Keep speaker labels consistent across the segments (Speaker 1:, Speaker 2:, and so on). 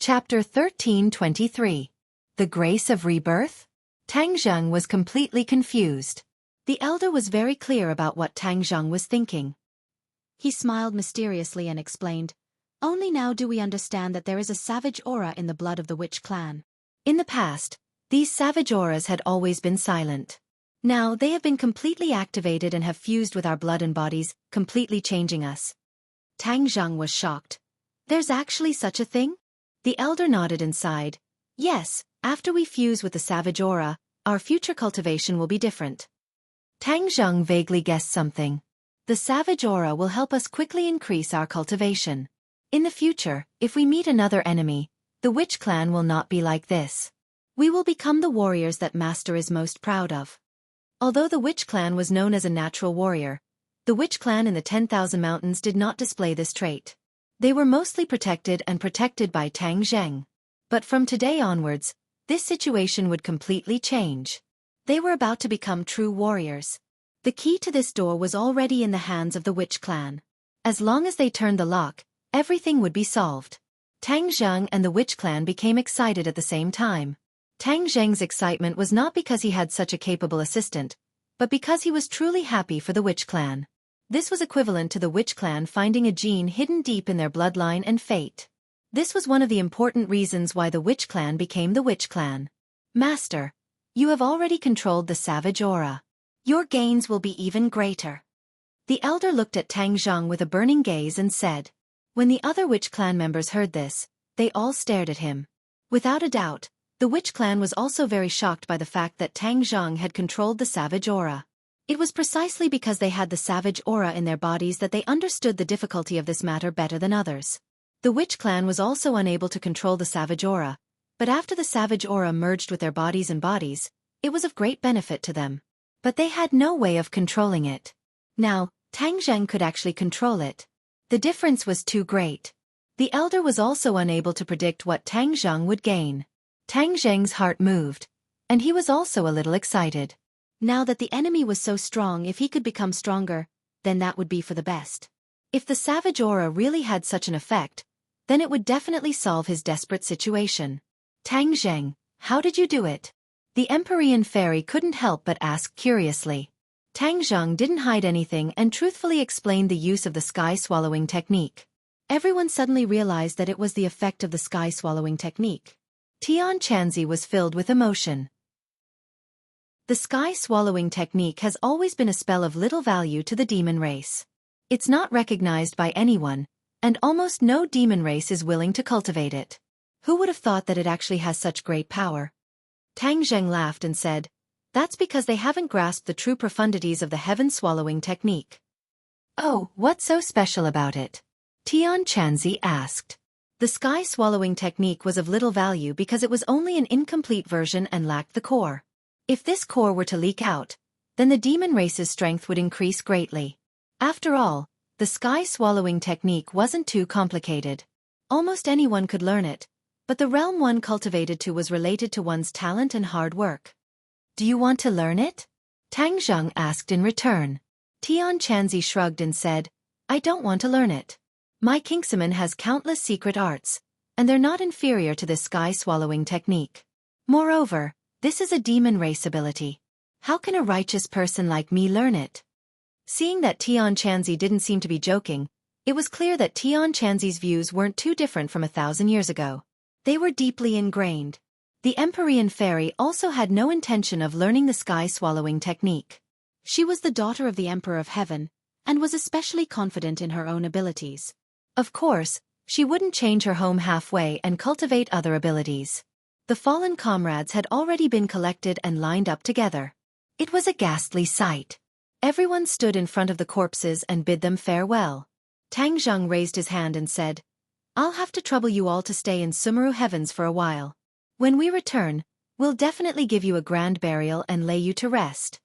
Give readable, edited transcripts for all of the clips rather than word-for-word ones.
Speaker 1: Chapter 1323. The Grace of Rebirth? Tang Zheng was completely confused. The elder was very clear about what Tang Zheng was thinking. He smiled mysteriously and explained, "Only now do we understand that there is a savage aura in the blood of the witch clan. In the past, these savage auras had always been silent. Now they have been completely activated and have fused with our blood and bodies, completely changing us." Tang Zheng was shocked. "There's actually such a thing?" The elder nodded and sighed. "Yes, after we fuse with the savage aura, our future cultivation will be different." Tang Zheng vaguely guessed something. The savage aura will help us quickly increase our cultivation. In the future, if we meet another enemy, the witch clan will not be like this. We will become the warriors that Master is most proud of. Although the witch clan was known as a natural warrior, the witch clan in the 10,000 mountains did not display this trait. They were mostly protected by Tang Zheng. But from today onwards, this situation would completely change. They were about to become true warriors. The key to this door was already in the hands of the witch clan. As long as they turned the lock, everything would be solved. Tang Zheng and the witch clan became excited at the same time. Tang Zheng's excitement was not because he had such a capable assistant, but because he was truly happy for the witch clan. This was equivalent to the witch clan finding a gene hidden deep in their bloodline and fate. This was one of the important reasons why the witch clan became the witch clan. "Master, you have already controlled the savage aura. Your gains will be even greater." The elder looked at Tang Zheng with a burning gaze and said. When the other witch clan members heard this, they all stared at him. Without a doubt, the witch clan was also very shocked by the fact that Tang Zheng had controlled the savage aura. It was precisely because they had the savage aura in their bodies that they understood the difficulty of this matter better than others. The witch clan was also unable to control the savage aura, but after the savage aura merged with their bodies, it was of great benefit to them. But they had no way of controlling it. Now, Tang Zheng could actually control it. The difference was too great. The elder was also unable to predict what Tang Zheng would gain. Tang Zheng's heart moved, and he was also a little excited. Now that the enemy was so strong, if he could become stronger, then that would be for the best. If the savage aura really had such an effect, then it would definitely solve his desperate situation. "Tang Zheng, how did you do it?" The Empyrean fairy couldn't help but ask curiously. Tang Zheng didn't hide anything and truthfully explained the use of the sky-swallowing technique. Everyone suddenly realized that it was the effect of the sky-swallowing technique. Tian Chanzi was filled with emotion. The sky-swallowing technique has always been a spell of little value to the demon race. It's not recognized by anyone, and almost no demon race is willing to cultivate it. Who would have thought that it actually has such great power? Tang Zheng laughed and said, "That's because they haven't grasped the true profundities of the heaven-swallowing technique." "Oh, what's so special about it?" Tian Chanzi asked. The sky-swallowing technique was of little value because it was only an incomplete version and lacked the core. If this core were to leak out, then the demon race's strength would increase greatly. After all, the sky-swallowing technique wasn't too complicated. Almost anyone could learn it, but the realm one cultivated to was related to one's talent and hard work. "Do you want to learn it?" Tang Zheng asked in return. Tian Chanzi shrugged and said, "I don't want to learn it. My kingsman has countless secret arts, and they're not inferior to this sky-swallowing technique. Moreover, this is a demon race ability. How can a righteous person like me learn it?" Seeing that Tian Chanzi didn't seem to be joking, it was clear that Tian Chanzi's views weren't too different from 1,000 years ago. They were deeply ingrained. The Empyrean fairy also had no intention of learning the sky-swallowing technique. She was the daughter of the Emperor of Heaven, and was especially confident in her own abilities. Of course, she wouldn't change her home halfway and cultivate other abilities. The fallen comrades had already been collected and lined up together. It was a ghastly sight. Everyone stood in front of the corpses and bid them farewell. Tang Zheng raised his hand and said, "I'll have to trouble you all to stay in Sumeru Heavens for a while. When we return, we'll definitely give you a grand burial and lay you to rest."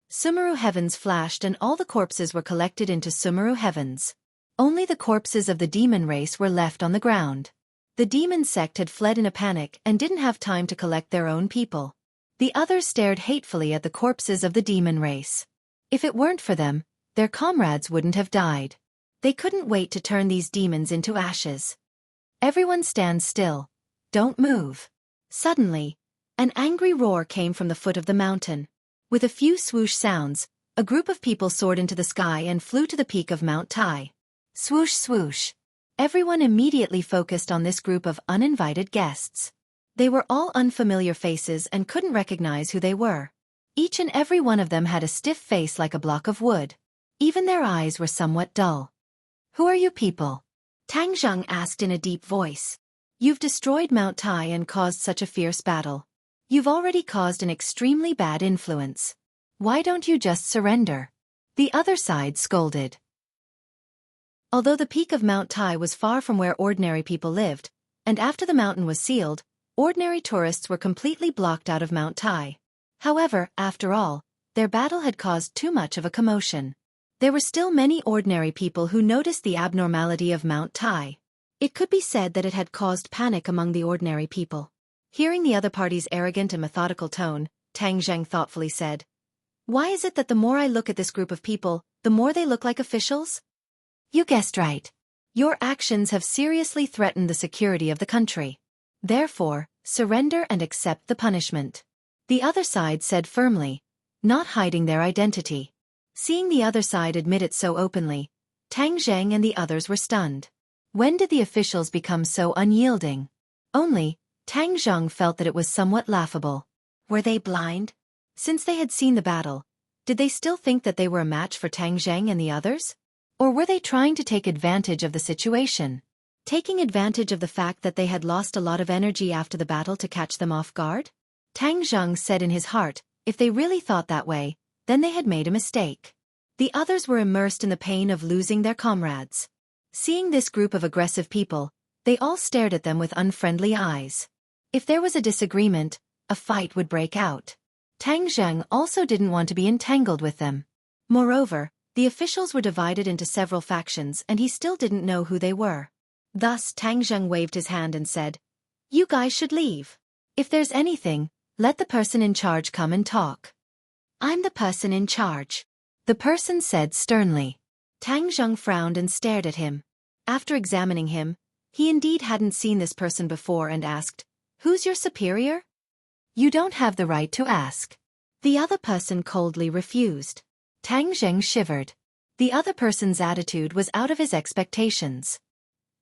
Speaker 1: Sumeru Heavens flashed and all the corpses were collected into Sumeru Heavens. Only the corpses of the demon race were left on the ground. The demon sect had fled in a panic and didn't have time to collect their own people. The others stared hatefully at the corpses of the demon race. If it weren't for them, their comrades wouldn't have died. They couldn't wait to turn these demons into ashes. Everyone stand still, Don't move. Suddenly, an angry roar came from the foot of the mountain. With a few swoosh sounds, a group of people soared into the sky and flew to the peak of Mount Tai. Swoosh swoosh. Everyone immediately focused on this group of uninvited guests. They were all unfamiliar faces and couldn't recognize who they were. Each and every one of them had a stiff face like a block of wood. Even their eyes were somewhat dull. Who are you people? Tang Zheng asked in a deep voice. You've destroyed Mount Tai and caused such a fierce battle. You've already caused an extremely bad influence. Why don't you just surrender? The other side scolded. Although the peak of Mount Tai was far from where ordinary people lived, and after the mountain was sealed, ordinary tourists were completely blocked out of Mount Tai. However, after all, their battle had caused too much of a commotion. There were still many ordinary people who noticed the abnormality of Mount Tai. It could be said that it had caused panic among the ordinary people. Hearing the other party's arrogant and methodical tone, Tang Zheng thoughtfully said, "Why is it that the more I look at this group of people, the more they look like officials?" You guessed right. Your actions have seriously threatened the security of the country. Therefore, surrender and accept the punishment. The other side said firmly, not hiding their identity. Seeing the other side admit it so openly, Tang Zheng and the others were stunned. When did the officials become so unyielding? Only, Tang Zheng felt that it was somewhat laughable. Were they blind? Since they had seen the battle, did they still think that they were a match for Tang Zheng and the others? Or were they trying to take advantage of the situation? Taking advantage of the fact that they had lost a lot of energy after the battle to catch them off guard? Tang Zheng said in his heart, if they really thought that way, then they had made a mistake. The others were immersed in the pain of losing their comrades. Seeing this group of aggressive people, they all stared at them with unfriendly eyes. If there was a disagreement, a fight would break out. Tang Zheng also didn't want to be entangled with them. Moreover, the officials were divided into several factions and he still didn't know who they were. Thus Tang Zheng waved his hand and said, "You guys should leave. If there's anything, let the person in charge come and talk." "I'm the person in charge," the person said sternly. Tang Zheng frowned and stared at him. After examining him, he indeed hadn't seen this person before and asked, "Who's your superior?" "You don't have the right to ask." The other person coldly refused. Tang Zheng shivered. The other person's attitude was out of his expectations.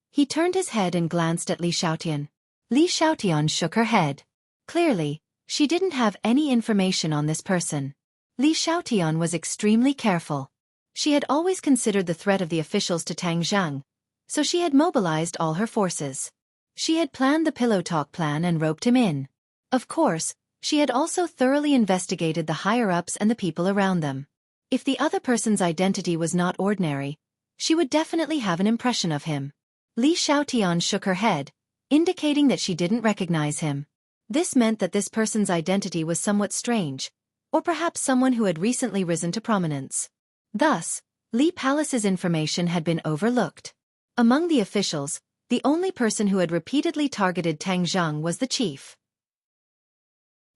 Speaker 1: He turned his head and glanced at Li Xiaotian. Li Xiaotian shook her head. Clearly, she didn't have any information on this person. Li Xiaotian was extremely careful. She had always considered the threat of the officials to Tang Zheng, so she had mobilized all her forces. She had planned the pillow talk plan and roped him in. Of course, she had also thoroughly investigated the higher-ups and the people around them. If the other person's identity was not ordinary, she would definitely have an impression of him. Li Xiaotian shook her head, indicating that she didn't recognize him. This meant that this person's identity was somewhat strange, or perhaps someone who had recently risen to prominence. Thus, Li Palace's information had been overlooked. Among the officials, the only person who had repeatedly targeted Tang Zheng was the chief.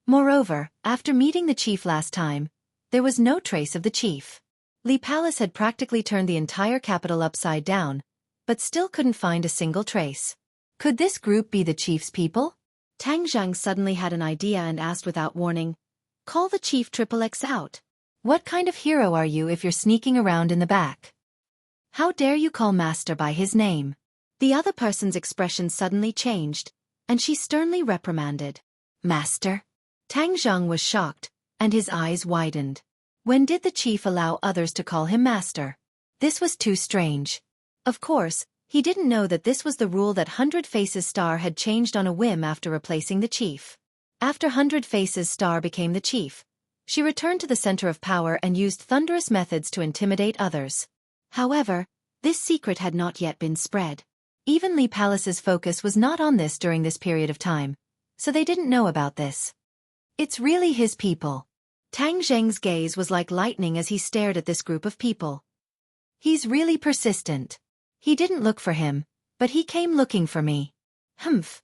Speaker 1: Moreover, after meeting the chief last time, there was no trace of the chief. Li Palace had practically turned the entire capital upside down, but still couldn't find a single trace. Could this group be the chief's people? Tang Zheng suddenly had an idea and asked without warning, "Call the chief XXX out. What kind of hero are you if you're sneaking around in the back? How dare you call master by his name?" The other person's expression suddenly changed, and she sternly reprimanded. "Master?" Tang Zheng was shocked, and his eyes widened. When did the chief allow others to call him master? This was too strange. Of course, he didn't know that this was the rule that Hundred Faces Star had changed on a whim after replacing the chief. After Hundred Faces Star became the chief, she returned to the center of power and used thunderous methods to intimidate others. However, this secret had not yet been spread. Even Li Palace's focus was not on this during this period of time, so they didn't know about this. It's really his people. Tang Zheng's gaze was like lightning as he stared at this group of people. He's really persistent. He didn't look for him, but he came looking for me. Humph.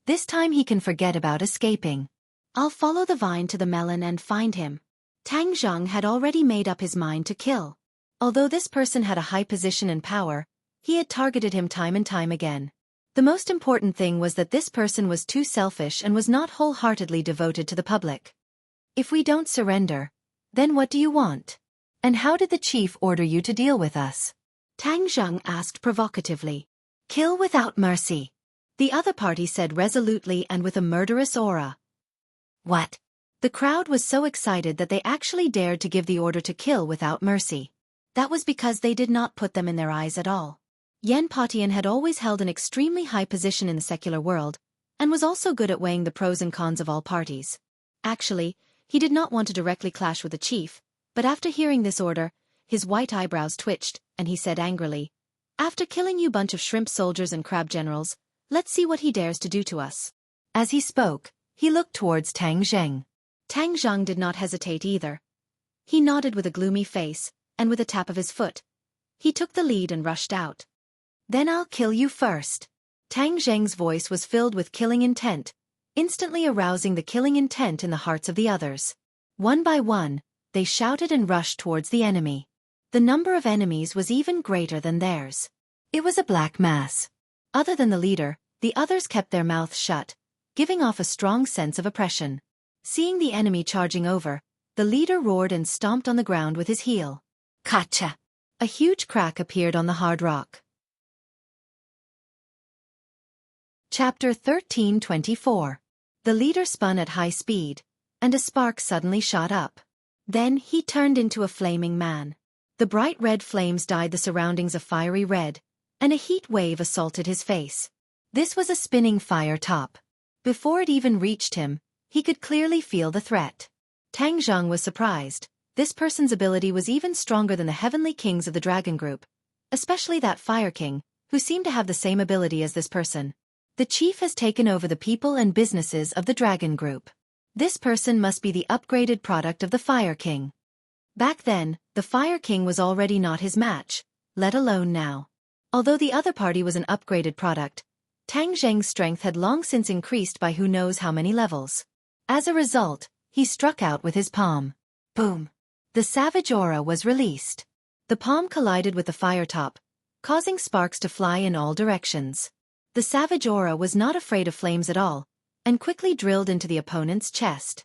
Speaker 1: This time he can forget about escaping. I'll follow the vine to the melon and find him. Tang Zheng had already made up his mind to kill. Although this person had a high position and power, he had targeted him time and time again. The most important thing was that this person was too selfish and was not wholeheartedly devoted to the public. If we don't surrender, then what do you want? And how did the chief order you to deal with us? Tang Zheng asked provocatively. Kill without mercy. The other party said resolutely and with a murderous aura. What? The crowd was so excited that they actually dared to give the order to kill without mercy. That was because they did not put them in their eyes at all. Yan Potian had always held an extremely high position in the secular world, and was also good at weighing the pros and cons of all parties. Actually, he did not want to directly clash with the chief, but after hearing this order, his white eyebrows twitched, and he said angrily, "After killing you bunch of shrimp soldiers and crab generals, let's see what he dares to do to us." As he spoke, he looked towards Tang Zheng. Tang Zheng did not hesitate either. He nodded with a gloomy face, and with a tap of his foot, he took the lead and rushed out. Then I'll kill you first. Tang Zheng's voice was filled with killing intent, instantly arousing the killing intent in the hearts of the others. One by one, they shouted and rushed towards the enemy. The number of enemies was even greater than theirs. It was a black mass. Other than the leader, the others kept their mouths shut, giving off a strong sense of oppression. Seeing the enemy charging over, the leader roared and stomped on the ground with his heel. Kacha! A huge crack appeared on the hard rock. Chapter 13:24. The leader spun at high speed, and a spark suddenly shot up. Then he turned into a flaming man. The bright red flames dyed the surroundings a fiery red, and a heat wave assaulted his face. This was a spinning fire top. Before it even reached him, he could clearly feel the threat. Tang Zheng was surprised. This person's ability was even stronger than the heavenly kings of the dragon group, especially that fire king, who seemed to have the same ability as this person. The chief has taken over the people and businesses of the dragon group. This person must be the upgraded product of the Fire King. Back then, the Fire King was already not his match, let alone now. Although the other party was an upgraded product, Tang Zheng's strength had long since increased by who knows how many levels. As a result, he struck out with his palm. Boom! The savage aura was released. The palm collided with the fire top, causing sparks to fly in all directions. The savage aura was not afraid of flames at all, and quickly drilled into the opponent's chest.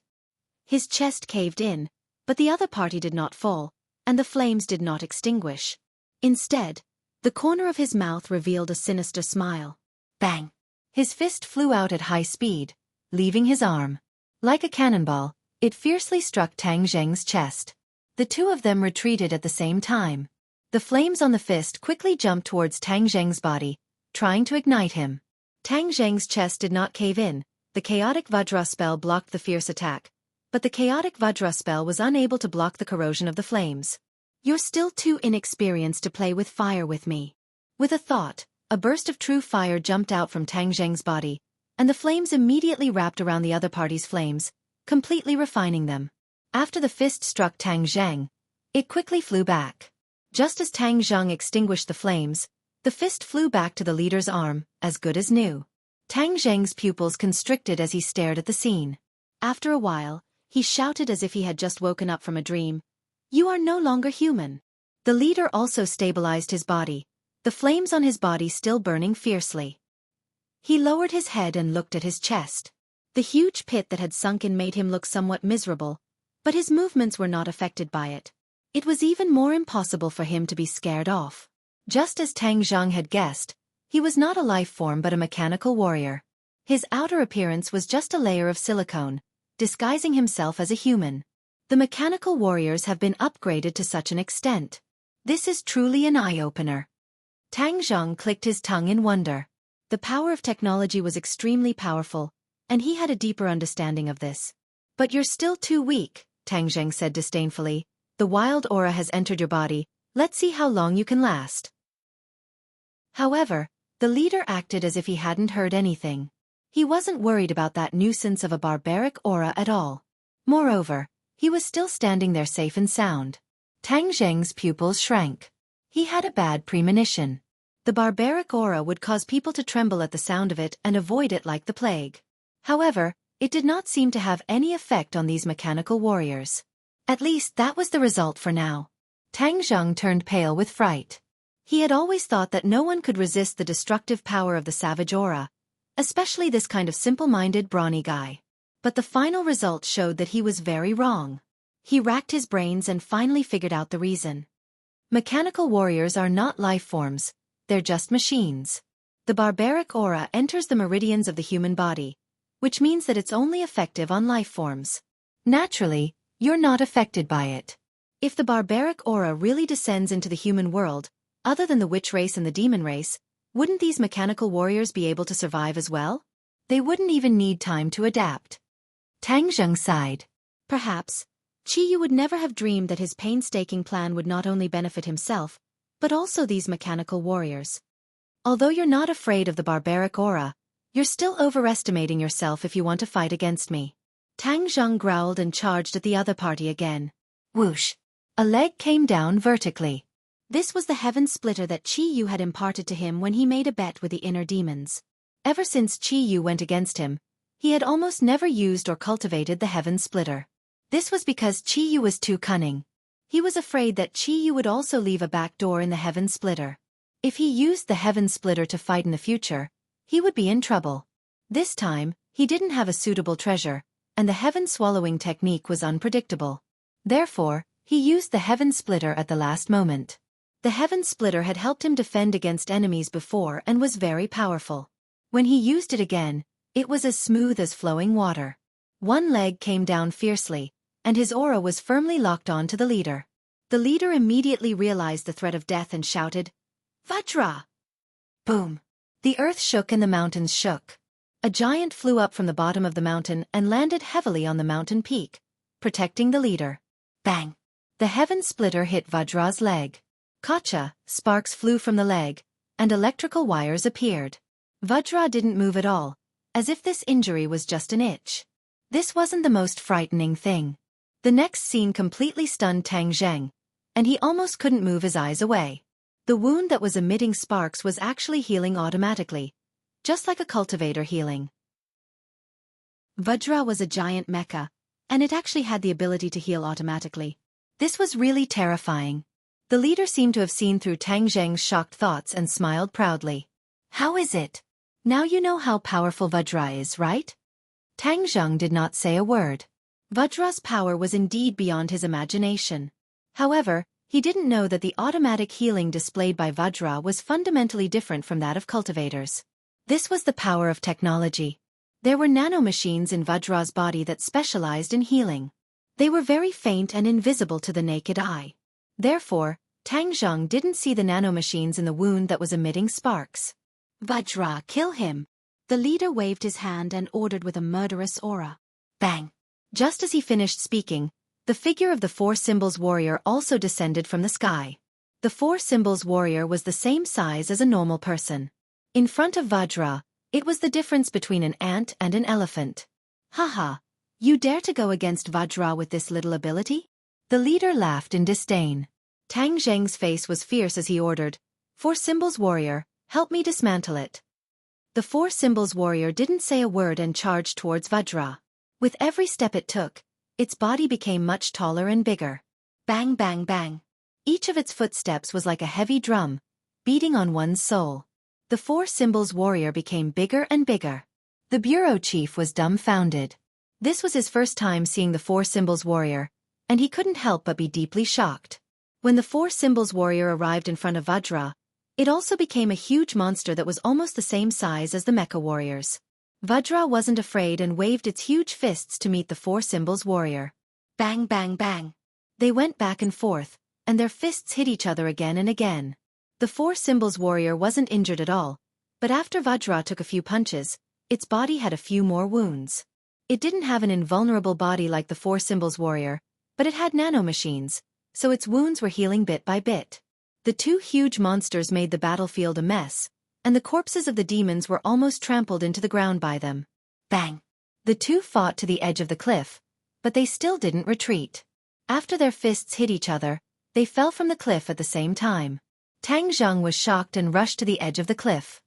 Speaker 1: His chest caved in, but the other party did not fall, and the flames did not extinguish. Instead, the corner of his mouth revealed a sinister smile. Bang! His fist flew out at high speed, leaving his arm. Like a cannonball, it fiercely struck Tang Zheng's chest. The two of them retreated at the same time. The flames on the fist quickly jumped towards Tang Zheng's body, trying to ignite him. Tang Zheng's chest did not cave in. The chaotic Vajra spell blocked the fierce attack, but the chaotic Vajra spell was unable to block the corrosion of the flames. You're still too inexperienced to play with fire with me. With a thought, a burst of true fire jumped out from Tang Zheng's body, and the flames immediately wrapped around the other party's flames, completely refining them. After the fist struck Tang Zheng, it quickly flew back. Just as Tang Zheng extinguished the flames, the fist flew back to the leader's arm, as good as new. Tang Zheng's pupils constricted as he stared at the scene. After a while, he shouted as if he had just woken up from a dream. You are no longer human. The leader also stabilized his body, the flames on his body still burning fiercely. He lowered his head and looked at his chest. The huge pit that had sunk in made him look somewhat miserable, but his movements were not affected by it. It was even more impossible for him to be scared off. Just as Tang Zheng had guessed, he was not a life form but a mechanical warrior. His outer appearance was just a layer of silicone, disguising himself as a human. The mechanical warriors have been upgraded to such an extent. This is truly an eye-opener. Tang Zheng clicked his tongue in wonder. The power of technology was extremely powerful, and he had a deeper understanding of this. But you're still too weak, Tang Zheng said disdainfully. The wild aura has entered your body, let's see how long you can last. However, the leader acted as if he hadn't heard anything. He wasn't worried about that nuisance of a barbaric aura at all. Moreover, he was still standing there safe and sound. Tang Zheng's pupils shrank. He had a bad premonition. The barbaric aura would cause people to tremble at the sound of it and avoid it like the plague. However, it did not seem to have any effect on these mechanical warriors. At least that was the result for now. Tang Zheng turned pale with fright. He had always thought that no one could resist the destructive power of the savage aura, especially this kind of simple-minded brawny guy. But the final result showed that he was very wrong. He racked his brains and finally figured out the reason. Mechanical warriors are not life forms, they're just machines. The barbaric aura enters the meridians of the human body, which means that it's only effective on life forms. Naturally, you're not affected by it. If the barbaric aura really descends into the human world, other than the witch race and the demon race, wouldn't these mechanical warriors be able to survive as well? They wouldn't even need time to adapt. Tang Zheng sighed. Perhaps, Qiyu would never have dreamed that his painstaking plan would not only benefit himself, but also these mechanical warriors. Although you're not afraid of the barbaric aura, you're still overestimating yourself if you want to fight against me. Tang Zheng growled and charged at the other party again. Whoosh! A leg came down vertically. This was the heaven splitter that Qiyu had imparted to him when he made a bet with the inner demons. Ever since Qiyu went against him, he had almost never used or cultivated the heaven splitter. This was because Qiyu was too cunning. He was afraid that Qiyu would also leave a back door in the heaven splitter. If he used the heaven splitter to fight in the future, he would be in trouble. This time, he didn't have a suitable treasure, and the heaven swallowing technique was unpredictable. Therefore, he used the heaven splitter at the last moment. The heaven splitter had helped him defend against enemies before and was very powerful. When he used it again, it was as smooth as flowing water. One leg came down fiercely, and his aura was firmly locked on to the leader. The leader immediately realized the threat of death and shouted, "Vajra!" Boom! The earth shook and the mountains shook. A giant flew up from the bottom of the mountain and landed heavily on the mountain peak, protecting the leader. Bang! The heaven splitter hit Vajra's leg. Kacha, sparks flew from the leg, and electrical wires appeared. Vajra didn't move at all, as if this injury was just an itch. This wasn't the most frightening thing. The next scene completely stunned Tang Zheng, and he almost couldn't move his eyes away. The wound that was emitting sparks was actually healing automatically, just like a cultivator healing. Vajra was a giant mecha, and it actually had the ability to heal automatically. This was really terrifying. The leader seemed to have seen through Tang Zheng's shocked thoughts and smiled proudly. "How is it? Now you know how powerful Vajra is, right?" Tang Zheng did not say a word. Vajra's power was indeed beyond his imagination. However, he didn't know that the automatic healing displayed by Vajra was fundamentally different from that of cultivators. This was the power of technology. There were nanomachines in Vajra's body that specialized in healing. They were very faint and invisible to the naked eye. Therefore, Tang Zheng didn't see the nanomachines in the wound that was emitting sparks. "Vajra, kill him!" The leader waved his hand and ordered with a murderous aura. Bang! Just as he finished speaking, the figure of the Four Symbols warrior also descended from the sky. The Four Symbols warrior was the same size as a normal person. In front of Vajra, it was the difference between an ant and an elephant. "Haha, you dare to go against Vajra with this little ability?" The leader laughed in disdain. Tang Zheng's face was fierce as he ordered, "Four Symbols warrior, help me dismantle it." The Four Symbols warrior didn't say a word and charged towards Vajra. With every step it took, its body became much taller and bigger. Bang bang bang. Each of its footsteps was like a heavy drum, beating on one's soul. The Four Symbols warrior became bigger and bigger. The bureau chief was dumbfounded. This was his first time seeing the Four Symbols warrior, and he couldn't help but be deeply shocked. When the Four Symbols warrior arrived in front of Vajra, it also became a huge monster that was almost the same size as the mecha warriors. Vajra wasn't afraid and waved its huge fists to meet the Four Symbols warrior. Bang bang bang. They went back and forth, and their fists hit each other again and again. The Four Symbols warrior wasn't injured at all, but after Vajra took a few punches, its body had a few more wounds. It didn't have an invulnerable body like the Four Symbols warrior, but it had nanomachines, so its wounds were healing bit by bit. The two huge monsters made the battlefield a mess, and the corpses of the demons were almost trampled into the ground by them. Bang! The two fought to the edge of the cliff, but they still didn't retreat. After their fists hit each other, they fell from the cliff at the same time. Tang Zheng was shocked and rushed to the edge of the cliff.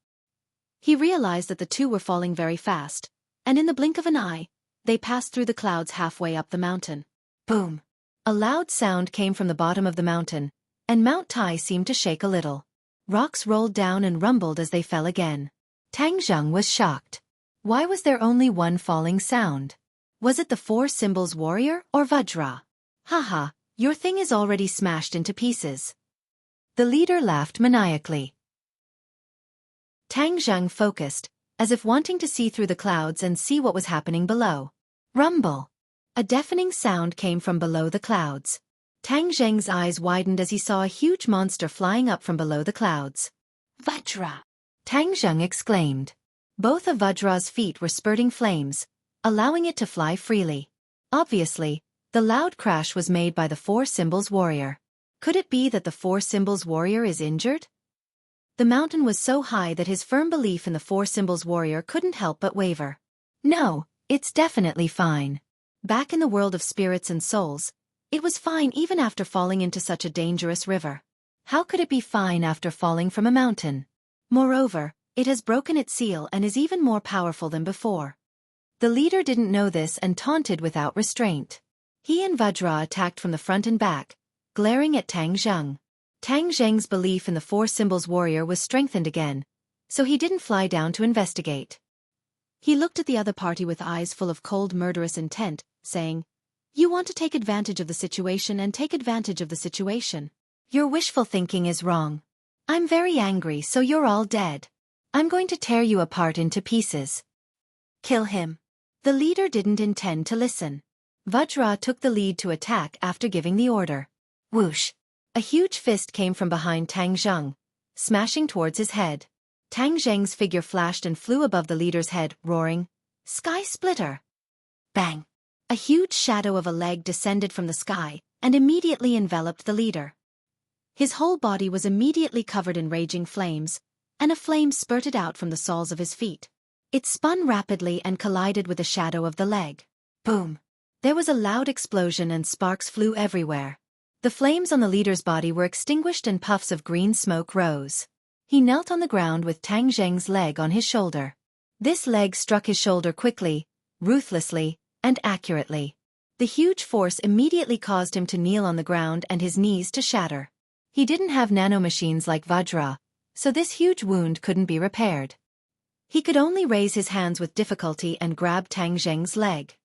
Speaker 1: He realized that the two were falling very fast, and in the blink of an eye, they passed through the clouds halfway up the mountain. Boom! A loud sound came from the bottom of the mountain, and Mount Tai seemed to shake a little. Rocks rolled down and rumbled as they fell again. Tang Zheng was shocked. Why was there only one falling sound? Was it the four symbols warrior or Vajra? Haha, your thing is already smashed into pieces. The leader laughed maniacally. Tang Zheng focused, as if wanting to see through the clouds and see what was happening below. Rumble! A deafening sound came from below the clouds. Tang Zheng's eyes widened as he saw a huge monster flying up from below the clouds. Vajra! Tang Zheng exclaimed. Both of Vajra's feet were spurting flames, allowing it to fly freely. Obviously, the loud crash was made by the four symbols warrior. Could it be that the four symbols warrior is injured? The mountain was so high that his firm belief in the four symbols warrior couldn't help but waver. No, it's definitely fine. Back in the world of spirits and souls, it was fine even after falling into such a dangerous river. How could it be fine after falling from a mountain? Moreover, it has broken its seal and is even more powerful than before. The leader didn't know this and taunted without restraint. He and Vajra attacked from the front and back, glaring at Tang Zheng. Tang Zheng's belief in the four symbols warrior was strengthened again, so he didn't fly down to investigate. He looked at the other party with eyes full of cold murderous intent, saying, "You want to take advantage of the situation and take advantage of the situation. Your wishful thinking is wrong. I'm very angry, so you're all dead. I'm going to tear you apart into pieces. Kill him." The leader didn't intend to listen. Vajra took the lead to attack after giving the order. Whoosh! A huge fist came from behind Tang Zheng, smashing towards his head. Tang Zheng's figure flashed and flew above the leader's head, roaring, "Sky Splitter!" Bang! A huge shadow of a leg descended from the sky and immediately enveloped the leader. His whole body was immediately covered in raging flames, and a flame spurted out from the soles of his feet. It spun rapidly and collided with the shadow of the leg. Boom! There was a loud explosion and sparks flew everywhere. The flames on the leader's body were extinguished and puffs of green smoke rose. He knelt on the ground with Tang Zheng's leg on his shoulder. This leg struck his shoulder quickly, ruthlessly, and accurately. The huge force immediately caused him to kneel on the ground and his knees to shatter. He didn't have nanomachines like Vajra, so this huge wound couldn't be repaired. He could only raise his hands with difficulty and grab Tang Zheng's leg.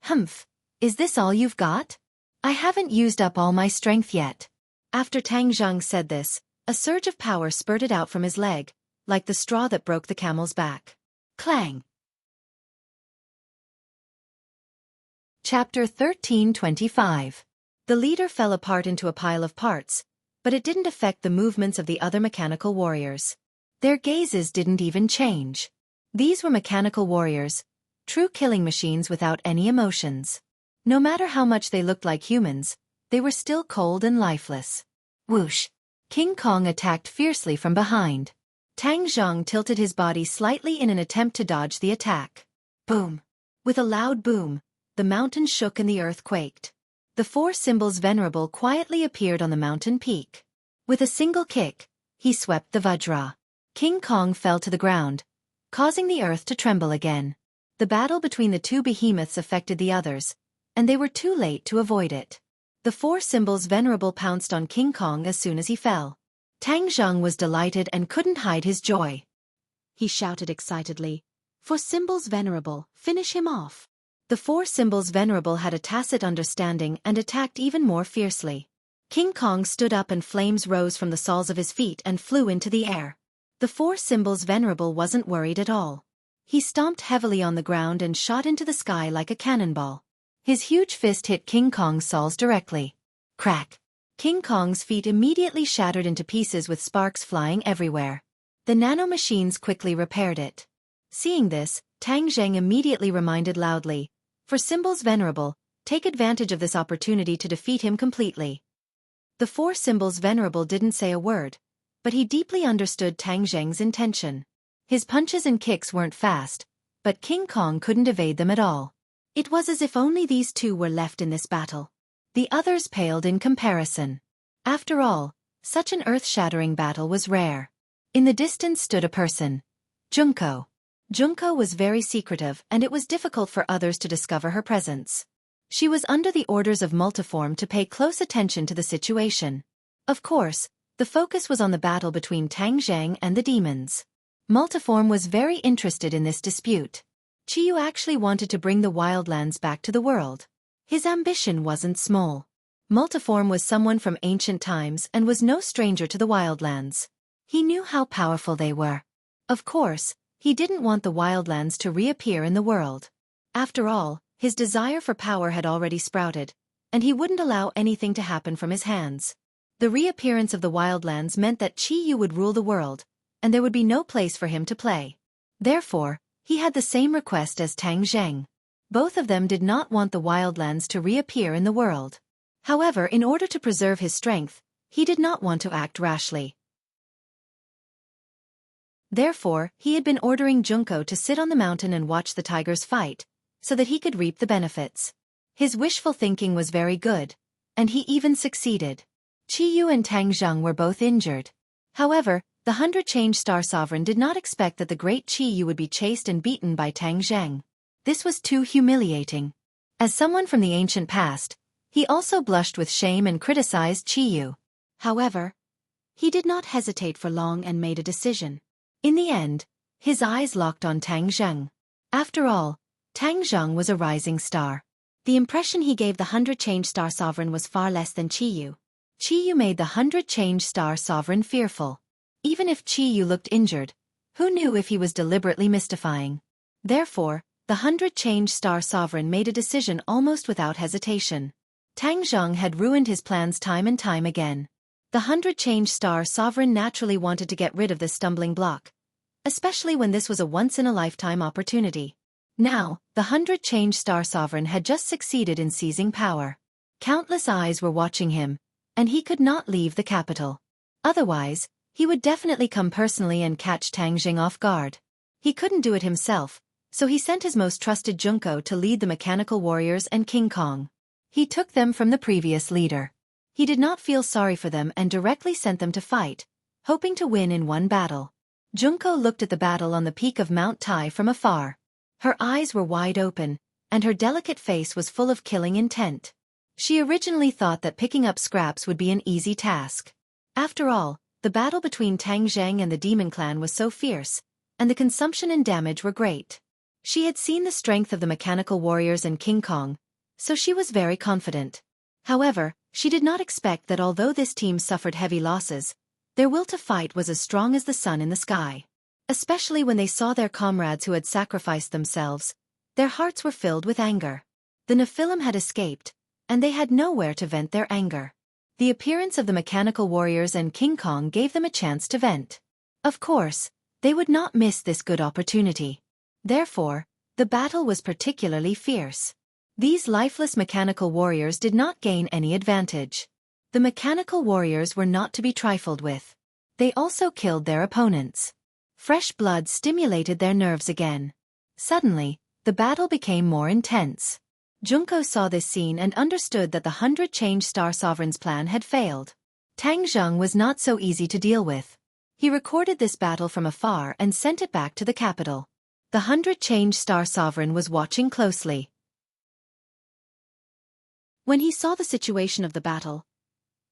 Speaker 1: "Humph, is this all you've got? I haven't used up all my strength yet." After Tang Zheng said this, a surge of power spurted out from his leg, like the straw that broke the camel's back. Clang! Chapter 13:25. The leader fell apart into a pile of parts, but it didn't affect the movements of the other mechanical warriors. Their gazes didn't even change. These were mechanical warriors, true killing machines without any emotions. No matter how much they looked like humans, they were still cold and lifeless. Whoosh! King Kong attacked fiercely from behind. Tang Zheng tilted his body slightly in an attempt to dodge the attack. Boom! With a loud boom, the mountain shook and the earth quaked. The four symbols venerable quietly appeared on the mountain peak. With a single kick, he swept the Vajra. King Kong fell to the ground, causing the earth to tremble again. The battle between the two behemoths affected the others, and they were too late to avoid it. The four symbols venerable pounced on King Kong as soon as he fell. Tang Zheng was delighted and couldn't hide his joy. He shouted excitedly, "For symbols venerable, finish him off." The four symbols venerable had a tacit understanding and attacked even more fiercely. King Kong stood up and flames rose from the soles of his feet and flew into the air. The four symbols venerable wasn't worried at all. He stomped heavily on the ground and shot into the sky like a cannonball. His huge fist hit King Kong's soles directly. Crack! King Kong's feet immediately shattered into pieces with sparks flying everywhere. The nanomachines quickly repaired it. Seeing this, Tang Zheng immediately reminded loudly, "For symbols venerable, take advantage of this opportunity to defeat him completely." The four symbols venerable didn't say a word, but he deeply understood Tang Zheng's intention. His punches and kicks weren't fast, but King Kong couldn't evade them at all. It was as if only these two were left in this battle. The others paled in comparison. After all, such an earth-shattering battle was rare. In the distance stood a person. Junko. Junko was very secretive and it was difficult for others to discover her presence. She was under the orders of Multiform to pay close attention to the situation. Of course, The focus was on the battle between Tang Zheng and the demons. Multiform was very interested in this dispute. Qiyu actually wanted to bring the wildlands back to the world. His ambition wasn't small. Multiform was someone from ancient times and was no stranger to the wildlands. He knew how powerful they were. Of course, he didn't want the wildlands to reappear in the world. After all, his desire for power had already sprouted, and he wouldn't allow anything to happen from his hands. The reappearance of the wildlands meant that Qiyu would rule the world, and there would be no place for him to play. Therefore, he had the same request as Tang Zheng. Both of them did not want the wildlands to reappear in the world. However, in order to preserve his strength, he did not want to act rashly. Therefore, he had been ordering Junko to sit on the mountain and watch the tigers fight, so that he could reap the benefits. His wishful thinking was very good, and he even succeeded. Qiyu and Tang Zheng were both injured. However, the 100-change Star Sovereign did not expect that the great Qiyu would be chased and beaten by Tang Zheng. This was too humiliating. As someone from the ancient past, he also blushed with shame and criticized Qiyu. However, he did not hesitate for long and made a decision. In the end, his eyes locked on Tang Zheng. After all, Tang Zheng was a rising star. The impression he gave the 100-change Star Sovereign was far less than Qiyu. Qiyu made the 100-change Star Sovereign fearful. Even if Qiyu looked injured, who knew if he was deliberately mystifying? Therefore, the 100-change Star Sovereign made a decision almost without hesitation. Tang Zheng had ruined his plans time and time again. The 100-change Star Sovereign naturally wanted to get rid of this stumbling block, especially when this was a once-in-a-lifetime opportunity. Now, the 100-change Star Sovereign had just succeeded in seizing power. Countless eyes were watching him, and he could not leave the capital. Otherwise, he would definitely come personally and catch Tang Zheng off guard. He couldn't do it himself, so he sent his most trusted Junko to lead the mechanical warriors and King Kong. He took them from the previous leader. He did not feel sorry for them and directly sent them to fight, hoping to win in one battle. Junko looked at the battle on the peak of Mount Tai from afar. Her eyes were wide open, and her delicate face was full of killing intent. She originally thought that picking up scraps would be an easy task. After all, the battle between Tang Zheng and the Demon Clan was so fierce, and the consumption and damage were great. She had seen the strength of the mechanical warriors and King Kong, so she was very confident. However, she did not expect that although this team suffered heavy losses, their will to fight was as strong as the sun in the sky. Especially when they saw their comrades who had sacrificed themselves, their hearts were filled with anger. The Nephilim had escaped, and they had nowhere to vent their anger. The appearance of the mechanical warriors and King Kong gave them a chance to vent. Of course, they would not miss this good opportunity. Therefore, the battle was particularly fierce. These lifeless mechanical warriors did not gain any advantage. The mechanical warriors were not to be trifled with. They also killed their opponents. Fresh blood stimulated their nerves again. Suddenly, the battle became more intense. Junko saw this scene and understood that the 100-change Star Sovereign's plan had failed. Tang Zheng was not so easy to deal with. He recorded this battle from afar and sent it back to the capital. The 100-change Star Sovereign was watching closely. When he saw the situation of the battle,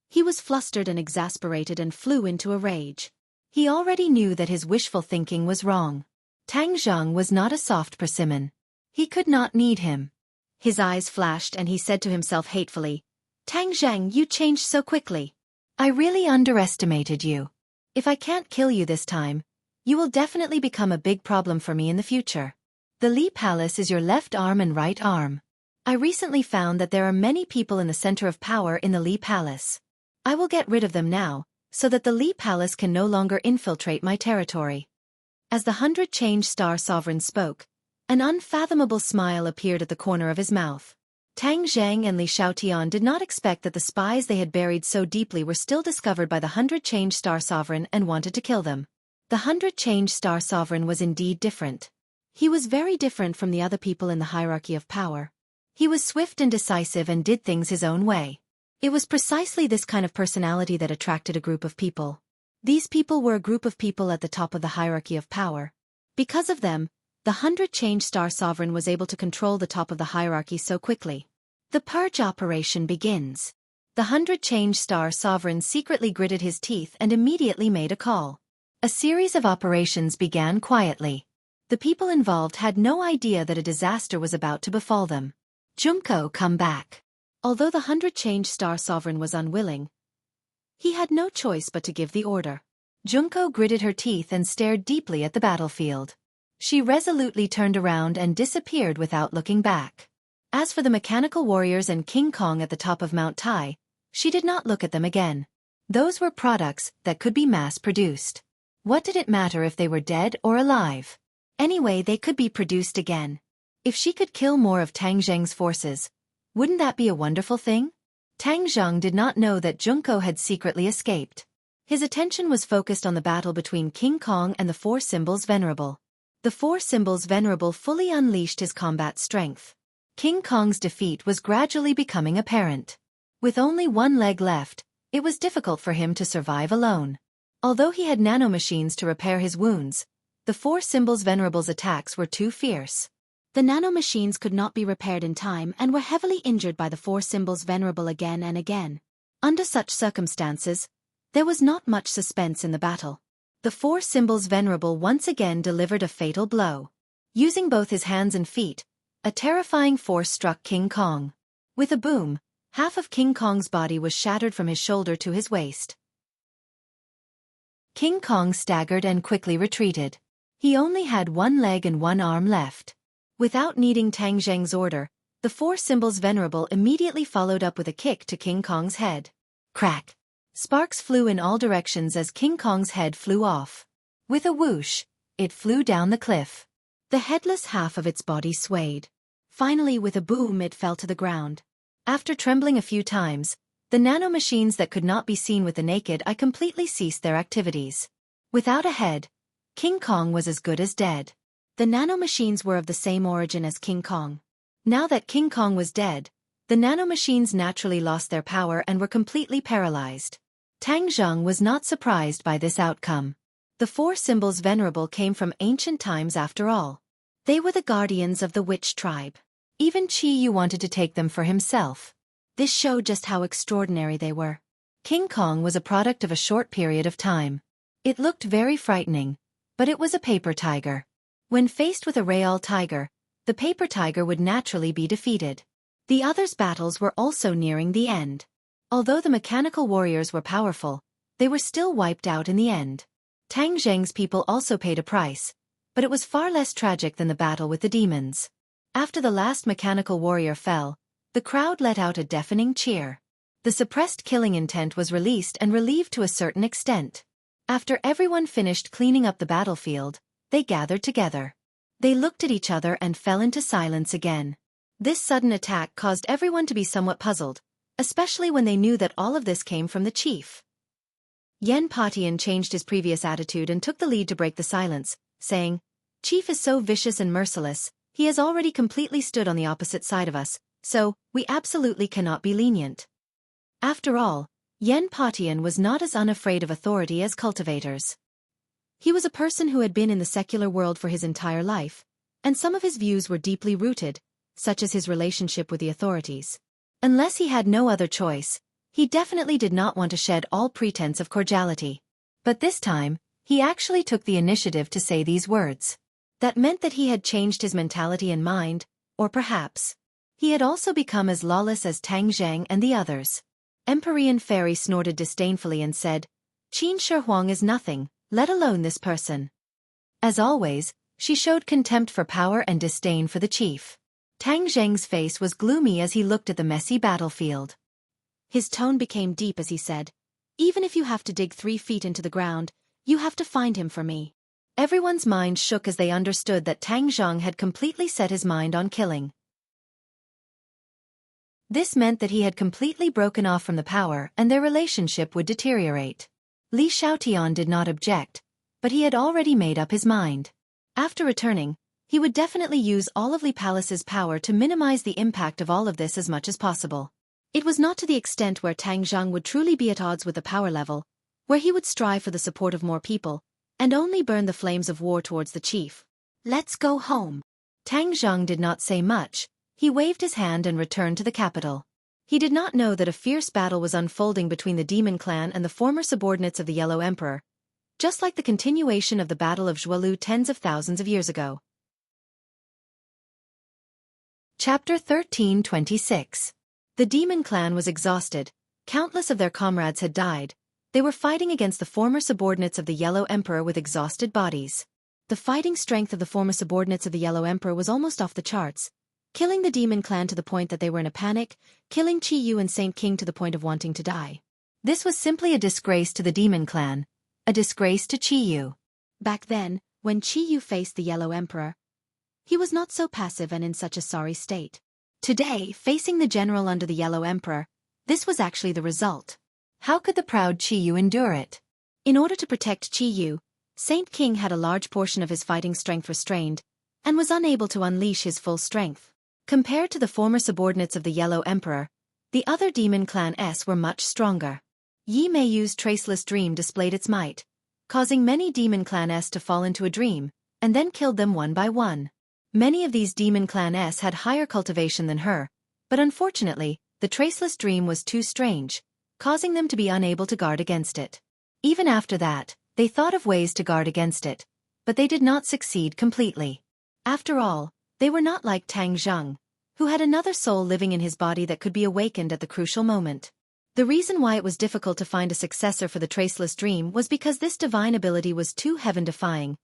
Speaker 1: he was flustered and exasperated and flew into a rage. He already knew that his wishful thinking was wrong. Tang Zheng was not a soft persimmon. He could not need him. His eyes flashed and he said to himself hatefully, "Tang Zheng, you changed so quickly. I really underestimated you. If I can't kill you this time, you will definitely become a big problem for me in the future. The Li Palace is your left arm and right arm. I recently found that there are many people in the center of power in the Li Palace. I will get rid of them now, so that the Li Palace can no longer infiltrate my territory." As the 100-change Star Sovereign spoke, an unfathomable smile appeared at the corner of his mouth. Tang Zheng and Li Xiaotian did not expect that the spies they had buried so deeply were still discovered by the 100-change Star Sovereign and wanted to kill them. The 100-change Star Sovereign was indeed different. He was very different from the other people in the hierarchy of power. He was swift and decisive and did things his own way. It was precisely this kind of personality that attracted a group of people. These people were a group of people at the top of the hierarchy of power. Because of them, the 100-change Star Sovereign was able to control the top of the hierarchy so quickly. The purge operation begins. The 100-change-star sovereign secretly gritted his teeth and immediately made a call. A series of operations began quietly. The people involved had no idea that a disaster was about to befall them. Junko, come back. Although the 100-change-star sovereign was unwilling, he had no choice but to give the order. Junko gritted her teeth and stared deeply at the battlefield. She resolutely turned around and disappeared without looking back. As for the mechanical warriors and King Kong at the top of Mount Tai, she did not look at them again. Those were products that could be mass-produced. What did it matter if they were dead or alive? Anyway, they could be produced again. If she could kill more of Tang Zheng's forces, wouldn't that be a wonderful thing? Tang Zheng did not know that Junko had secretly escaped. His attention was focused on the battle between King Kong and the Four Symbols Venerable. The Four Symbols Venerable fully unleashed his combat strength. King Kong's defeat was gradually becoming apparent. With only one leg left, it was difficult for him to survive alone. Although he had nanomachines to repair his wounds, the Four Symbols Venerable's attacks were too fierce. The nanomachines could not be repaired in time and were heavily injured by the Four Symbols Venerable again and again. Under such circumstances, there was not much suspense in the battle. The Four Symbols Venerable once again delivered a fatal blow. Using both his hands and feet, a terrifying force struck King Kong. With a boom, half of King Kong's body was shattered from his shoulder to his waist. King Kong staggered and quickly retreated. He only had one leg and one arm left. Without needing Tang Zheng's order, the Four Symbols Venerable immediately followed up with a kick to King Kong's head. Crack! Sparks flew in all directions as King Kong's head flew off. With a whoosh, it flew down the cliff. The headless half of its body swayed. Finally, with a boom, it fell to the ground. After trembling a few times, the nanomachines that could not be seen with the naked eye completely ceased their activities. Without a head, King Kong was as good as dead. The nanomachines were of the same origin as King Kong. Now that King Kong was dead, the nanomachines naturally lost their power and were completely paralyzed. Tang Zheng was not surprised by this outcome. The Four Symbols Venerable came from ancient times after all. They were the guardians of the witch tribe. Even Qi Yu wanted to take them for himself. This showed just how extraordinary they were. King Kong was a product of a short period of time. It looked very frightening, but it was a paper tiger. When faced with a real tiger, the paper tiger would naturally be defeated. The others' battles were also nearing the end. Although the mechanical warriors were powerful, they were still wiped out in the end. Tang Zheng's people also paid a price, but it was far less tragic than the battle with the demons. After the last mechanical warrior fell, the crowd let out a deafening cheer. The suppressed killing intent was released and relieved to a certain extent. After everyone finished cleaning up the battlefield, they gathered together. They looked at each other and fell into silence again. This sudden attack caused everyone to be somewhat puzzled, especially when they knew that all of this came from the chief. Yen Patian changed his previous attitude and took the lead to break the silence, saying, "Chief is so vicious and merciless, he has already completely stood on the opposite side of us, so we absolutely cannot be lenient." After all, Yen Patian was not as unafraid of authority as cultivators. He was a person who had been in the secular world for his entire life, and some of his views were deeply rooted, such as his relationship with the authorities. Unless he had no other choice, he definitely did not want to shed all pretense of cordiality. But this time, he actually took the initiative to say these words. That meant that he had changed his mentality and mind, or perhaps he had also become as lawless as Tang Zheng and the others. Empyrean Fairy snorted disdainfully and said, "Qin Shi Huang is nothing, let alone this person." As always, she showed contempt for power and disdain for the chief. Tang Zheng's face was gloomy as he looked at the messy battlefield. His tone became deep as he said, "Even if you have to dig 3 feet into the ground, you have to find him for me." Everyone's mind shook as they understood that Tang Zheng had completely set his mind on killing. This meant that he had completely broken off from the power and their relationship would deteriorate. Li Xiaotian did not object, but he had already made up his mind. After returning, he would definitely use all of Li Palace's power to minimize the impact of all of this as much as possible. It was not to the extent where Tang Zheng would truly be at odds with the power level, where he would strive for the support of more people, and only burn the flames of war towards the chief. "Let's go home." Tang Zheng did not say much, he waved his hand and returned to the capital. He did not know that a fierce battle was unfolding between the demon clan and the former subordinates of the Yellow Emperor, just like the continuation of the Battle of Zhualu tens of thousands of years ago. Chapter 1326. The demon clan was exhausted. Countless of their comrades had died. They were fighting against the former subordinates of the Yellow Emperor with exhausted bodies. The fighting strength of the former subordinates of the Yellow Emperor was almost off the charts, killing the demon clan to the point that they were in a panic, killing Qi Yu and Saint King to the point of wanting to die. This was simply a disgrace to the demon clan, a disgrace to Qi Yu. Back then, when Qi Yu faced the Yellow Emperor, he was not so passive and in such a sorry state. Today, facing the general under the Yellow Emperor, this was actually the result. How could the proud Qi Yu endure it? In order to protect Qi Yu, Saint King had a large portion of his fighting strength restrained, and was unable to unleash his full strength. Compared to the former subordinates of the Yellow Emperor, the other demon clan were much stronger. Yi Meiyu's traceless dream displayed its might, causing many demon clan to fall into a dream, and then killed them one by one. Many of these demon clan had higher cultivation than her, but unfortunately, the traceless dream was too strange, causing them to be unable to guard against it. Even after that, they thought of ways to guard against it, but they did not succeed completely. After all, they were not like Tang Zheng, who had another soul living in his body that could be awakened at the crucial moment. The reason why it was difficult to find a successor for the traceless dream was because this divine ability was too heaven-defying,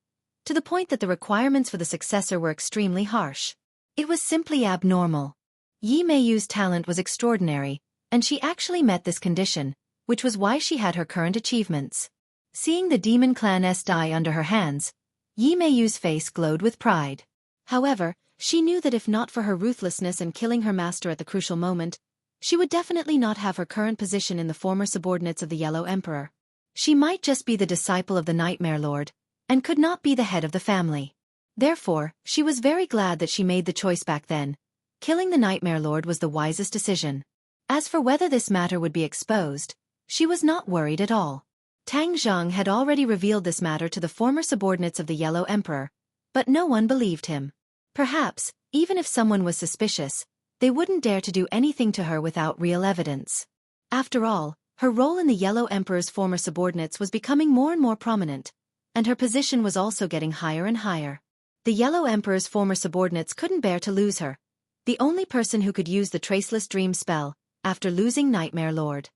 Speaker 1: to the point that the requirements for the successor were extremely harsh. It was simply abnormal. Yi Meiyu's talent was extraordinary, and she actually met this condition, which was why she had her current achievements. Seeing the demon clan die under her hands, Yi Meiyu's face glowed with pride. However, she knew that if not for her ruthlessness and killing her master at the crucial moment, she would definitely not have her current position in the former subordinates of the Yellow Emperor. She might just be the disciple of the Nightmare Lord, and could not be the head of the family. Therefore, she was very glad that she made the choice back then. Killing the Nightmare Lord was the wisest decision. As for whether this matter would be exposed, she was not worried at all. Tang Zheng had already revealed this matter to the former subordinates of the Yellow Emperor, but no one believed him. Perhaps, even if someone was suspicious, they wouldn't dare to do anything to her without real evidence. After all, her role in the Yellow Emperor's former subordinates was becoming more and more prominent, and her position was also getting higher and higher. The Yellow Emperor's former subordinates couldn't bear to lose her, the only person who could use the Traceless Dream spell, after losing Nightmare Lord.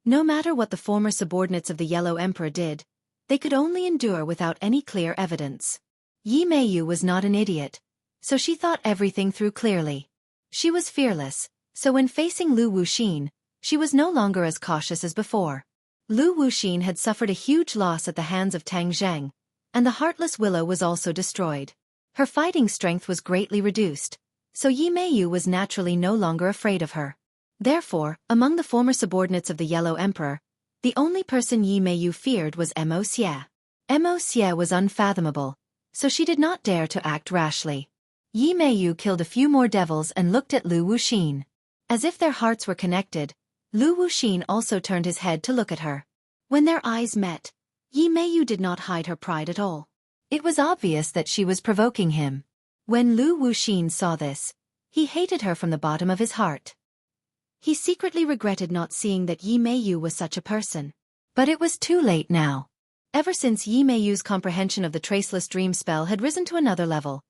Speaker 1: No matter what the former subordinates of the Yellow Emperor did, they could only endure without any clear evidence. Yi Meiyu was not an idiot, so she thought everything through clearly. She was fearless, so when facing Lu Wuxin, she was no longer as cautious as before. Lu Wuxin had suffered a huge loss at the hands of Tang Zheng, and the Heartless Willow was also destroyed. Her fighting strength was greatly reduced, so Yi Meiyu was naturally no longer afraid of her. Therefore, among the former subordinates of the Yellow Emperor, the only person Yi Meiyu feared was Mo Xie. Mo Xie was unfathomable, so she did not dare to act rashly. Yi Meiyu killed a few more devils and looked at Lu Wuxin. As if their hearts were connected, Lu Wuxin also turned his head to look at her. When their eyes met, Yi Meiyu did not hide her pride at all. It was obvious that she was provoking him. When Lu Wuxin saw this, he hated her from the bottom of his heart. He secretly regretted not seeing that Yi Meiyu was such a person. But it was too late now. Ever since Yi Meiyu's comprehension of the Traceless Dream spell had risen to another level,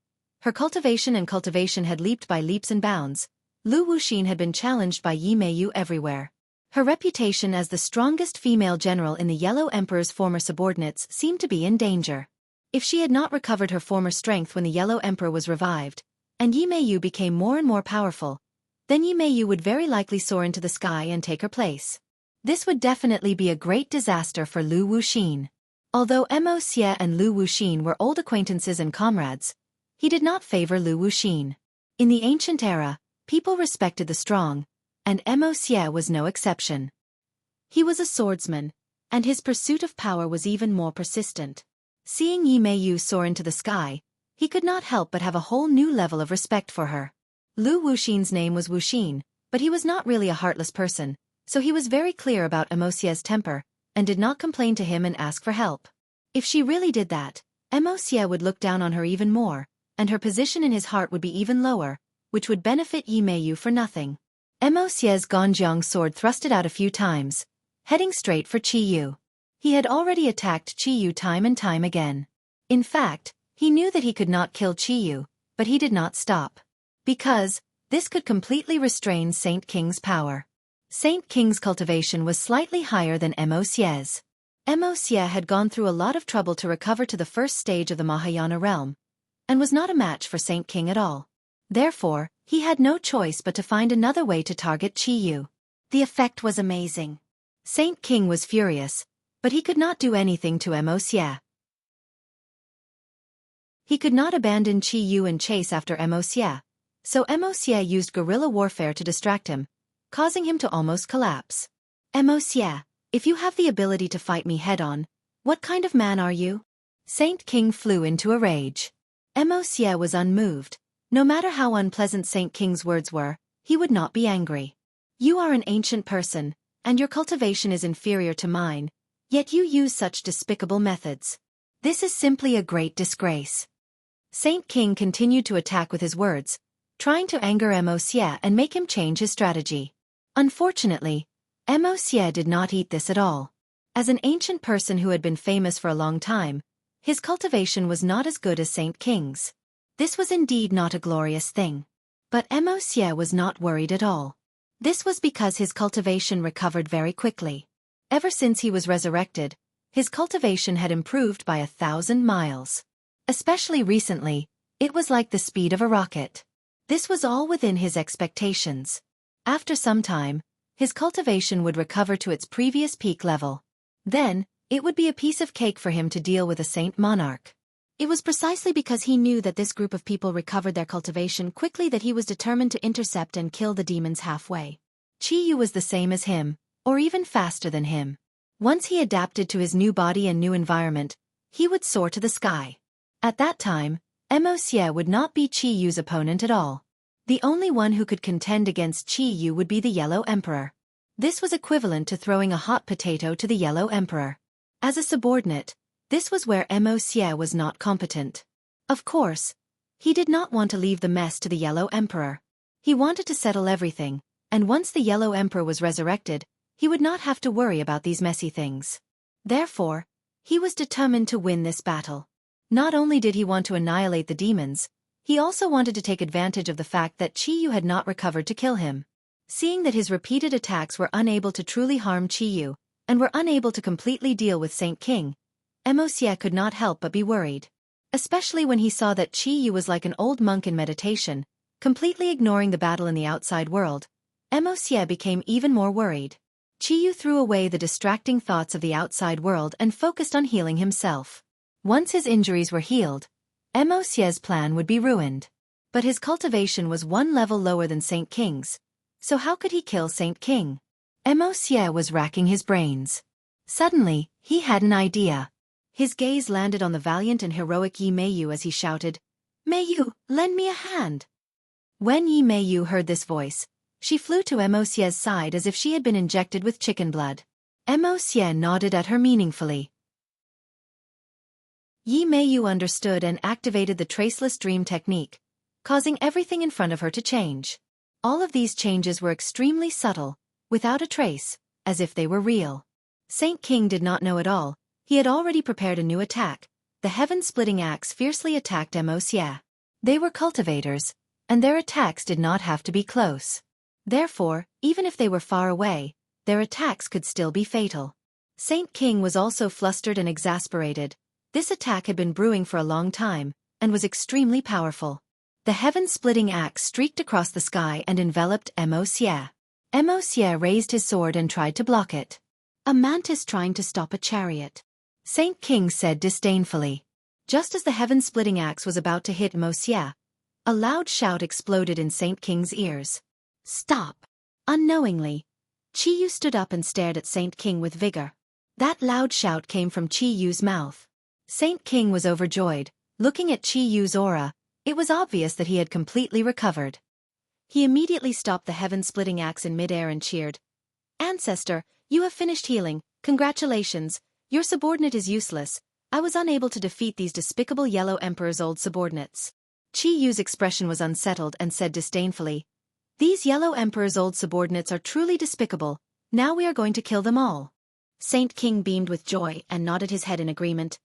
Speaker 1: her cultivation had leaped by leaps and bounds. Lu Wuxin had been challenged by Yi Meiyu everywhere. Her reputation as the strongest female general in the Yellow Emperor's former subordinates seemed to be in danger. If she had not recovered her former strength when the Yellow Emperor was revived, and Yi Meiyu became more and more powerful, then Yi Meiyu would very likely soar into the sky and take her place. This would definitely be a great disaster for Lu Wuxin. Although Mo Xie and Lu Wuxin were old acquaintances and comrades, he did not favor Lu Wuxin. In the ancient era, people respected the strong, and Mo Xie was no exception. He was a swordsman, and his pursuit of power was even more persistent. Seeing Yi Meiyu soar into the sky, he could not help but have a whole new level of respect for her. Lu Wuxin's name was Wuxin, but he was not really a heartless person, so he was very clear about Mo Xie's temper, and did not complain to him and ask for help. If she really did that, Mo Xie would look down on her even more, and her position in his heart would be even lower, which would benefit Yi Meiyu for nothing. Mo Xie's Ganjiang sword thrusted out a few times, heading straight for Qi Yu. He had already attacked Qi Yu time and time again. In fact, he knew that he could not kill Qi Yu, but he did not stop. Because this could completely restrain Saint King's power. Saint King's cultivation was slightly higher than Mo Xie's. Mo Xie had gone through a lot of trouble to recover to the first stage of the Mahayana realm, and was not a match for Saint King at all. Therefore, he had no choice but to find another way to target Qi Yu. The effect was amazing. Saint King was furious, but he could not do anything to Mo Xie. He could not abandon Qi Yu and chase after Mo Xie, so Mo Xie used guerrilla warfare to distract him, causing him to almost collapse. Mo Xie, if you have the ability to fight me head-on, what kind of man are you? Saint King flew into a rage. Mo Xie was unmoved. No matter how unpleasant Saint King's words were, he would not be angry. You are an ancient person, and your cultivation is inferior to mine, yet you use such despicable methods. This is simply a great disgrace. Saint King continued to attack with his words, trying to anger Mo Xie and make him change his strategy. Unfortunately, Mo Xie did not eat this at all. As an ancient person who had been famous for a long time, his cultivation was not as good as Saint King's. This was indeed not a glorious thing. But Mo Xie was not worried at all. This was because his cultivation recovered very quickly. Ever since he was resurrected, his cultivation had improved by 1,000 miles. Especially recently, it was like the speed of a rocket. This was all within his expectations. After some time, his cultivation would recover to its previous peak level. Then, it would be a piece of cake for him to deal with a saint monarch. It was precisely because he knew that this group of people recovered their cultivation quickly that he was determined to intercept and kill the demons halfway. Qi Yu was the same as him, or even faster than him. Once he adapted to his new body and new environment, he would soar to the sky. At that time, Mo Xie would not be Qi Yu's opponent at all. The only one who could contend against Qi Yu would be the Yellow Emperor. This was equivalent to throwing a hot potato to the Yellow Emperor. As a subordinate, this was where Mo Xie was not competent. Of course, he did not want to leave the mess to the Yellow Emperor. He wanted to settle everything, and once the Yellow Emperor was resurrected, he would not have to worry about these messy things. Therefore, he was determined to win this battle. Not only did he want to annihilate the demons, he also wanted to take advantage of the fact that Qi Yu had not recovered to kill him. Seeing that his repeated attacks were unable to truly harm Qi Yu, and were unable to completely deal with Saint King, Mo Xie could not help but be worried. Especially when he saw that Qi Yu was like an old monk in meditation, completely ignoring the battle in the outside world. Mo Xie became even more worried. Qi Yu threw away the distracting thoughts of the outside world and focused on healing himself. Once his injuries were healed, Mo Xie's plan would be ruined. But his cultivation was one level lower than Saint King's, so how could he kill Saint King? Mo Xie was racking his brains. Suddenly, he had an idea. His gaze landed on the valiant and heroic Yi Meiyu as he shouted, "Meiyu, lend me a hand." When Yi Meiyu heard this voice, she flew to Mo Xie's side as if she had been injected with chicken blood. Mo Xie nodded at her meaningfully. Yi Meiyu understood and activated the traceless dream technique, causing everything in front of her to change. All of these changes were extremely subtle, without a trace, as if they were real. Saint King did not know at all. He had already prepared a new attack. The heaven-splitting axe fiercely attacked Mo Xie. They were cultivators, and their attacks did not have to be close. Therefore, even if they were far away, their attacks could still be fatal. Saint King was also flustered and exasperated. This attack had been brewing for a long time, and was extremely powerful. The heaven-splitting axe streaked across the sky and enveloped Mo Xie. Mo Xie raised his sword and tried to block it. A mantis trying to stop a chariot. Saint King said disdainfully. Just as the heaven-splitting axe was about to hit Mo Xie, a loud shout exploded in Saint King's ears. "Stop!" Unknowingly, Qi Yu stood up and stared at Saint King with vigor. That loud shout came from Qi Yu's mouth. Saint King was overjoyed. Looking at Qi Yu's aura, it was obvious that he had completely recovered. He immediately stopped the heaven-splitting axe in midair and cheered. "Ancestor, you have finished healing. Congratulations. Your subordinate is useless. I was unable to defeat these despicable Yellow Emperor's old subordinates." Qi Yu's expression was unsettled and said disdainfully, "These Yellow Emperor's old subordinates are truly despicable. Now we are going to kill them all." Saint King beamed with joy and nodded his head in agreement.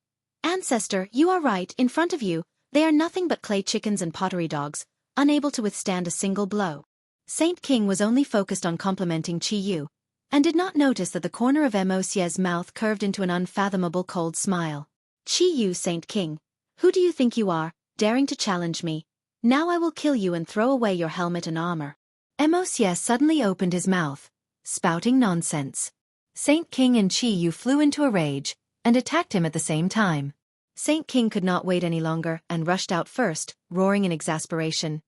Speaker 1: "Ancestor, you are right. In front of you, they are nothing but clay chickens and pottery dogs, unable to withstand a single blow." Saint King was only focused on complimenting Qi Yu, and did not notice that the corner of Mosie's mouth curved into an unfathomable cold smile. "Qi Yu, Saint King, who do you think you are, daring to challenge me? Now I will kill you and throw away your helmet and armor." Mosie suddenly opened his mouth, spouting nonsense. Saint King and Qi Yu flew into a rage, and attacked him at the same time. Saint King could not wait any longer and rushed out first, roaring in exasperation.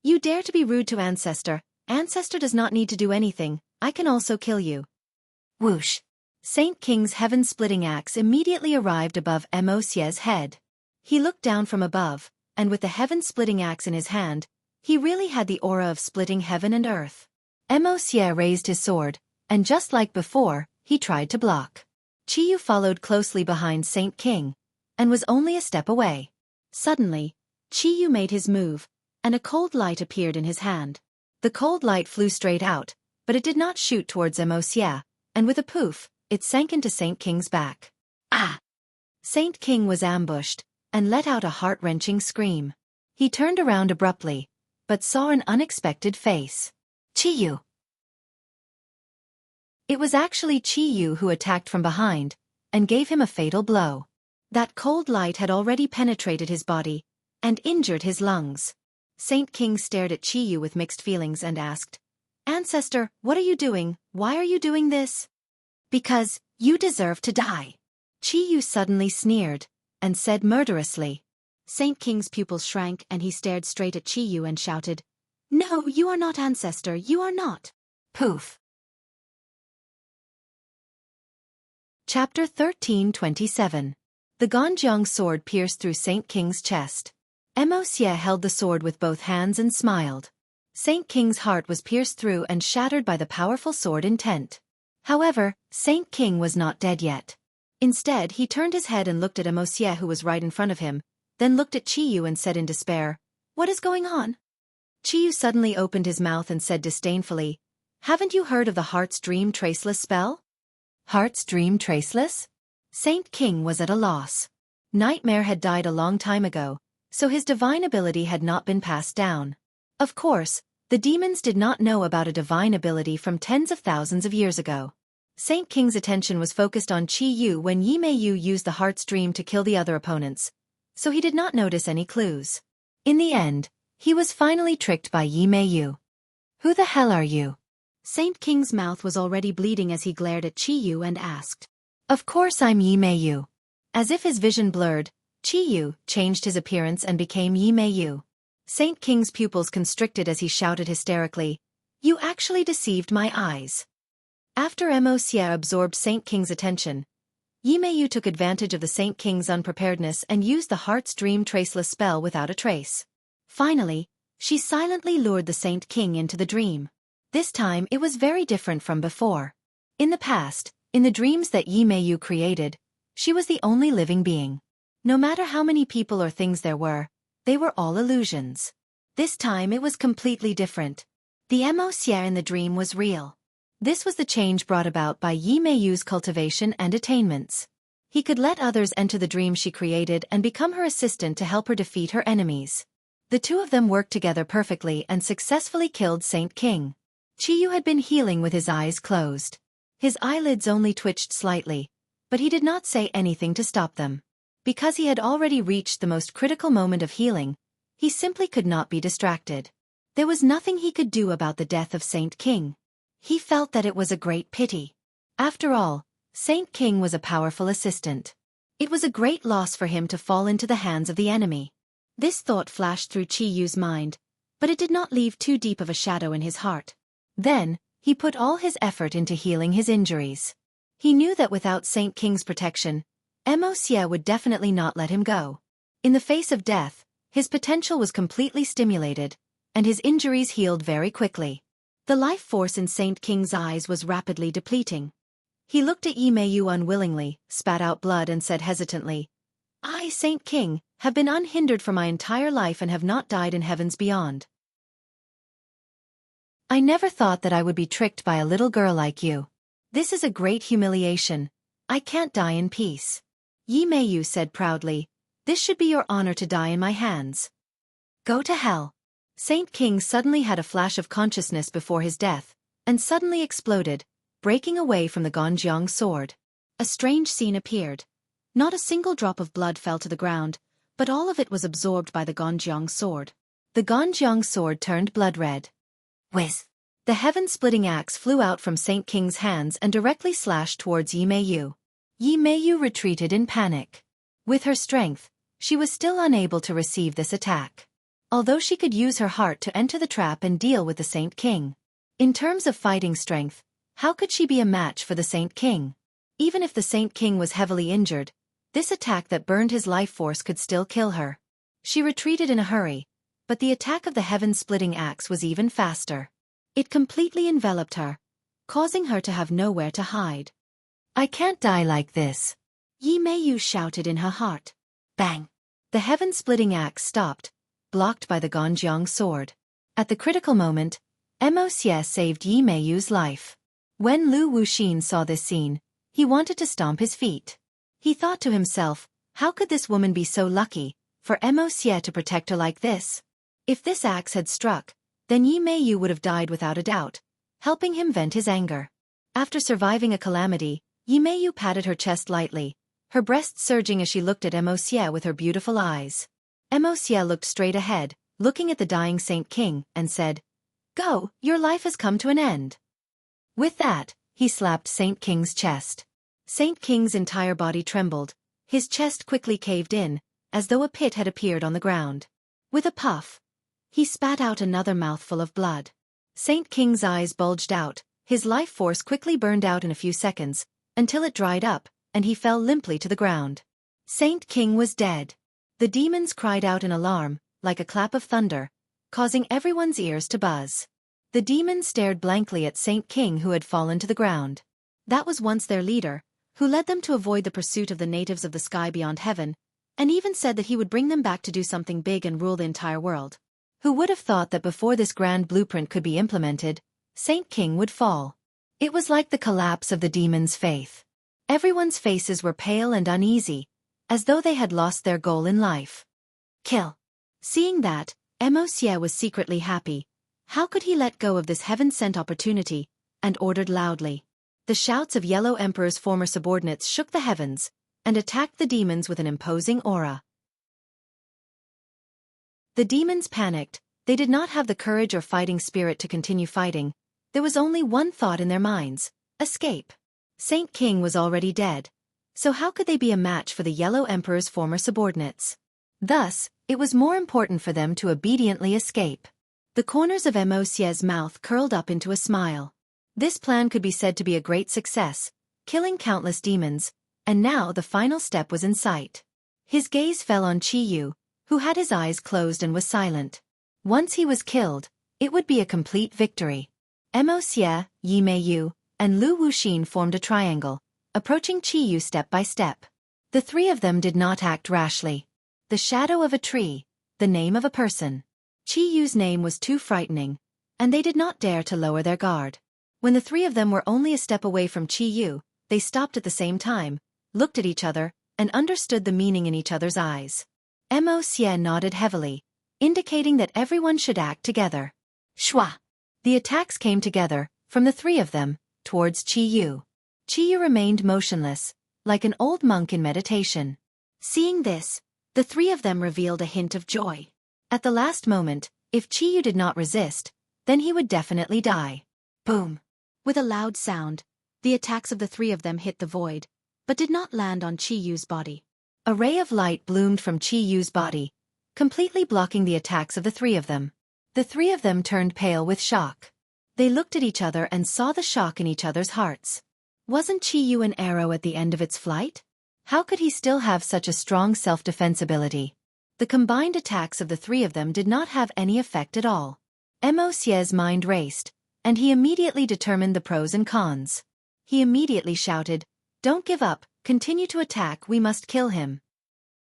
Speaker 1: "You dare to be rude to Ancestor. Ancestor does not need to do anything. I can also kill you." Whoosh! Saint King's heaven-splitting axe immediately arrived above Mosie's head. He looked down from above, and with the heaven-splitting axe in his hand, he really had the aura of splitting heaven and earth. Mosie raised his sword, and just like before, he tried to block. Qi Yu followed closely behind Saint King, and was only a step away. Suddenly, Qi Yu made his move, and a cold light appeared in his hand. The cold light flew straight out, but it did not shoot towards Mosie, and with a poof, it sank into Saint King's back. Ah! Saint King was ambushed, and let out a heart-wrenching scream. He turned around abruptly, but saw an unexpected face. Qi Yu! It was actually Qi Yu who attacked from behind, and gave him a fatal blow. That cold light had already penetrated his body, and injured his lungs. Saint King stared at Qi Yu with mixed feelings and asked, "Ancestor, what are you doing? Why are you doing this?" "Because you deserve to die." Qi Yu suddenly sneered, and said murderously. Saint King's pupils shrank and he stared straight at Qi Yu and shouted, "No, you are not Ancestor, you are not." Poof. Chapter 13:27. The Ganjiang sword pierced through Saint King's chest. Mosie held the sword with both hands and smiled. Saint King's heart was pierced through and shattered by the powerful sword intent. However, Saint King was not dead yet. Instead, he turned his head and looked at Mosie who was right in front of him, then looked at Qi Yu and said in despair, "What is going on?" Qi Yu suddenly opened his mouth and said disdainfully, "Haven't you heard of the Heart's Dream Traceless spell?" Heart's Dream Traceless? Saint King was at a loss. Nightmare had died a long time ago, so his divine ability had not been passed down. Of course, the demons did not know about a divine ability from tens of thousands of years ago. Saint King's attention was focused on Qi Yu when Yi Mei Yu used the Heart's Dream to kill the other opponents, so he did not notice any clues. In the end, he was finally tricked by Yi Mei Yu. "Who the hell are you?" Saint King's mouth was already bleeding as he glared at Qi Yu and asked. "Of course I'm Yi Mei Yu." As if his vision blurred, Qi Yu changed his appearance and became Yi Mei Yu. Saint King's pupils constricted as he shouted hysterically, "You actually deceived my eyes." After Mosie absorbed Saint King's attention, Yi Mei Yu took advantage of the Saint King's unpreparedness and used the Heart's Dream Traceless spell without a trace. Finally, she silently lured the Saint King into the dream. This time it was very different from before. In the past, in the dreams that Yi Mei Yu created, she was the only living being. No matter how many people or things there were, they were all illusions. This time it was completely different. The Mosie in the dream was real. This was the change brought about by Yi Mei Yu's cultivation and attainments. He could let others enter the dream she created and become her assistant to help her defeat her enemies. The two of them worked together perfectly and successfully killed Saint King. Qi Yu had been healing with his eyes closed. His eyelids only twitched slightly, but he did not say anything to stop them. Because he had already reached the most critical moment of healing, he simply could not be distracted. There was nothing he could do about the death of Saint King. He felt that it was a great pity. After all, Saint King was a powerful assistant. It was a great loss for him to fall into the hands of the enemy. This thought flashed through Qi Yu's mind, but it did not leave too deep of a shadow in his heart. Then, he put all his effort into healing his injuries. He knew that without Saint King's protection, Mosie would definitely not let him go. In the face of death, his potential was completely stimulated, and his injuries healed very quickly. The life force in Saint King's eyes was rapidly depleting. He looked at Yi Mei Yu unwillingly, spat out blood and said hesitantly, "I, Saint King, have been unhindered for my entire life and have not died in heavens beyond. I never thought that I would be tricked by a little girl like you. This is a great humiliation. I can't die in peace. Yi Meiyu said proudly, this should be your honor to die in my hands. Go to hell. Saint King suddenly had a flash of consciousness before his death, and suddenly exploded, breaking away from the Ganjiang sword. A strange scene appeared. Not a single drop of blood fell to the ground, but all of it was absorbed by the Ganjiang sword. The Ganjiang sword turned blood red. Whiz! The heaven-splitting axe flew out from Saint King's hands and directly slashed towards Yi Meiyu. Yi Meiyu retreated in panic. With her strength, she was still unable to receive this attack. Although she could use her heart to enter the trap and deal with the Saint King. In terms of fighting strength, how could she be a match for the Saint King? Even if the Saint King was heavily injured, this attack that burned his life force could still kill her. She retreated in a hurry, but the attack of the heaven-splitting axe was even faster. It completely enveloped her, causing her to have nowhere to hide. I can't die like this. Yi Meiyu shouted in her heart. Bang! The heaven-splitting axe stopped, blocked by the Ganjiang sword. At the critical moment, Wuxia saved Yi Meiyu's life. When Lu Wuxin saw this scene, he wanted to stomp his feet. He thought to himself, how could this woman be so lucky, for Wuxia to protect her like this? If this axe had struck, then Yi Meiyu would have died without a doubt, helping him vent his anger. After surviving a calamity, Yi Meiyu patted her chest lightly, her breasts surging as she looked at Wuxia with her beautiful eyes. Wuxia looked straight ahead, looking at the dying Saint King, and said, Go, your life has come to an end. With that, he slapped Saint King's chest. Saint King's entire body trembled, his chest quickly caved in, as though a pit had appeared on the ground. With a puff, he spat out another mouthful of blood. Saint King's eyes bulged out, his life force quickly burned out in a few seconds, until it dried up, and he fell limply to the ground. Saint King was dead. The demons cried out in alarm, like a clap of thunder, causing everyone's ears to buzz. The demons stared blankly at Saint King who had fallen to the ground. That was once their leader, who led them to avoid the pursuit of the natives of the sky beyond heaven, and even said that he would bring them back to do something big and rule the entire world. Who would have thought that before this grand blueprint could be implemented, Saint King would fall? It was like the collapse of the demons' faith. Everyone's faces were pale and uneasy, as though they had lost their goal in life. Kill. Seeing that, Wuxia was secretly happy. How could he let go of this heaven-sent opportunity, and ordered loudly. The shouts of Yellow Emperor's former subordinates shook the heavens, and attacked the demons with an imposing aura. The demons panicked, they did not have the courage or fighting spirit to continue fighting. There was only one thought in their minds: escape. Saint King was already dead, so how could they be a match for the Yellow Emperor's former subordinates? Thus, it was more important for them to obediently escape. The corners of Wuxia's mouth curled up into a smile. This plan could be said to be a great success, killing countless demons, and now the final step was in sight. His gaze fell on Qiyu, who had his eyes closed and was silent. Once he was killed, it would be a complete victory. Wuxia, Yi Meiyu, and Lu Wuxin formed a triangle, approaching Qiyu step by step. The three of them did not act rashly. The shadow of a tree, the name of a person. Qiyu's name was too frightening, and they did not dare to lower their guard. When the three of them were only a step away from Qiyu, they stopped at the same time, looked at each other, and understood the meaning in each other's eyes. Wuxia nodded heavily, indicating that everyone should act together. Shwa! The attacks came together, from the three of them, towards Qiyu. Qiyu remained motionless, like an old monk in meditation. Seeing this, the three of them revealed a hint of joy. At the last moment, if Qiyu did not resist, then he would definitely die. Boom! With a loud sound, the attacks of the three of them hit the void, but did not land on Qiyu's body. A ray of light bloomed from Qiyu's body, completely blocking the attacks of the three of them. The three of them turned pale with shock. They looked at each other and saw the shock in each other's hearts. Wasn't Qiyu an arrow at the end of its flight? How could he still have such a strong self-defense ability? The combined attacks of the three of them did not have any effect at all. Wuxia's mind raced, and he immediately determined the pros and cons. He immediately shouted, "Don't give up, continue to attack, we must kill him."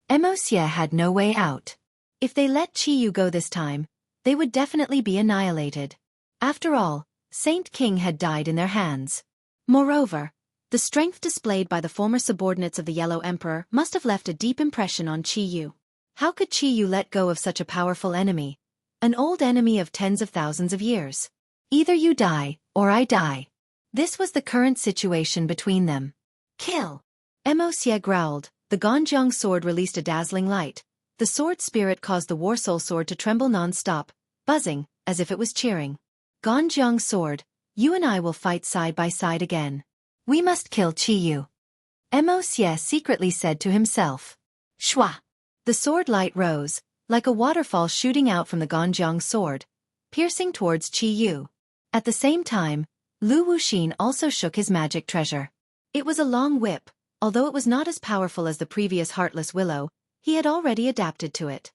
Speaker 1: Xia had no way out. If they let Qiyu go this time, they would definitely be annihilated. After all, Saint King had died in their hands. Moreover, the strength displayed by the former subordinates of the Yellow Emperor must have left a deep impression on Qiyu. How could Qiyu let go of such a powerful enemy? An old enemy of tens of thousands of years. Either you die, or I die. This was the current situation between them. Kill! Xia growled. The Ganjiang sword released a dazzling light. The sword spirit caused the War Soul sword to tremble non-stop, buzzing, as if it was cheering. Ganjiang sword, you and I will fight side by side again. We must kill Qiyu. Xia secretly said to himself. Shwa! The sword light rose, like a waterfall shooting out from the Ganjiang sword, piercing towards Qiyu. At the same time, Lu Wuxin also shook his magic treasure. It was a long whip. Although it was not as powerful as the previous Heartless Willow, he had already adapted to it.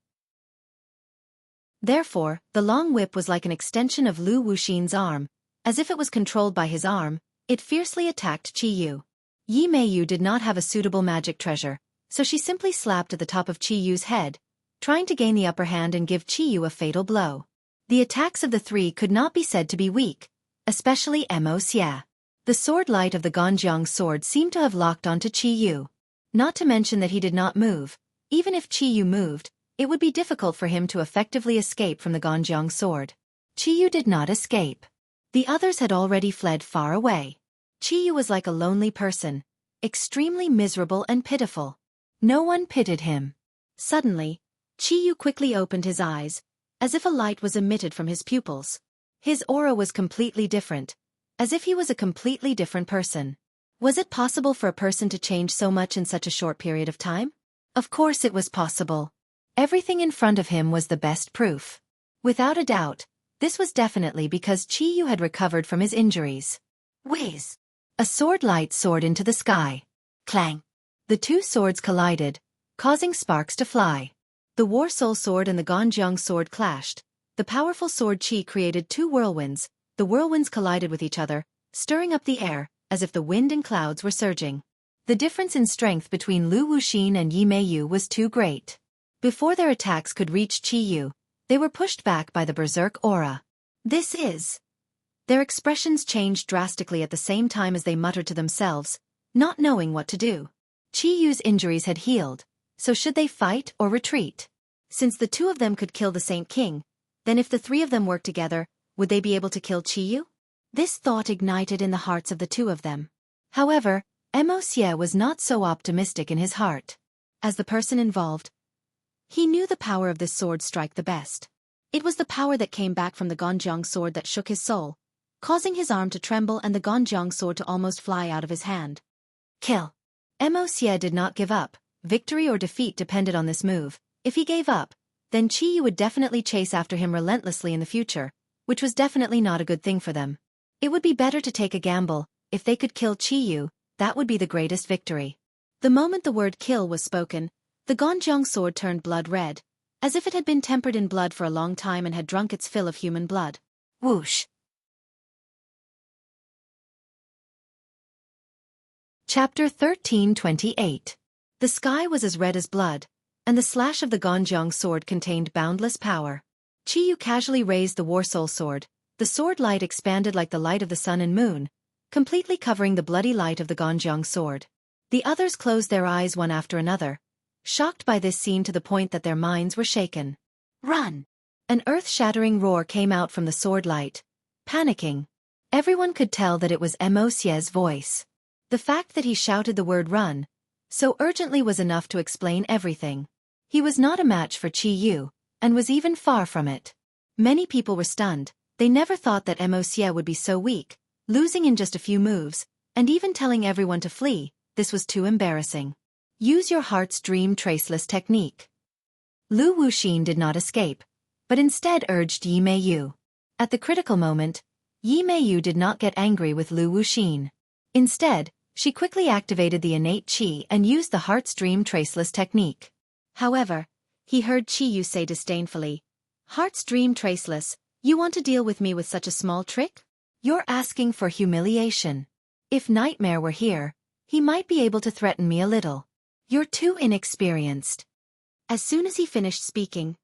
Speaker 1: Therefore, the long whip was like an extension of Lu Wuxin's arm. As if it was controlled by his arm, it fiercely attacked Qiyu. Yi Meiyu did not have a suitable magic treasure, so she simply slapped at the top of Qiyu's head, trying to gain the upper hand and give Qiyu a fatal blow. The attacks of the three could not be said to be weak, especially Xia. The sword light of the Ganjiang sword seemed to have locked onto Qiyu. Not to mention that he did not move. Even if Qiyu moved, it would be difficult for him to effectively escape from the Ganjiang sword. Qiyu did not escape. The others had already fled far away. Qiyu was like a lonely person, extremely miserable and pitiful. No one pitied him. Suddenly, Qiyu quickly opened his eyes, as if a light was emitted from his pupils. His aura was completely different, as if he was a completely different person. Was it possible for a person to change so much in such a short period of time? Of course it was possible. Everything in front of him was the best proof. Without a doubt, this was definitely because Qiyu had recovered from his injuries. Whiz! A sword light soared into the sky. Clang! The two swords collided, causing sparks to fly. The War Soul sword and the Ganjiang sword clashed. The powerful sword Qi created two whirlwinds. The whirlwinds collided with each other, stirring up the air, as if the wind and clouds were surging. The difference in strength between Lu Wuxin and Yi Meiyu was too great. Before their attacks could reach Qiyu, they were pushed back by the berserk aura. This is... Their expressions changed drastically at the same time as they muttered to themselves, not knowing what to do. Qiyu's injuries had healed, so should they fight or retreat? Since the two of them could kill the Saint King, then if the three of them worked together, would they be able to kill Qiyu? This thought ignited in the hearts of the two of them. However, Xia was not so optimistic in his heart. As the person involved, he knew the power of this sword strike the best. It was the power that came back from the Ganjiang sword that shook his soul, causing his arm to tremble and the Ganjiang sword to almost fly out of his hand. Kill! Xia did not give up. Victory or defeat depended on this move. If he gave up, then Qiyu would definitely chase after him relentlessly in the future, which was definitely not a good thing for them. It would be better to take a gamble. If they could kill Qiyu, that would be the greatest victory. The moment the word kill was spoken, the Ganjiang sword turned blood red, as if it had been tempered in blood for a long time and had drunk its fill of human blood. Whoosh! Chapter 1328. The sky was as red as blood, and the slash of the Ganjiang sword contained boundless power. Qiyu casually raised the War Soul sword. The sword light expanded like the light of the sun and moon, completely covering the bloody light of the Ganjiang sword. The others closed their eyes one after another, shocked by this scene to the point that their minds were shaken. Run! An earth-shattering roar came out from the sword light. Panicking. Everyone could tell that it was Xia's voice. The fact that he shouted the word run so urgently was enough to explain everything. He was not a match for Qiyu, and was even far from it. Many people were stunned. They never thought that Xia would be so weak, losing in just a few moves, and even telling everyone to flee. This was too embarrassing. Use your heart's dream traceless technique. Lu Wuxin did not escape, but instead urged Yi Meiyu. At the critical moment, Yi Meiyu did not get angry with Lu Wuxin. Instead, she quickly activated the innate qi and used the heart's dream traceless technique. However, he heard Qiyu say disdainfully, "Heart's dream traceless, you want to deal with me with such a small trick? You're asking for humiliation. If Nightmare were here, he might be able to threaten me a little. You're too inexperienced." As soon as he finished speaking,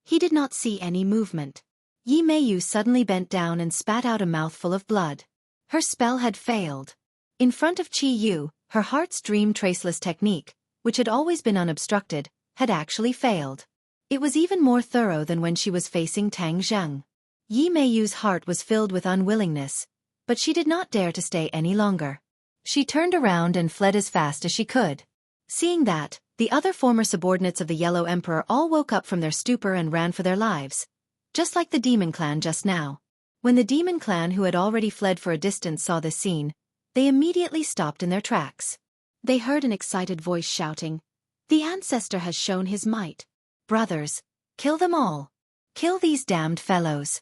Speaker 1: he did not see any movement. Yi Meiyu suddenly bent down and spat out a mouthful of blood. Her spell had failed. In front of Qi Yu, her heart's dream traceless technique, which had always been unobstructed, had actually failed. It was even more thorough than when she was facing Tang Zheng. Yi Meiyu's heart was filled with unwillingness, but she did not dare to stay any longer. She turned around and fled as fast as she could. Seeing that, the other former subordinates of the Yellow Emperor all woke up from their stupor and ran for their lives. Just like the Demon Clan just now. When the Demon Clan who had already fled for a distance saw this scene, they immediately stopped in their tracks. They heard an excited voice shouting, "The ancestor has shown his might. Brothers, kill them all. Kill these damned fellows."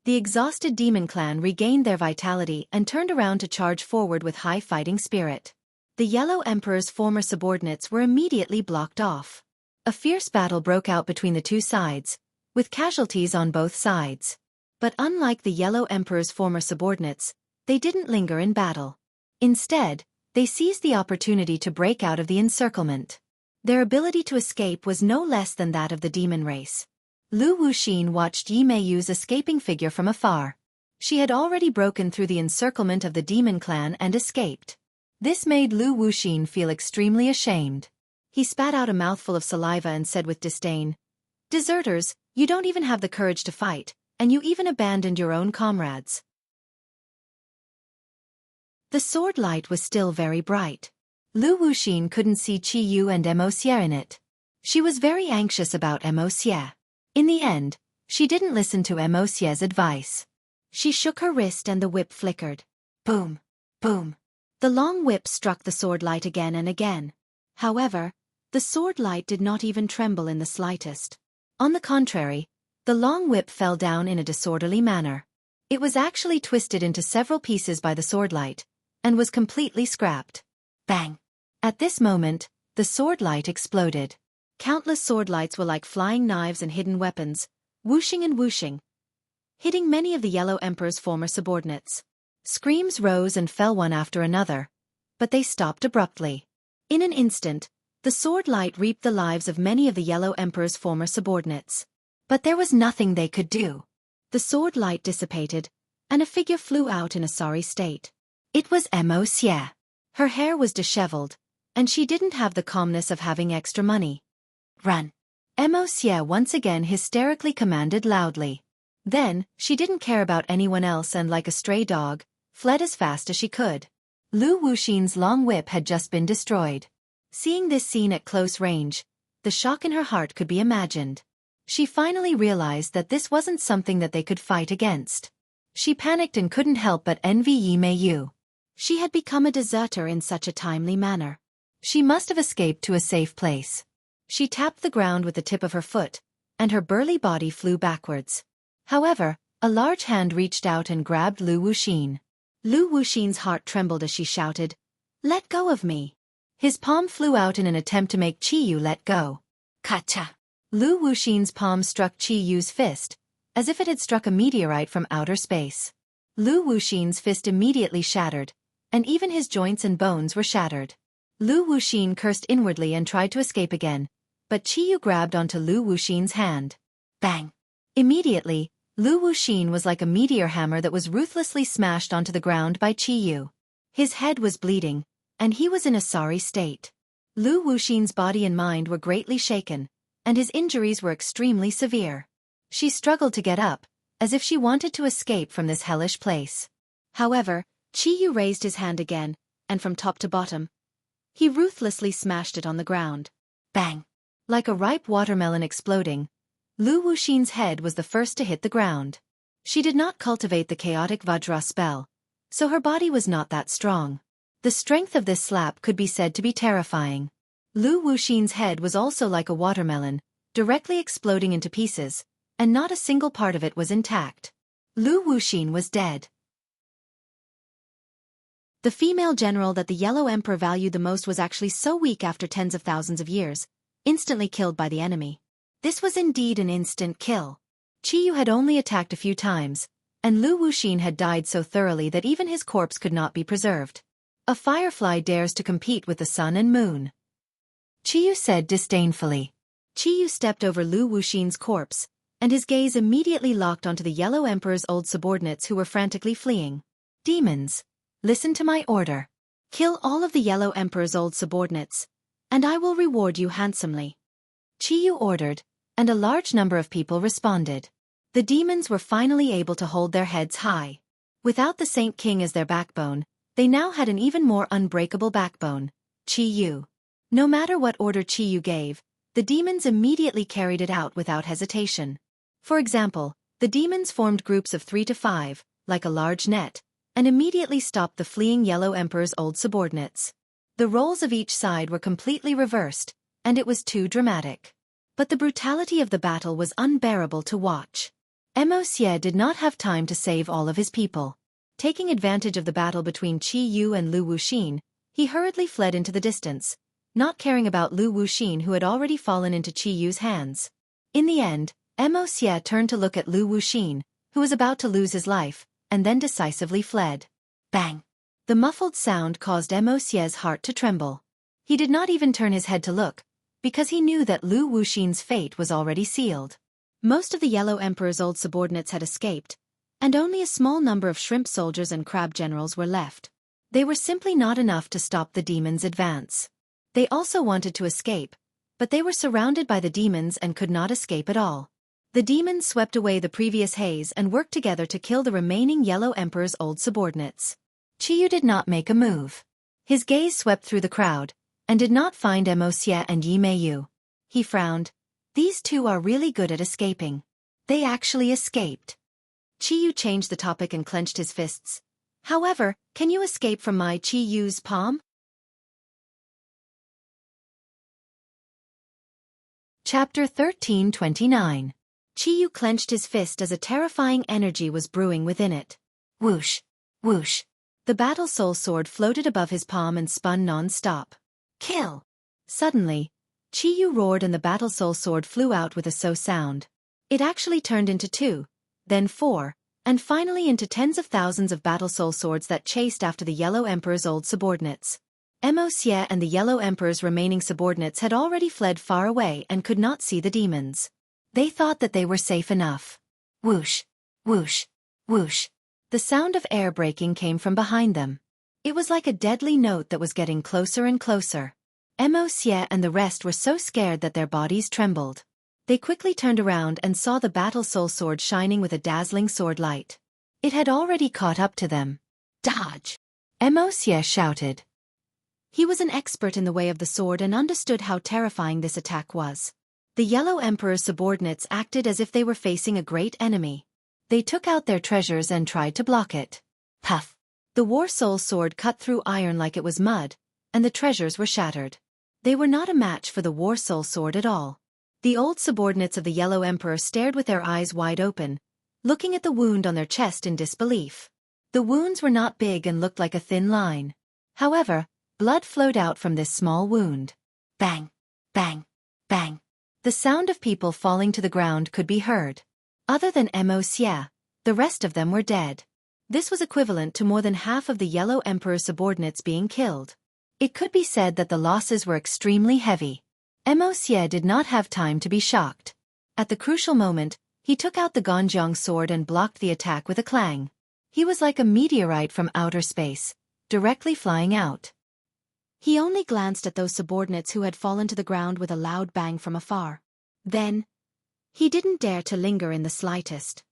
Speaker 1: The exhausted Demon Clan regained their vitality and turned around to charge forward with high fighting spirit. The Yellow Emperor's former subordinates were immediately blocked off. A fierce battle broke out between the two sides, with casualties on both sides. But unlike the Yellow Emperor's former subordinates, they didn't linger in battle. Instead, they seized the opportunity to break out of the encirclement. Their ability to escape was no less than that of the demon race. Lu Wuxin watched Yi Meiyu's escaping figure from afar. She had already broken through the encirclement of the Demon Clan and escaped. This made Lu Wuxin feel extremely ashamed. He spat out a mouthful of saliva and said with disdain, "Deserters, you don't even have the courage to fight, and you even abandoned your own comrades." The sword light was still very bright. Lu Wuxin couldn't see Qi Yu and Xie in it. She was very anxious about Xie. In the end, she didn't listen to Xie's advice. She shook her wrist and the whip flickered. Boom! Boom! The long whip struck the sword light again and again. However, the sword light did not even tremble in the slightest. On the contrary, the long whip fell down in a disorderly manner. It was actually twisted into several pieces by the sword light, and was completely scrapped. Bang! At this moment, the sword light exploded. Countless sword lights were like flying knives and hidden weapons, whooshing and whooshing, hitting many of the Yellow Emperor's former subordinates. Screams rose and fell one after another, but they stopped abruptly. In an instant, the sword light reaped the lives of many of the Yellow Emperor's former subordinates. But there was nothing they could do. The sword light dissipated, and a figure flew out in a sorry state. It was Xie. Her hair was disheveled, and she didn't have the calmness of having extra money. "Run!" Xie once again hysterically commanded loudly. Then, she didn't care about anyone else and like a stray dog, fled as fast as she could. Lu Wuxin's long whip had just been destroyed. Seeing this scene at close range, the shock in her heart could be imagined. She finally realized that this wasn't something that they could fight against. She panicked and couldn't help but envy Yi Meiyu. She had become a deserter in such a timely manner. She must have escaped to a safe place. She tapped the ground with the tip of her foot, and her burly body flew backwards. However, a large hand reached out and grabbed Lu Wuxin. Lu Wuxin's heart trembled as she shouted, "Let go of me!" His palm flew out in an attempt to make Qi Yu let go. Kacha! Lu Wuxin's palm struck Qi Yu's fist, as if it had struck a meteorite from outer space. Lu Wuxin's fist immediately shattered, and even his joints and bones were shattered. Lu Wuxin cursed inwardly and tried to escape again, but Qi Yu grabbed onto Lu Wuxin's hand. Bang! Immediately, Lu Wuxin was like a meteor hammer that was ruthlessly smashed onto the ground by Qi Yu. His head was bleeding, and he was in a sorry state. Lu Wuxin's body and mind were greatly shaken, and his injuries were extremely severe. She struggled to get up, as if she wanted to escape from this hellish place. However, Qi Yu raised his hand again, and from top to bottom, he ruthlessly smashed it on the ground. Bang! Like a ripe watermelon exploding, Lu Wuxin's head was the first to hit the ground. She did not cultivate the chaotic Vajra spell, so her body was not that strong. The strength of this slap could be said to be terrifying. Lu Wuxin's head was also like a watermelon, directly exploding into pieces, and not a single part of it was intact. Lu Wuxin was dead. The female general that the Yellow Emperor valued the most was actually so weak after tens of thousands of years, instantly killed by the enemy. This was indeed an instant kill. Qi Yu had only attacked a few times, and Lu Wuxin had died so thoroughly that even his corpse could not be preserved. A firefly dares to compete with the sun and moon. Qi Yu said disdainfully. Qiyu stepped over Lu Wuxin's corpse, and his gaze immediately locked onto the Yellow Emperor's old subordinates who were frantically fleeing. Demons, listen to my order. Kill all of the Yellow Emperor's old subordinates, and I will reward you handsomely. Qiyu ordered, and a large number of people responded. The demons were finally able to hold their heads high. Without the Saint King as their backbone, they now had an even more unbreakable backbone, Qiyu. No matter what order Qiyu gave, the demons immediately carried it out without hesitation. For example, the demons formed groups of 3 to 5, like a large net, and immediately stopped the fleeing Yellow Emperor's old subordinates. The roles of each side were completely reversed, and it was too dramatic. But the brutality of the battle was unbearable to watch. Wuxia did not have time to save all of his people. Taking advantage of the battle between Qiyu and Lu Wuxin, he hurriedly fled into the distance, not caring about Lu Wuxin who had already fallen into Qiyu's hands. In the end, Wuxia turned to look at Lu Wuxin, who was about to lose his life, and then decisively fled. Bang! The muffled sound caused Wuxia's heart to tremble. He did not even turn his head to look, because he knew that Lu Wuxin's fate was already sealed. Most of the Yellow Emperor's old subordinates had escaped, and only a small number of shrimp soldiers and crab generals were left. They were simply not enough to stop the demons' advance. They also wanted to escape, but they were surrounded by the demons and could not escape at all. The demons swept away the previous haze and worked together to kill the remaining Yellow Emperor's old subordinates. Qiyu did not make a move. His gaze swept through the crowd, and did not find Wuxia and Yi Meiyu. He frowned. These two are really good at escaping. They actually escaped. Qiyu changed the topic and clenched his fists. However, can you escape from my Qiyu's palm? Chapter 1329. Qiyu clenched his fist as a terrifying energy was brewing within it. Whoosh! Whoosh! The battle soul sword floated above his palm and spun non-stop. Kill! Suddenly, Qiyu roared and the battle soul sword flew out with a so sound. It actually turned into 2, then 4, and finally into tens of thousands of battle soul swords that chased after the Yellow Emperor's old subordinates. Wuxia and the Yellow Emperor's remaining subordinates had already fled far away and could not see the demons. They thought that they were safe enough. Whoosh! Whoosh! Whoosh! The sound of air breaking came from behind them. It was like a deadly note that was getting closer and closer. Wuxia and the rest were so scared that their bodies trembled. They quickly turned around and saw the battle soul sword shining with a dazzling sword light. It had already caught up to them. Dodge! Wuxia shouted. He was an expert in the way of the sword and understood how terrifying this attack was. The Yellow Emperor's subordinates acted as if they were facing a great enemy. They took out their treasures and tried to block it. Puff! The War Soul sword cut through iron like it was mud, and the treasures were shattered. They were not a match for the War Soul sword at all. The old subordinates of the Yellow Emperor stared with their eyes wide open, looking at the wound on their chest in disbelief. The wounds were not big and looked like a thin line. However, blood flowed out from this small wound. Bang! Bang! Bang! The sound of people falling to the ground could be heard. Other than Wuxia, the rest of them were dead. This was equivalent to more than half of the Yellow Emperor's subordinates being killed. It could be said that the losses were extremely heavy. Wuxia did not have time to be shocked. At the crucial moment, he took out the Ganjiang sword and blocked the attack with a clang. He was like a meteorite from outer space, directly flying out. He only glanced at those subordinates who had fallen to the ground with a loud bang from afar. Then, he didn't dare to linger in the slightest.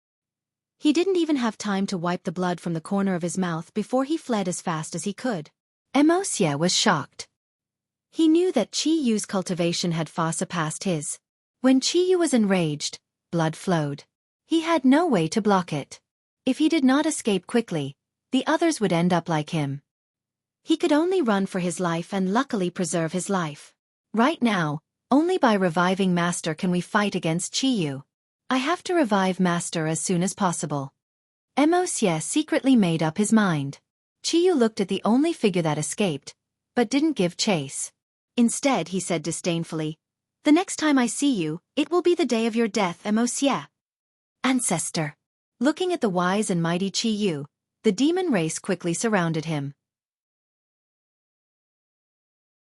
Speaker 1: He didn't even have time to wipe the blood from the corner of his mouth before he fled as fast as he could. Wuxia was shocked. He knew that Qiyu's cultivation had far surpassed his. When Qiyu was enraged, blood flowed. He had no way to block it. If he did not escape quickly, the others would end up like him. He could only run for his life and luckily preserve his life. Right now, only by reviving Master can we fight against Qiyu. I have to revive Master as soon as possible. Wuxia secretly made up his mind. Qiyu looked at the only figure that escaped, but didn't give chase. Instead, he said disdainfully, "The next time I see you, it will be the day of your death, Wuxia." Ancestor. Looking at the wise and mighty Qiyu, the demon race quickly surrounded him.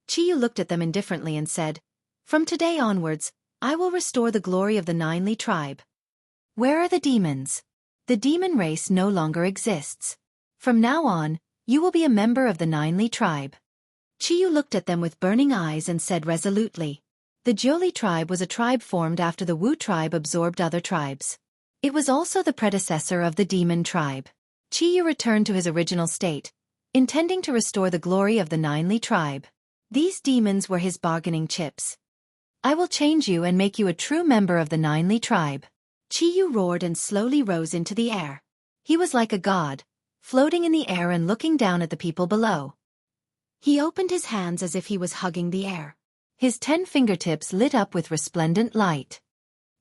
Speaker 1: Qiyu looked at them indifferently and said, "From today onwards, I will restore the glory of the Ninely tribe. Where are the demons? The demon race no longer exists. From now on, you will be a member of the Ninely tribe. Chiyu looked at them with burning eyes and said resolutely. The Jiuli tribe was a tribe formed after the Wu tribe absorbed other tribes. It was also the predecessor of the demon tribe. Chiyu returned to his original state, intending to restore the glory of the Ninely tribe. These demons were his bargaining chips. I will change you and make you a true member of the Ninely tribe. Chiyu roared and slowly rose into the air. He was like a god, floating in the air and looking down at the people below. He opened his hands as if he was hugging the air. His 10 fingertips lit up with resplendent light.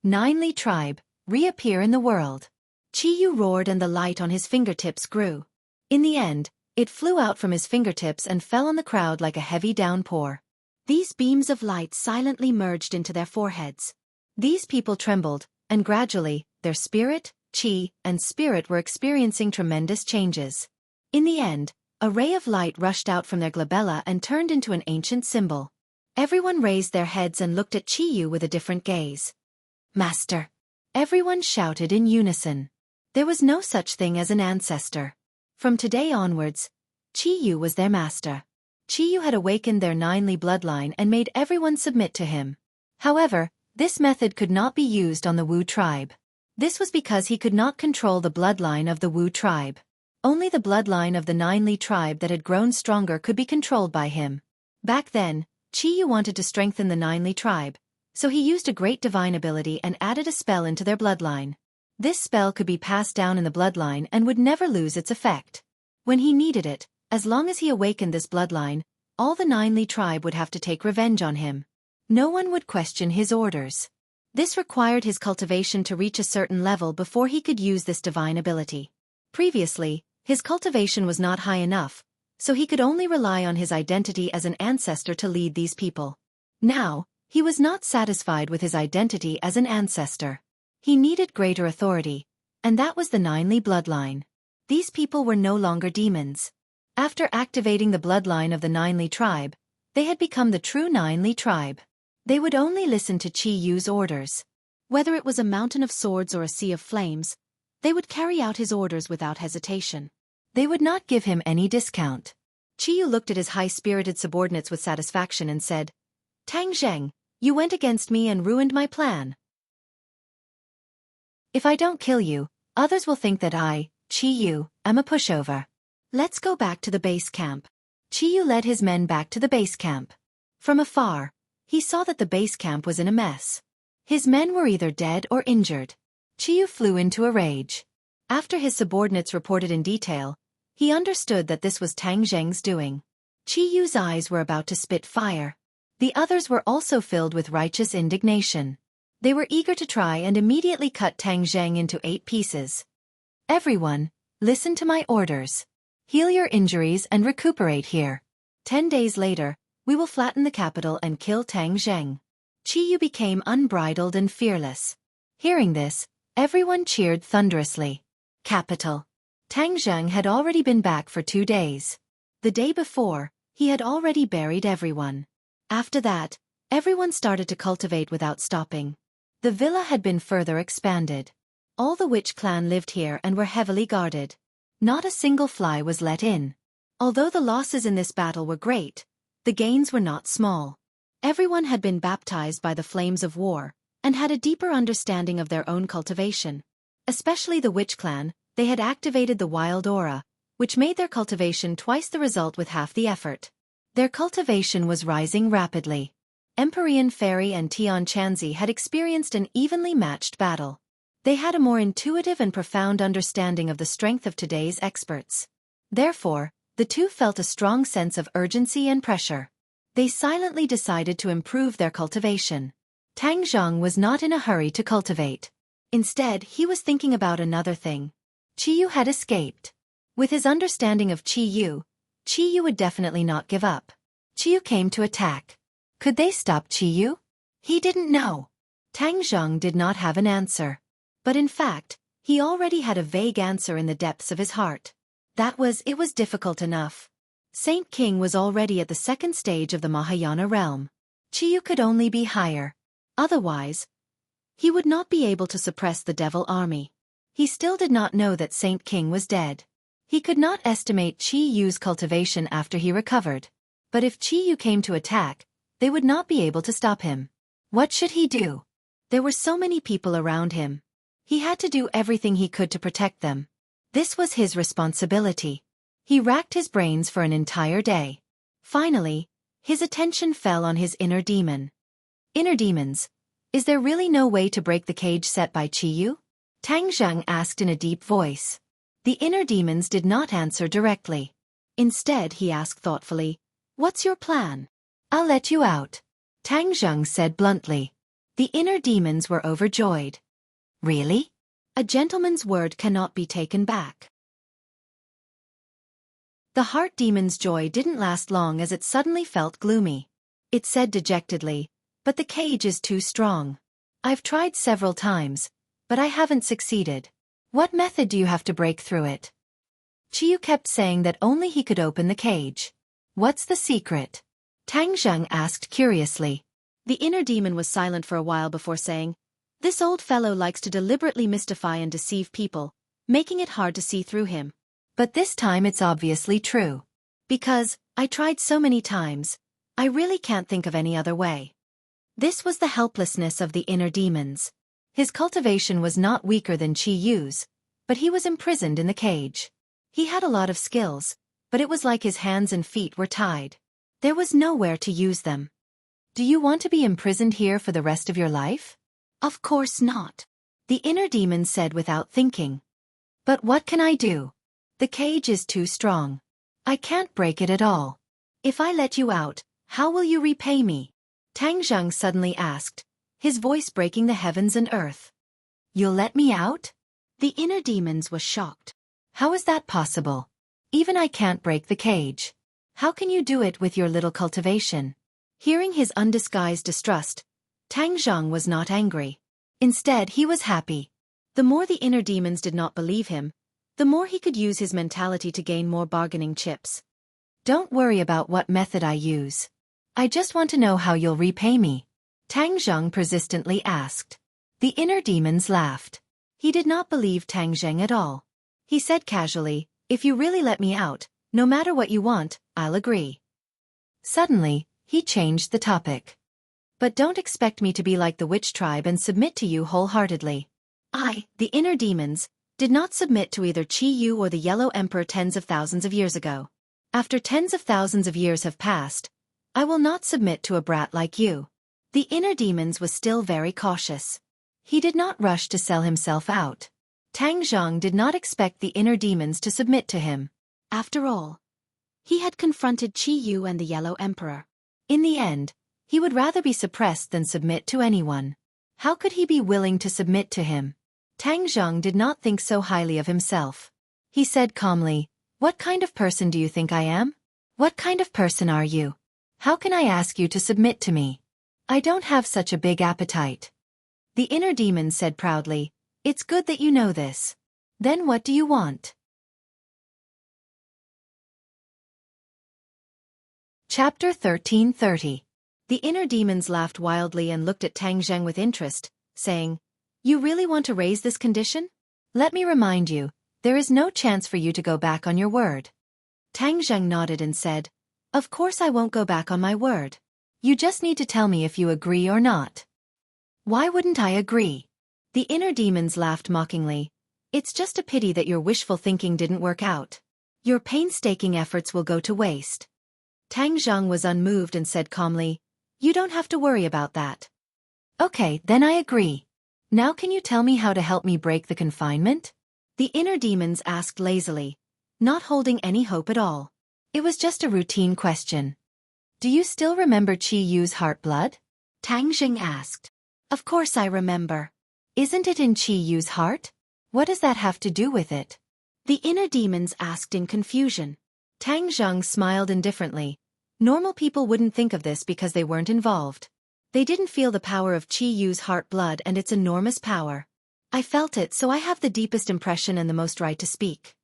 Speaker 1: Ninely tribe, reappear in the world. Chiyu roared and the light on his fingertips grew. In the end, it flew out from his fingertips and fell on the crowd like a heavy downpour. These beams of light silently merged into their foreheads. These people trembled, and gradually, their spirit, chi, and spirit were experiencing tremendous changes. In the end, a ray of light rushed out from their glabella and turned into an ancient symbol. Everyone raised their heads and looked at Chiyu with a different gaze. Master! Everyone shouted in unison. There was no such thing as an ancestor. From today onwards, Chiyu was their master. Chiyu had awakened their Ninely bloodline and made everyone submit to him. However, this method could not be used on the Wu tribe. This was because he could not control the bloodline of the Wu tribe. Only the bloodline of the Ninely tribe that had grown stronger could be controlled by him. Back then, Chiyu wanted to strengthen the Ninely tribe, so he used a great divine ability and added a spell into their bloodline. This spell could be passed down in the bloodline and would never lose its effect. When he needed it, as long as he awakened this bloodline, all the Ninely tribe would have to take revenge on him. No one would question his orders. This required his cultivation to reach a certain level before he could use this divine ability. Previously, his cultivation was not high enough, so he could only rely on his identity as an ancestor to lead these people. Now, he was not satisfied with his identity as an ancestor. He needed greater authority, and that was the Ninely bloodline. These people were no longer demons. After activating the bloodline of the Ninely tribe, they had become the true Ninely tribe. They would only listen to Chiyu's orders. Whether it was a mountain of swords or a sea of flames, they would carry out his orders without hesitation. They would not give him any discount. Chiyu looked at his high-spirited subordinates with satisfaction and said, Tang Zheng, you went against me and ruined my plan. If I don't kill you, others will think that I, Chiyu, am a pushover. Let's go back to the base camp. Chiyu led his men back to the base camp. From afar, he saw that the base camp was in a mess. His men were either dead or injured. Chiyu flew into a rage. After his subordinates reported in detail, he understood that this was Tang Zheng's doing. Chiyu's eyes were about to spit fire. The others were also filled with righteous indignation. They were eager to try and immediately cut Tang Zheng into 8 pieces. Everyone, listen to my orders. Heal your injuries and recuperate here. 10 days later, we will flatten the capital and kill Tang Zheng. Chiyu became unbridled and fearless. Hearing this, everyone cheered thunderously. Capital. Tang Zheng had already been back for 2 days. The day before, he had already buried everyone. After that, everyone started to cultivate without stopping. The villa had been further expanded. All the witch clan lived here and were heavily guarded. Not a single fly was let in. Although the losses in this battle were great, the gains were not small. Everyone had been baptized by the flames of war, and had a deeper understanding of their own cultivation. Especially the witch clan, they had activated the wild aura, which made their cultivation twice the result with half the effort. Their cultivation was rising rapidly. Empyrean Fairy and Tian Chanzi had experienced an evenly matched battle. They had a more intuitive and profound understanding of the strength of today's experts. Therefore, the two felt a strong sense of urgency and pressure. They silently decided to improve their cultivation. Tang Zheng was not in a hurry to cultivate. Instead, he was thinking about another thing. Chiyu had escaped. With his understanding of Chiyu would definitely not give up. Chiyu came to attack. Could they stop Chiyu? He didn't know. Tang Zheng did not have an answer. But in fact, he already had a vague answer in the depths of his heart. It was difficult enough. Saint King was already at the 2nd stage of the Mahayana realm. Chiyu could only be higher. Otherwise, he would not be able to suppress the devil army. He still did not know that Saint King was dead. He could not estimate Qi Yu's cultivation after he recovered. But if Qi Yu came to attack, they would not be able to stop him. What should he do? There were so many people around him. He had to do everything he could to protect them. This was his responsibility. He racked his brains for an entire day. Finally, his attention fell on his inner demon. Inner demons, is there really no way to break the cage set by Qi Yu? Tang Zheng asked in a deep voice. The inner demons did not answer directly. Instead, he asked thoughtfully, "What's your plan?" "I'll let you out," Tang Zheng said bluntly. The inner demons were overjoyed. Really? A gentleman's word cannot be taken back. The heart demon's joy didn't last long as it suddenly felt gloomy. It said dejectedly, "But the cage is too strong. I've tried several times, but I haven't succeeded. What method do you have to break through it?" Qi Yu kept saying that only he could open the cage. "What's the secret?" Tang Zheng asked curiously. The inner demon was silent for a while before saying, "This old fellow likes to deliberately mystify and deceive people, making it hard to see through him. But this time it's obviously true. Because, I tried so many times, I really can't think of any other way." This was the helplessness of the inner demons. His cultivation was not weaker than Qi Yu's, but he was imprisoned in the cage. He had a lot of skills, but it was like his hands and feet were tied. There was nowhere to use them. "Do you want to be imprisoned here for the rest of your life?" "Of course not," the inner demon said without thinking. "But what can I do? The cage is too strong. I can't break it at all. If I let you out, how will you repay me?" Tang Zheng suddenly asked, his voice breaking the heavens and earth. "You'll let me out?" The inner demons was shocked. "How is that possible? Even I can't break the cage. How can you do it with your little cultivation?" Hearing his undisguised distrust, Tang Zheng was not angry. Instead, he was happy. The more the inner demons did not believe him, the more he could use his mentality to gain more bargaining chips. "Don't worry about what method I use. I just want to know how you'll repay me," Tang Zheng persistently asked. The inner demons laughed. He did not believe Tang Zheng at all. He said casually, "If you really let me out, no matter what you want, I'll agree." Suddenly, he changed the topic. "But don't expect me to be like the witch tribe and submit to you wholeheartedly. The inner demons, did not submit to either Qi Yu or the Yellow Emperor tens of thousands of years ago. After tens of thousands of years have passed, I will not submit to a brat like you." The inner demons was still very cautious. He did not rush to sell himself out. Tang Zheng did not expect the inner demons to submit to him. After all, he had confronted Qi Yu and the Yellow Emperor. In the end, he would rather be suppressed than submit to anyone. How could he be willing to submit to him? Tang Zheng did not think so highly of himself. He said calmly, "What kind of person do you think I am? What kind of person are you? How can I ask you to submit to me? I don't have such a big appetite." The inner demon said proudly, "It's good that you know this. Then what do you want?" Chapter 1330. The inner demons laughed wildly and looked at Tang Zheng with interest, saying, "You really want to raise this condition? Let me remind you, there is no chance for you to go back on your word." Tang Zheng nodded and said, "Of course I won't go back on my word. You just need to tell me if you agree or not." "Why wouldn't I agree?" The inner demons laughed mockingly. "It's just a pity that your wishful thinking didn't work out. Your painstaking efforts will go to waste." Tang Zheng was unmoved and said calmly, "You don't have to worry about that." "Okay, then I agree. Now can you tell me how to help me break the confinement?" The inner demons asked lazily, not holding any hope at all. It was just a routine question. "Do you still remember Qi Yu's heart blood?" Tang Zheng asked. "Of course I remember. Isn't it in Qi Yu's heart? What does that have to do with it?" The inner demons asked in confusion. Tang Zheng smiled indifferently. Normal people wouldn't think of this because they weren't involved. They didn't feel the power of Qi Yu's heart blood and its enormous power. "I felt it, so I have the deepest impression and the most right to speak."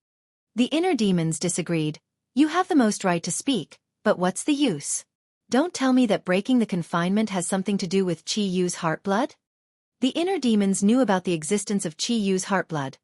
Speaker 1: The inner demons disagreed. "You have the most right to speak, but what's the use? Don't tell me that breaking the confinement has something to do with Qi Yu's heartblood? The inner demons knew about the existence of Qi Yu's heartblood,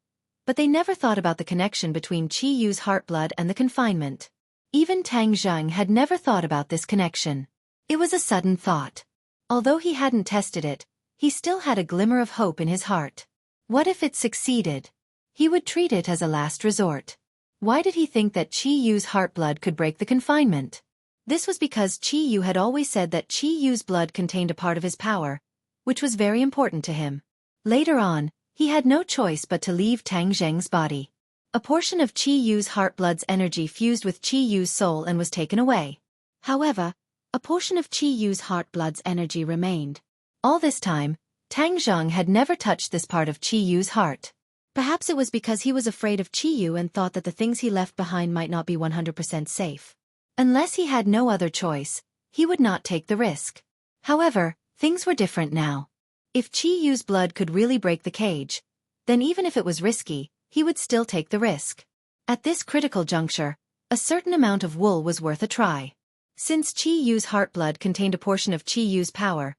Speaker 1: but they never thought about the connection between Qi Yu's heartblood and the confinement. Even Tang Zheng had never thought about this connection. It was a sudden thought. Although he hadn't tested it, he still had a glimmer of hope in his heart. What if it succeeded? He would treat it as a last resort. Why did he think that Qi Yu's heartblood could break the confinement? This was because Qi Yu had always said that Qi Yu's blood contained a part of his power, which was very important to him. Later on, he had no choice but to leave Tang Zheng's body. A portion of Qi Yu's heartblood's energy fused with Qi Yu's soul and was taken away. However, a portion of Qi Yu's heartblood's energy remained. All this time, Tang Zheng had never touched this part of Qi Yu's heart. Perhaps it was because he was afraid of Qi Yu and thought that the things he left behind might not be 100% safe. Unless he had no other choice, he would not take the risk. However, things were different now. If Qi Yu's blood could really break the cage, then even if it was risky, he would still take the risk. At this critical juncture, a certain amount of wool was worth a try. Since Qi Yu's heartblood contained a portion of Qi Yu's power,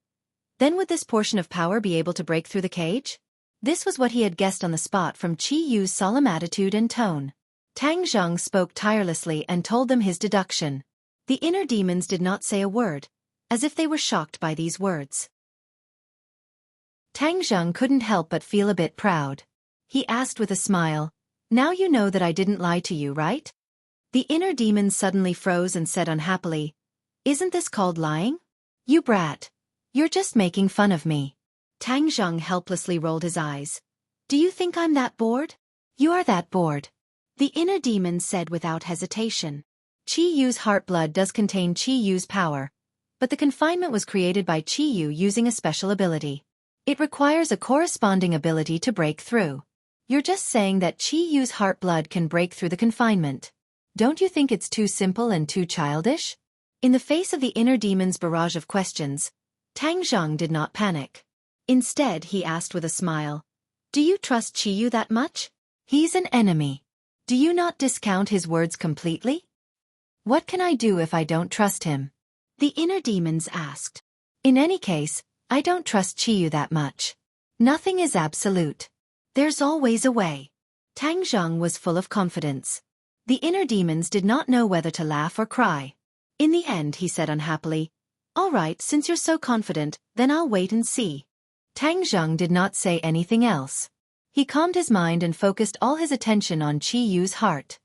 Speaker 1: then would this portion of power be able to break through the cage? This was what he had guessed on the spot from Qi Yu's solemn attitude and tone. Tang Zheng spoke tirelessly and told them his deduction. The inner demons did not say a word, as if they were shocked by these words. Tang Zheng couldn't help but feel a bit proud. He asked with a smile, "Now you know that I didn't lie to you, right?" The inner demons suddenly froze and said unhappily, "Isn't this called lying? You brat. You're just making fun of me." Tang Zheng helplessly rolled his eyes. "Do you think I'm that bored?" "You are that bored," the inner demons said without hesitation. Qi Yu's heartblood does contain Qi Yu's power, but the confinement was created by Qi Yu using a special ability. It requires a corresponding ability to break through. You're just saying that Qi Yu's heartblood can break through the confinement. Don't you think it's too simple and too childish? In the face of the inner demon's barrage of questions, Tang Zheng did not panic. Instead, he asked with a smile, "Do you trust Qi Yu that much? He's an enemy. Do you not discount his words completely?" "What can I do if I don't trust him?" the inner demons asked. "In any case, I don't trust Qi Yu that much. Nothing is absolute. There's always a way." Tang Zheng was full of confidence. The inner demons did not know whether to laugh or cry. In the end, he said unhappily, "All right, since you're so confident, then I'll wait and see." Tang Zheng did not say anything else. He calmed his mind and focused all his attention on Qi Yu's heart.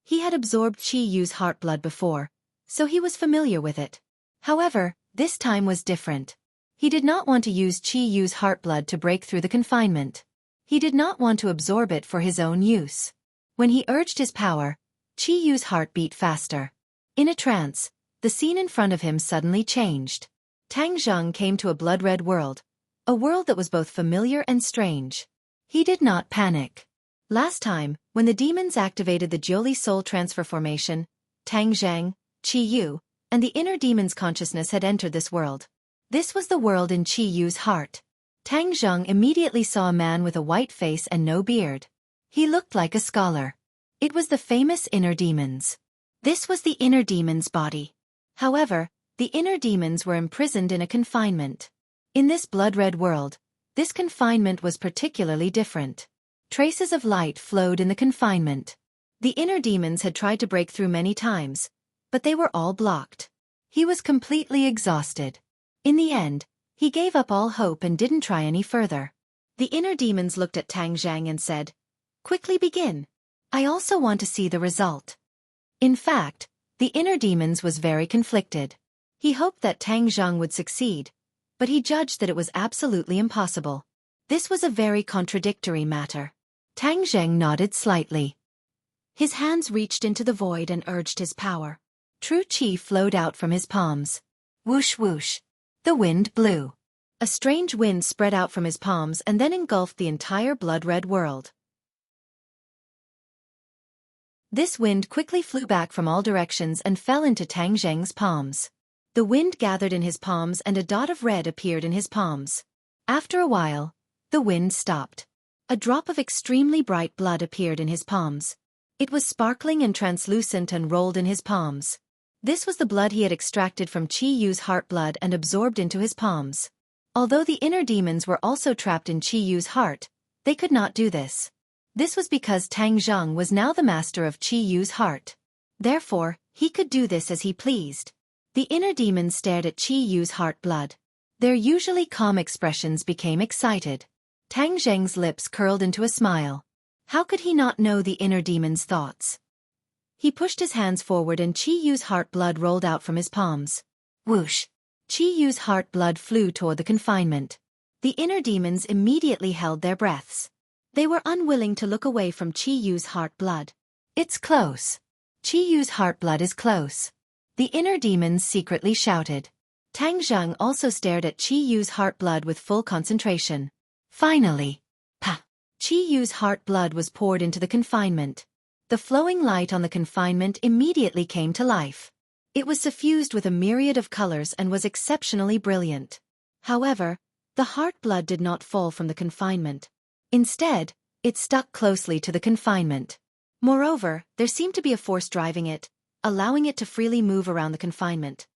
Speaker 1: He had absorbed Qi Yu's heartblood before, so he was familiar with it. However, this time was different. He did not want to use Qi Yu's heartblood to break through the confinement. He did not want to absorb it for his own use. When he urged his power, Qi Yu's heart beat faster. In a trance, the scene in front of him suddenly changed. Tang Zheng came to a blood-red world, a world that was both familiar and strange. He did not panic. Last time, when the demons activated the Jiuli soul transfer formation, Tang Zheng, Qi Yu, and the inner demon's consciousness had entered this world. This was the world in Qi Yu's heart. Tang Zheng immediately saw a man with a white face and no beard. He looked like a scholar. It was the famous inner demons. This was the inner demon's body. However, the inner demons were imprisoned in a confinement. In this blood-red world, this confinement was particularly different. Traces of light flowed in the confinement. The inner demons had tried to break through many times, but they were all blocked. He was completely exhausted. In the end, he gave up all hope and didn't try any further. The inner demons looked at Tang Zheng and said, "Quickly begin. I also want to see the result." In fact, the inner demons was very conflicted. He hoped that Tang Zheng would succeed, but he judged that it was absolutely impossible. This was a very contradictory matter. Tang Zheng nodded slightly. His hands reached into the void and urged his power. True qi flowed out from his palms. Whoosh whoosh. The wind blew. A strange wind spread out from his palms and then engulfed the entire blood-red world. This wind quickly flew back from all directions and fell into Tang Zheng's palms. The wind gathered in his palms and a dot of red appeared in his palms. After a while, the wind stopped. A drop of extremely bright blood appeared in his palms. It was sparkling and translucent and rolled in his palms. This was the blood he had extracted from Qi Yu's heart blood and absorbed into his palms. Although the inner demons were also trapped in Qi Yu's heart, they could not do this. This was because Tang Zheng was now the master of Qi Yu's heart. Therefore, he could do this as he pleased. The inner demons stared at Qi Yu's heart blood. Their usually calm expressions became excited. Tang Zheng's lips curled into a smile. How could he not know the inner demon's thoughts? He pushed his hands forward and Qi Yu's heart blood rolled out from his palms. Whoosh! Qi Yu's heart blood flew toward the confinement. The inner demons immediately held their breaths. They were unwilling to look away from Qi Yu's heart blood. It's close. Qi Yu's heart blood is close. The inner demons secretly shouted. Tang Zheng also stared at Qi Yu's heart blood with full concentration. Finally, pa! Qi Yu's heart blood was poured into the confinement. The flowing light on the confinement immediately came to life. It was suffused with a myriad of colors and was exceptionally brilliant. However, the heart blood did not fall from the confinement. Instead, it stuck closely to the confinement. Moreover, there seemed to be a force driving it, allowing it to freely move around the confinement.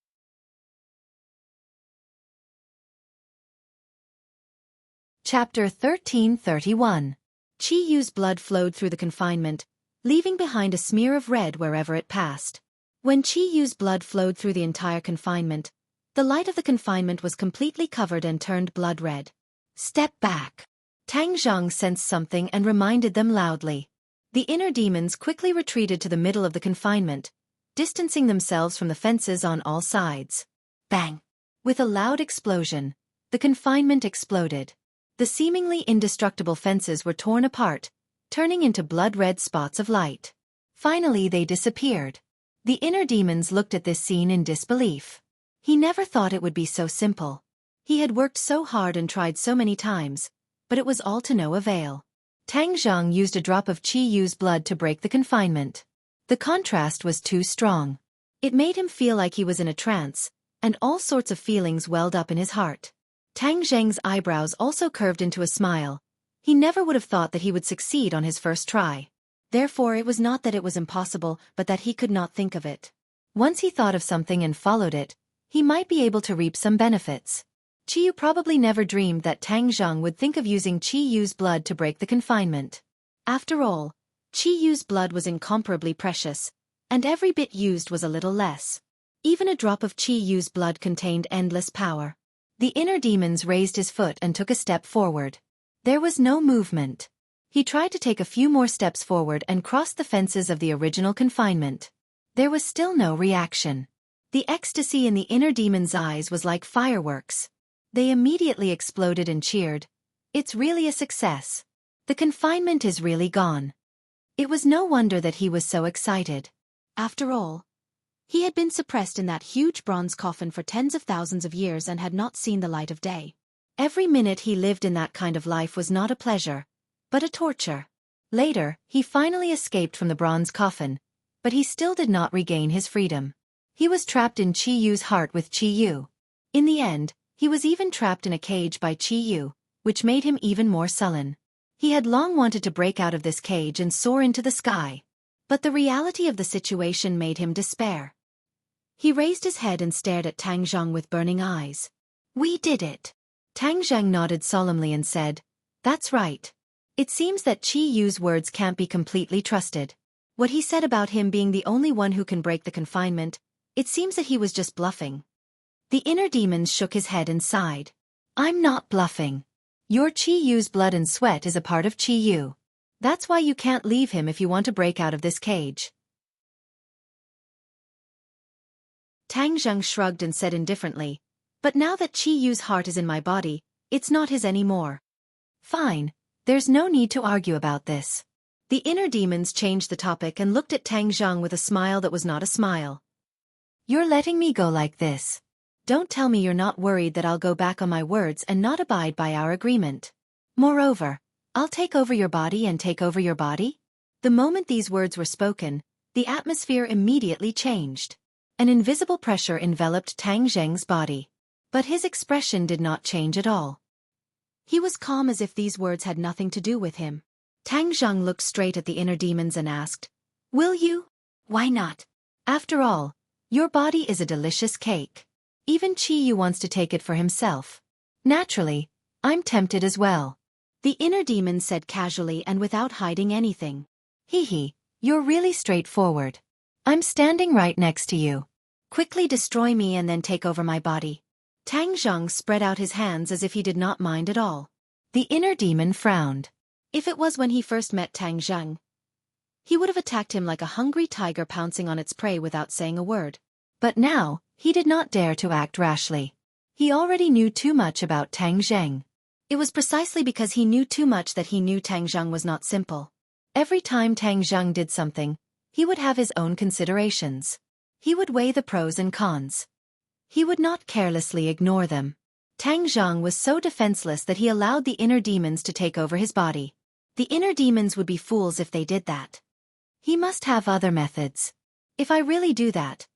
Speaker 1: Chapter 1331. Qi Yu's blood flowed through the confinement, leaving behind a smear of red wherever it passed. When Qi Yu's blood flowed through the entire confinement, the light of the confinement was completely covered and turned blood red. Step back. Tang Zheng sensed something and reminded them loudly. The inner demons quickly retreated to the middle of the confinement, distancing themselves from the fences on all sides. Bang! With a loud explosion, the confinement exploded. The seemingly indestructible fences were torn apart, turning into blood-red spots of light. Finally they disappeared. The inner demons looked at this scene in disbelief. He never thought it would be so simple. He had worked so hard and tried so many times, but it was all to no avail. Tang Zheng used a drop of Qi Yu's blood to break the confinement. The contrast was too strong. It made him feel like he was in a trance, and all sorts of feelings welled up in his heart. Tang Zheng's eyebrows also curved into a smile. He never would have thought that he would succeed on his first try. Therefore it was not that it was impossible, but that he could not think of it. Once he thought of something and followed it, he might be able to reap some benefits. Qi Yu probably never dreamed that Tang Zheng would think of using Qi Yu's blood to break the confinement. After all, Qi Yu's blood was incomparably precious, and every bit used was a little less. Even a drop of Qi Yu's blood contained endless power. The inner demons raised his foot and took a step forward. There was no movement. He tried to take a few more steps forward and crossed the fences of the original confinement. There was still no reaction. The ecstasy in the inner demon's eyes was like fireworks. They immediately exploded and cheered. It's really a success. The confinement is really gone. It was no wonder that he was so excited. After all, he had been suppressed in that huge bronze coffin for tens of thousands of years and had not seen the light of day. Every minute he lived in that kind of life was not a pleasure, but a torture. Later, he finally escaped from the bronze coffin, but he still did not regain his freedom. He was trapped in Qi Yu's heart with Qi Yu. In the end, he was even trapped in a cage by Qi Yu, which made him even more sullen. He had long wanted to break out of this cage and soar into the sky. But the reality of the situation made him despair. He raised his head and stared at Tang Zheng with burning eyes. We did it. Tang Zheng nodded solemnly and said, That's right. It seems that Qi Yu's words can't be completely trusted. What he said about him being the only one who can break the confinement, it seems that he was just bluffing. The inner demons shook his head and sighed. I'm not bluffing. Your Qi Yu's blood and sweat is a part of Qi Yu. That's why you can't leave him if you want to break out of this cage. Tang Zheng shrugged and said indifferently, But now that Qi Yu's heart is in my body, it's not his anymore. Fine, there's no need to argue about this. The inner demons changed the topic and looked at Tang Zheng with a smile that was not a smile. You're letting me go like this. Don't tell me you're not worried that I'll go back on my words and not abide by our agreement. Moreover, I'll take over your body and take over your body? The moment these words were spoken, the atmosphere immediately changed. An invisible pressure enveloped Tang Zheng's body. But his expression did not change at all. He was calm as if these words had nothing to do with him. Tang Zheng looked straight at the inner demons and asked, Will you? Why not? After all, Your body is a delicious cake. Even Qiyu wants to take it for himself. Naturally, I'm tempted as well. The inner demon said casually and without hiding anything. Hee, you're really straightforward. I'm standing right next to you. Quickly destroy me and then take over my body. Tang Zheng spread out his hands as if he did not mind at all. The inner demon frowned. If it was when he first met Tang Zheng, he would have attacked him like a hungry tiger pouncing on its prey without saying a word. But now, he did not dare to act rashly. He already knew too much about Tang Zheng. It was precisely because he knew too much that he knew Tang Zheng was not simple. Every time Tang Zheng did something, he would have his own considerations. He would weigh the pros and cons. He would not carelessly ignore them. Tang Zheng was so defenseless that he allowed the inner demons to take over his body. The inner demons would be fools if they did that. He must have other methods. If I really do that,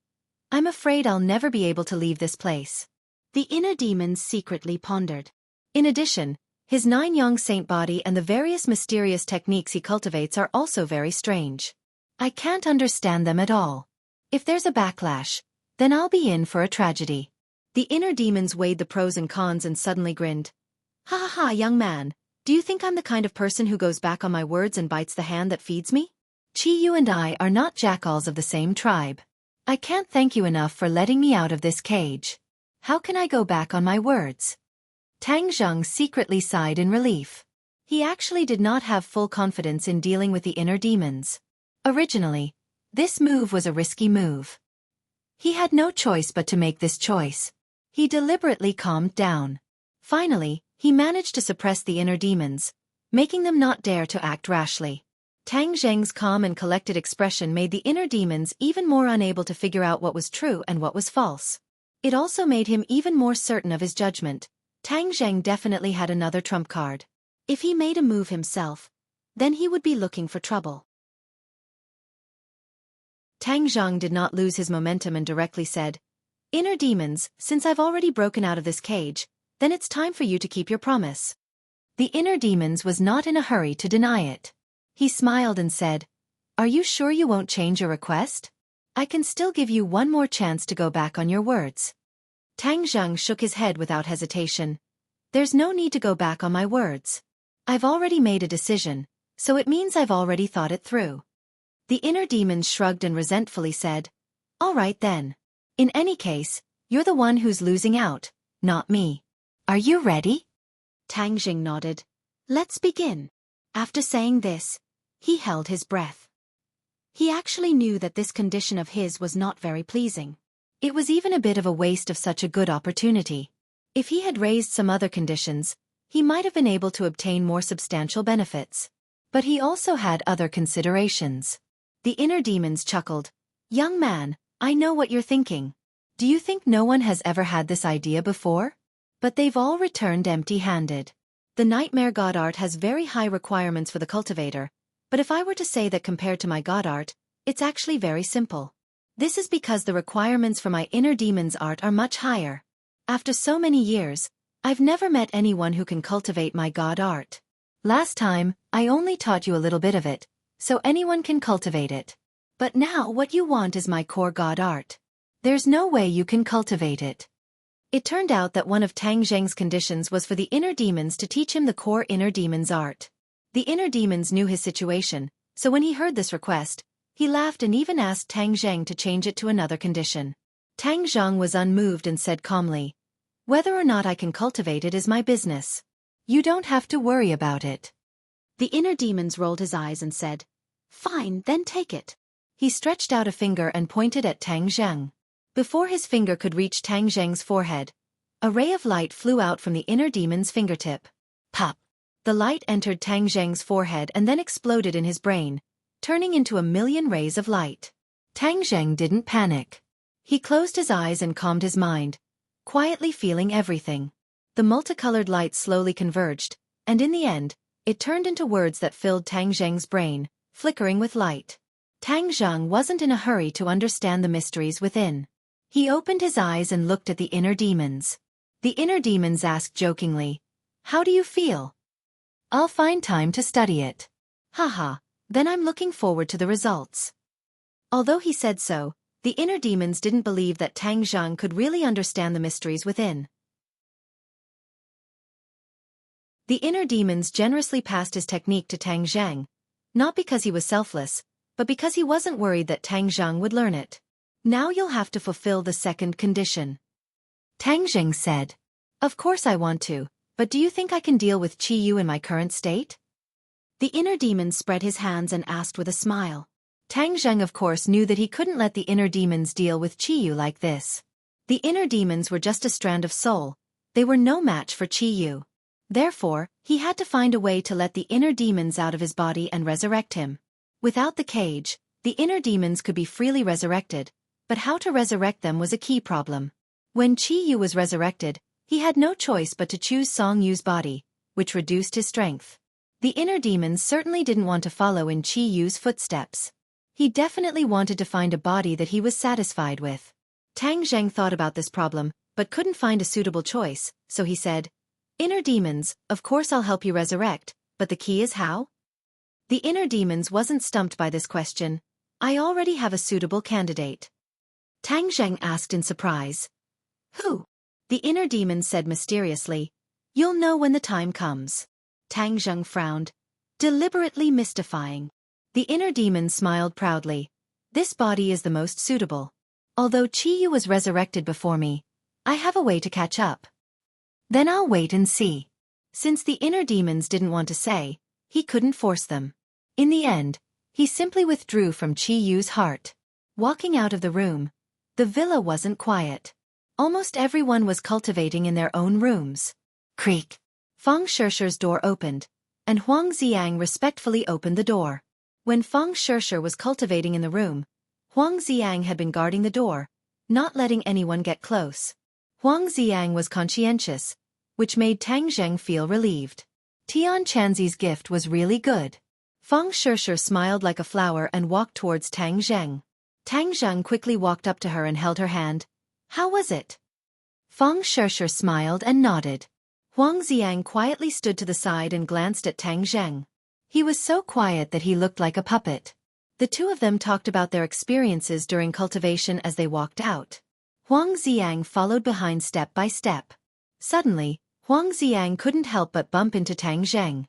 Speaker 1: I'm afraid I'll never be able to leave this place. The inner demons secretly pondered. In addition, his 9-young saint body and the various mysterious techniques he cultivates are also very strange. I can't understand them at all. If there's a backlash, then I'll be in for a tragedy. The inner demons weighed the pros and cons and suddenly grinned. Ha ha ha, young man, do you think I'm the kind of person who goes back on my words and bites the hand that feeds me? Qiyu and I are not jackals of the same tribe. I can't thank you enough for letting me out of this cage. How can I go back on my words? Tang Zheng secretly sighed in relief. He actually did not have full confidence in dealing with the inner demons. Originally, this move was a risky move. He had no choice but to make this choice. He deliberately calmed down. Finally, he managed to suppress the inner demons, making them not dare to act rashly. Tang Zheng's calm and collected expression made the inner demons even more unable to figure out what was true and what was false. It also made him even more certain of his judgment. Tang Zheng definitely had another trump card. If he made a move himself, then he would be looking for trouble. Tang Zheng did not lose his momentum and directly said, "Inner demons, since I've already broken out of this cage, then it's time for you to keep your promise." The inner demons was not in a hurry to deny it. He smiled and said, "Are you sure you won't change your request? I can still give you one more chance to go back on your words." Tang Zheng shook his head without hesitation. "There's no need to go back on my words. I've already made a decision, so it means I've already thought it through." The inner demons shrugged and resentfully said, "All right then. In any case, you're the one who's losing out, not me. Are you ready?" Tang Zheng nodded. "Let's begin." After saying this, he held his breath. He actually knew that this condition of his was not very pleasing. It was even a bit of a waste of such a good opportunity. If he had raised some other conditions, he might have been able to obtain more substantial benefits. But he also had other considerations. The inner demons chuckled. "Young man, I know what you're thinking. Do you think no one has ever had this idea before? But they've all returned empty-handed. The Nightmare God Art has very high requirements for the cultivator, but if I were to say that compared to my God Art, it's actually very simple. This is because the requirements for my inner demon's art are much higher. After so many years, I've never met anyone who can cultivate my God Art. Last time, I only taught you a little bit of it, so anyone can cultivate it. But now what you want is my core God Art. There's no way you can cultivate it." It turned out that one of Tang Zheng's conditions was for the inner demons to teach him the core inner demon's art. The inner demons knew his situation, so when he heard this request, he laughed and even asked Tang Zheng to change it to another condition. Tang Zheng was unmoved and said calmly, "Whether or not I can cultivate it is my business. You don't have to worry about it." The inner demons rolled his eyes and said, "Fine, then take it." He stretched out a finger and pointed at Tang Zheng. Before his finger could reach Tang Zheng's forehead, a ray of light flew out from the inner demon's fingertip. Pop! The light entered Tang Zheng's forehead and then exploded in his brain, turning into a million rays of light. Tang Zheng didn't panic. He closed his eyes and calmed his mind, quietly feeling everything. The multicolored light slowly converged, and in the end, it turned into words that filled Tang Zheng's brain, flickering with light. Tang Zheng wasn't in a hurry to understand the mysteries within. He opened his eyes and looked at the inner demons. The inner demons asked jokingly, "How do you feel?" "I'll find time to study it." "Haha, then I'm looking forward to the results." Although he said so, The inner demons didn't believe that Tang Zheng could really understand the mysteries within. The inner demons generously passed his technique to Tang Zheng, not because he was selfless, but because he wasn't worried that Tang Zheng would learn it. Now you'll have to fulfill the second condition. Tang Zheng said. Of course I want to, but do you think I can deal with Qi Yu in my current state? The inner demon spread his hands and asked with a smile. Tang Zheng of course knew that he couldn't let the inner demons deal with Qi Yu like this. The inner demons were just a strand of soul. They were no match for Qi Yu. Therefore, he had to find a way to let the inner demons out of his body and resurrect him. Without the cage, the inner demons could be freely resurrected, but how to resurrect them was a key problem. When Qi Yu was resurrected, he had no choice but to choose Song Yu's body, which reduced his strength. The inner demons certainly didn't want to follow in Qi Yu's footsteps. He definitely wanted to find a body that he was satisfied with. Tang Zheng thought about this problem, but couldn't find a suitable choice, so he said, Inner demons, of course I'll help you resurrect, but the key is how? The inner demons wasn't stumped by this question. I already have a suitable candidate. Tang Zheng asked in surprise. Who? The inner demons said mysteriously. You'll know when the time comes. Tang Zheng frowned, deliberately mystifying. The inner demon smiled proudly. This body is the most suitable. Although Qi Yu was resurrected before me, I have a way to catch up. Then I'll wait and see. Since the inner demons didn't want to say, he couldn't force them. In the end, he simply withdrew from Qi Yu's heart. Walking out of the room, the villa wasn't quiet. Almost everyone was cultivating in their own rooms. Creak. Feng Shishi's door opened, and Huang Xiang respectfully opened the door. When Feng Shishi was cultivating in the room, Huang Xiang had been guarding the door, not letting anyone get close. Huang Xiang was conscientious, which made Tang Zheng feel relieved. Tian Chanzi's gift was really good. Feng Shishi smiled like a flower and walked towards Tang Zheng. Tang Zheng quickly walked up to her and held her hand. How was it? Feng Shishi smiled and nodded. Huang Xiang quietly stood to the side and glanced at Tang Zheng. He was so quiet that he looked like a puppet. The two of them talked about their experiences during cultivation as they walked out. Huang Xiang followed behind step by step. Suddenly, Huang Xiang couldn't help but bump into Tang Zheng.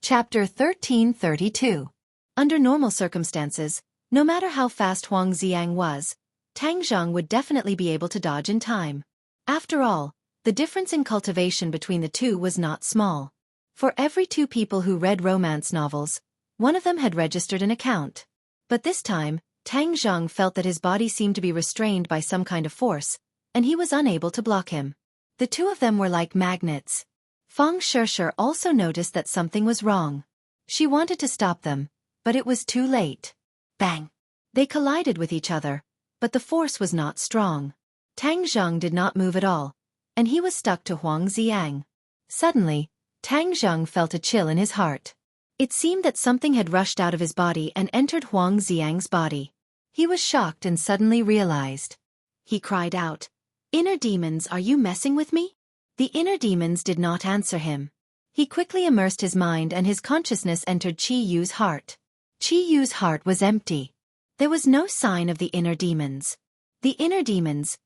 Speaker 1: Chapter 1332. Under normal circumstances, no matter how fast Huang Xiang was, Tang Zheng would definitely be able to dodge in time. After all, the difference in cultivation between the two was not small. For every 2 people who read romance novels, one of them had registered an account. But this time, Tang Zheng felt that his body seemed to be restrained by some kind of force, and he was unable to block him. The two of them were like magnets. Feng Shishi also noticed that something was wrong. She wanted to stop them, but it was too late. Bang! They collided with each other, but the force was not strong. Tang Zheng did not move at all, and he was stuck to Huang Xiang. Suddenly, Tang Zheng felt a chill in his heart. It seemed that something had rushed out of his body and entered Huang Xiang's body. He was shocked and suddenly realized. He cried out, Inner demons, are you messing with me? The inner demons did not answer him. He quickly immersed his mind and his consciousness entered Qi Yu's heart. Qi Yu's heart was empty. There was no sign of the inner demons. The inner demons,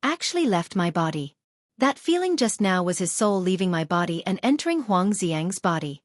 Speaker 1: actually left my body. That feeling just now was his soul leaving my body and entering Huang Xiang's body.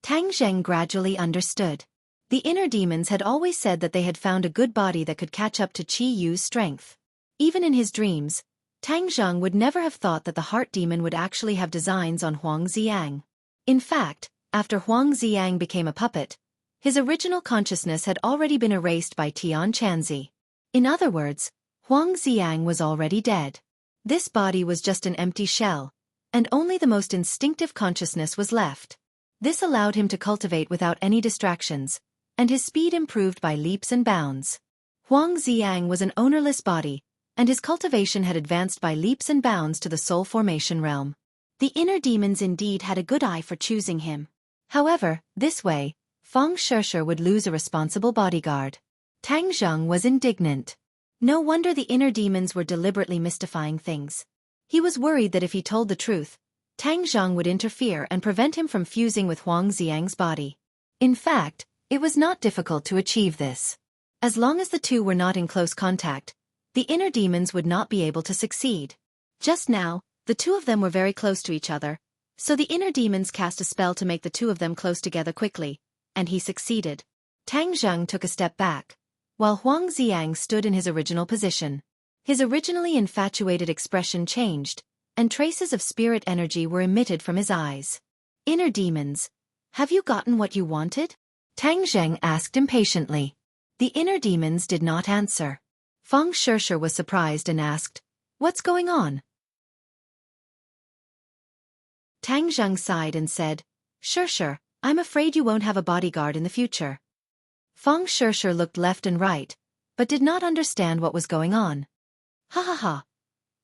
Speaker 1: Tang Zheng gradually understood. The inner demons had always said that they had found a good body that could catch up to Qi Yu's strength. Even in his dreams, Tang Zheng would never have thought that the heart demon would actually have designs on Huang Xiang. In fact, after Huang Xiang became a puppet, his original consciousness had already been erased by Tian Chanzi. In other words, Huang Xiang was already dead. This body was just an empty shell, and only the most instinctive consciousness was left. This allowed him to cultivate without any distractions, and his speed improved by leaps and bounds. Huang Xiang was an ownerless body, and his cultivation had advanced by leaps and bounds to the soul formation realm. The inner demons indeed had a good eye for choosing him. However, this way, Feng Shishi would lose a responsible bodyguard. Tang Zheng was indignant. No wonder the inner demons were deliberately mystifying things. He was worried that if he told the truth, Tang Zheng would interfere and prevent him from fusing with Huang Xiang's body. In fact, It was not difficult to achieve this. As long as the two were not in close contact, the inner demons would not be able to succeed. Just now, the two of them were very close to each other, so the inner demons cast a spell to make the two of them close together quickly, and he succeeded. Tang Zheng took a step back, while Huang Xiang stood in his original position. His originally infatuated expression changed, and traces of spirit energy were emitted from his eyes. Inner demons, have you gotten what you wanted? Tang Zheng asked impatiently. The inner demons did not answer. Feng Shishir was surprised and asked, "What's going on?" Tang Zheng sighed and said, "Shishir, I'm afraid you won't have a bodyguard in the future." Feng Shishir looked left and right, but did not understand what was going on. Ha ha ha.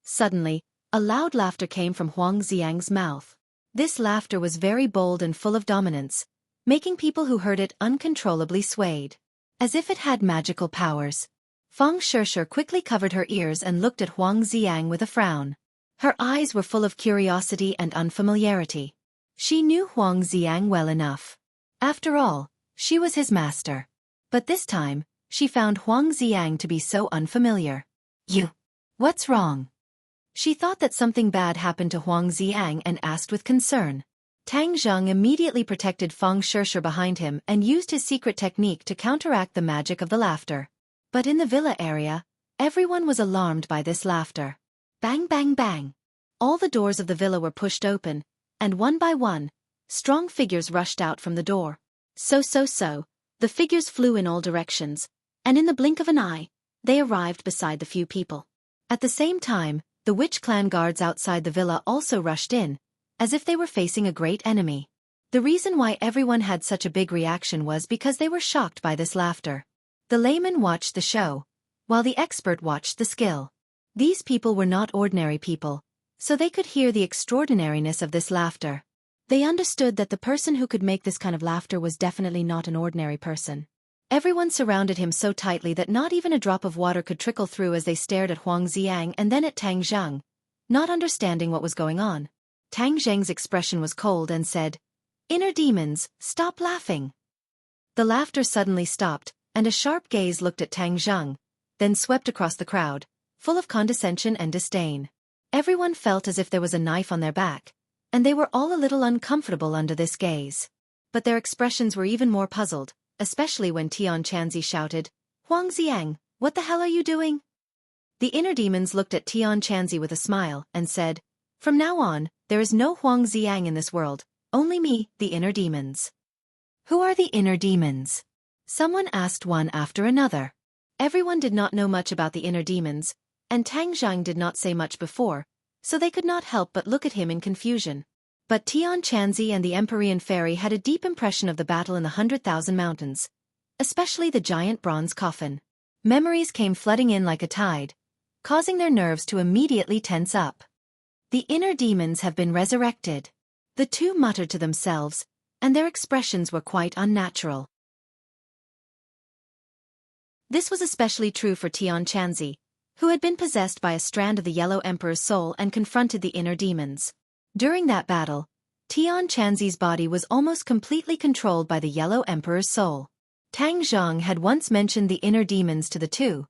Speaker 1: Suddenly, a loud laughter came from Huang Xiang's mouth. This laughter was very bold and full of dominance, making people who heard it uncontrollably swayed, as if it had magical powers. Feng Shishir quickly covered her ears and looked at Huang Xiang with a frown. Her eyes were full of curiosity and unfamiliarity. She knew Huang Xiang well enough. After all, she was his master. But this time, she found Huang Xiang to be so unfamiliar. What's wrong? She thought that something bad happened to Huang Xiang and asked with concern. Tang Zheng immediately protected Feng Shishir behind him and used his secret technique to counteract the magic of the laughter. But in the villa area, everyone was alarmed by this laughter. Bang bang bang. All the doors of the villa were pushed open, and one by one, strong figures rushed out from the door. So, the figures flew in all directions, and in the blink of an eye, they arrived beside the few people. At the same time, the witch clan guards outside the villa also rushed in, as if they were facing a great enemy. The reason why everyone had such a big reaction was because they were shocked by this laughter. The layman watched the show, while the expert watched the skill. These people were not ordinary people, so they could hear the extraordinariness of this laughter. They understood that the person who could make this kind of laughter was definitely not an ordinary person. Everyone surrounded him so tightly that not even a drop of water could trickle through as they stared at Huang Xiang and then at Tang Zheng, not understanding what was going on. Tang Zheng's expression was cold and said, "Inner demons, stop laughing." The laughter suddenly stopped, and a sharp gaze looked at Tang Zheng, then swept across the crowd, full of condescension and disdain. Everyone felt as if there was a knife on their back, and they were all a little uncomfortable under this gaze. But their expressions were even more puzzled, especially when Tian Chanzi shouted, "Huang Xiang, what the hell are you doing?" The inner demons looked at Tian Chanzi with a smile and said, "From now on, there is no Huang Xiang in this world, only me, the inner demons." Who are the inner demons? Someone asked one after another. Everyone did not know much about the inner demons, and Tang Zheng did not say much before, so they could not help but look at him in confusion. But Tian Chanzi and the Empyrean Fairy had a deep impression of the battle in the 100,000 Mountains, especially the giant bronze coffin. Memories came flooding in like a tide, causing their nerves to immediately tense up. The inner demons have been resurrected. The two muttered to themselves, and their expressions were quite unnatural. This was especially true for Tian Chanzi, who had been possessed by a strand of the Yellow Emperor's soul and confronted the inner demons. During that battle, Tian Chanzi's body was almost completely controlled by the Yellow Emperor's soul. Tang Zheng had once mentioned the inner demons to the two,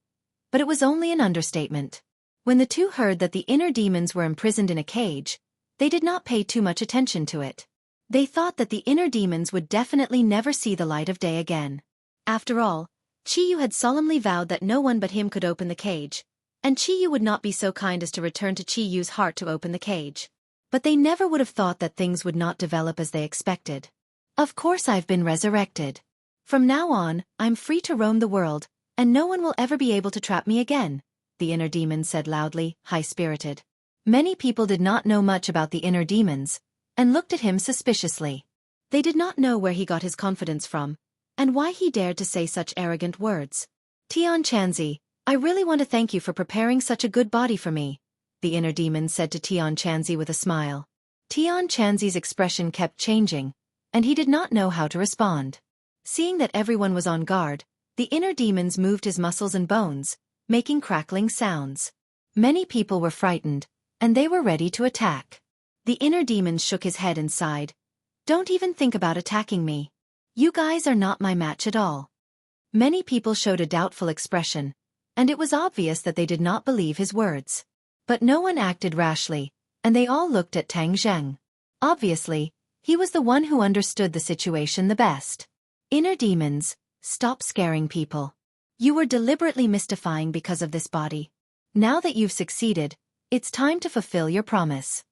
Speaker 1: but it was only an understatement. When the two heard that the inner demons were imprisoned in a cage, they did not pay too much attention to it. They thought that the inner demons would definitely never see the light of day again. After all, Qiyu had solemnly vowed that no one but him could open the cage, and Qiyu would not be so kind as to return to Qiyu's heart to open the cage. But they never would have thought that things would not develop as they expected. Of course I've been resurrected. From now on, I'm free to roam the world, and no one will ever be able to trap me again, the inner demon said loudly, high-spirited. Many people did not know much about the inner demons, and looked at him suspiciously. They did not know where he got his confidence from, and why he dared to say such arrogant words. Tian Chanzi, I really want to thank you for preparing such a good body for me, the inner demon said to Tian Chanzi with a smile. Tian Chanzi's expression kept changing, and he did not know how to respond. Seeing that everyone was on guard, the inner demons moved his muscles and bones, making crackling sounds. Many people were frightened, and they were ready to attack. The inner demon shook his head and sighed. Don't even think about attacking me. You guys are not my match at all. Many people showed a doubtful expression, and it was obvious that they did not believe his words. But no one acted rashly, and they all looked at Tang Zheng. Obviously, he was the one who understood the situation the best. Inner demons, stop scaring people. You were deliberately mystifying because of this body. Now that you've succeeded, it's time to fulfill your promise.